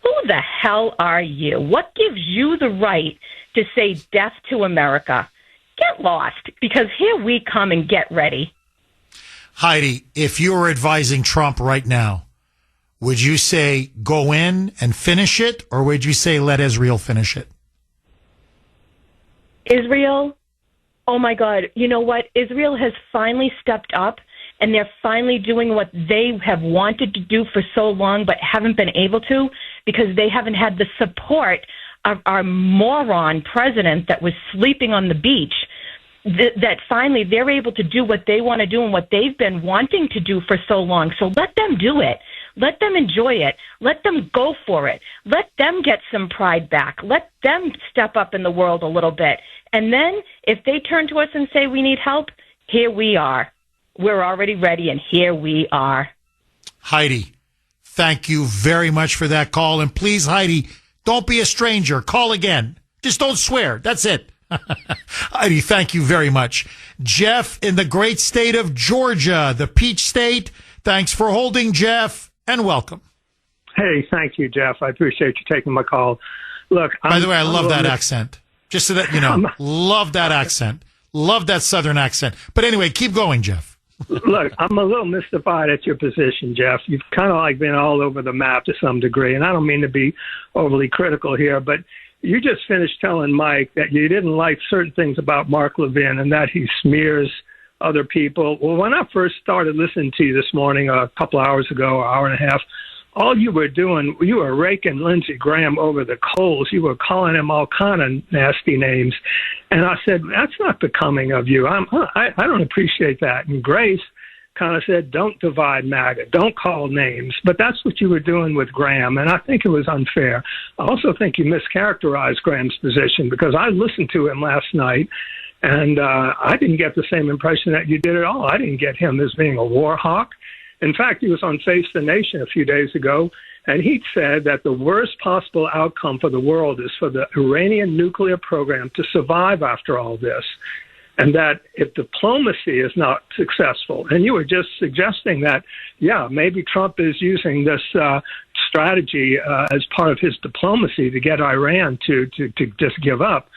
Who the hell are you? What gives you the right to say death to America? Get lost, because here we come, and get ready. Heidi, if you were advising Trump right now, would you say go in and finish it, or would you say let Israel finish it? Israel, oh my God, you know what? Israel has finally stepped up, and they're finally doing what they have wanted to do for so long but haven't been able to, because they haven't had the support of our moron president that was sleeping on the beach, that finally they're able to do what they want to do and what they've been wanting to do for so long. So let them do it. Let them enjoy it. Let them go for it. Let them get some pride back. Let them step up in the world a little bit. And then if they turn to us and say we need help, here we are. We're already ready, and here we are. Heidi, thank you very much for that call. And please, Heidi, don't be a stranger. Call again. Just don't swear. That's it. Heidi, thank you very much. Jeff in the great state of Georgia, the Peach State. Thanks for holding, Jeff, and welcome. Hey, thank you, Jeff. I appreciate you taking my call. Look, by the way, I love that accent. Just so that you know, love that accent. Love that Southern accent. But anyway, keep going, Jeff. Look, I'm a little mystified at your position, Jeff. You've kind of like been all over the map to some degree, and I don't mean to be overly critical here, but you just finished telling Mike that you didn't like certain things about Mark Levin and that he smears other people. Well, when I first started listening to you this morning, a couple hours ago, hour and a half, all you were doing, you were raking Lindsey Graham over the coals. You were calling him all kind of nasty names. And I said, that's not becoming of you. I don't appreciate that. And Grace kind of said, don't divide MAGA, don't call names. But that's what you were doing with Graham, and I think it was unfair. I also think you mischaracterized Graham's position, because I listened to him last night, and I didn't get the same impression that you did at all. I didn't get him as being a war hawk. In fact, he was on Face the Nation a few days ago, and he said that the worst possible outcome for the world is for the Iranian nuclear program to survive after all this, and that if diplomacy is not successful, and you were just suggesting that, yeah, maybe Trump is using this strategy as part of his diplomacy to get Iran to just give up.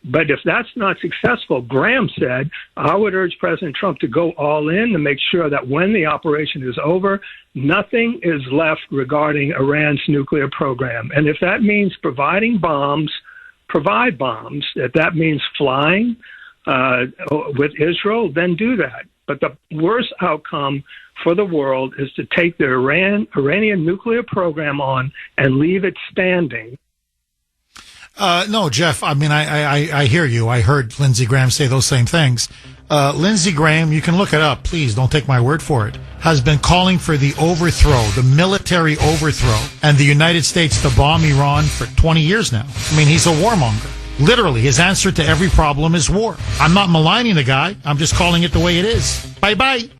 But if that's not successful, Graham said, I would urge President Trump to go all in to make sure that when the operation is over, nothing is left regarding Iran's nuclear program. And if that means providing bombs, provide bombs. If that means flying with Israel, then do that. But the worst outcome for the world is to take the Iranian nuclear program on and leave it standing. No, Jeff, I mean, I hear you. I heard Lindsey Graham say those same things. Lindsey Graham, you can look it up. Please don't take my word for it. Has been calling for the overthrow, the military overthrow, and the United States to bomb Iran for 20 years now. I mean, he's a warmonger. Literally, his answer to every problem is war. I'm not maligning the guy. I'm just calling it the way it is. Bye-bye.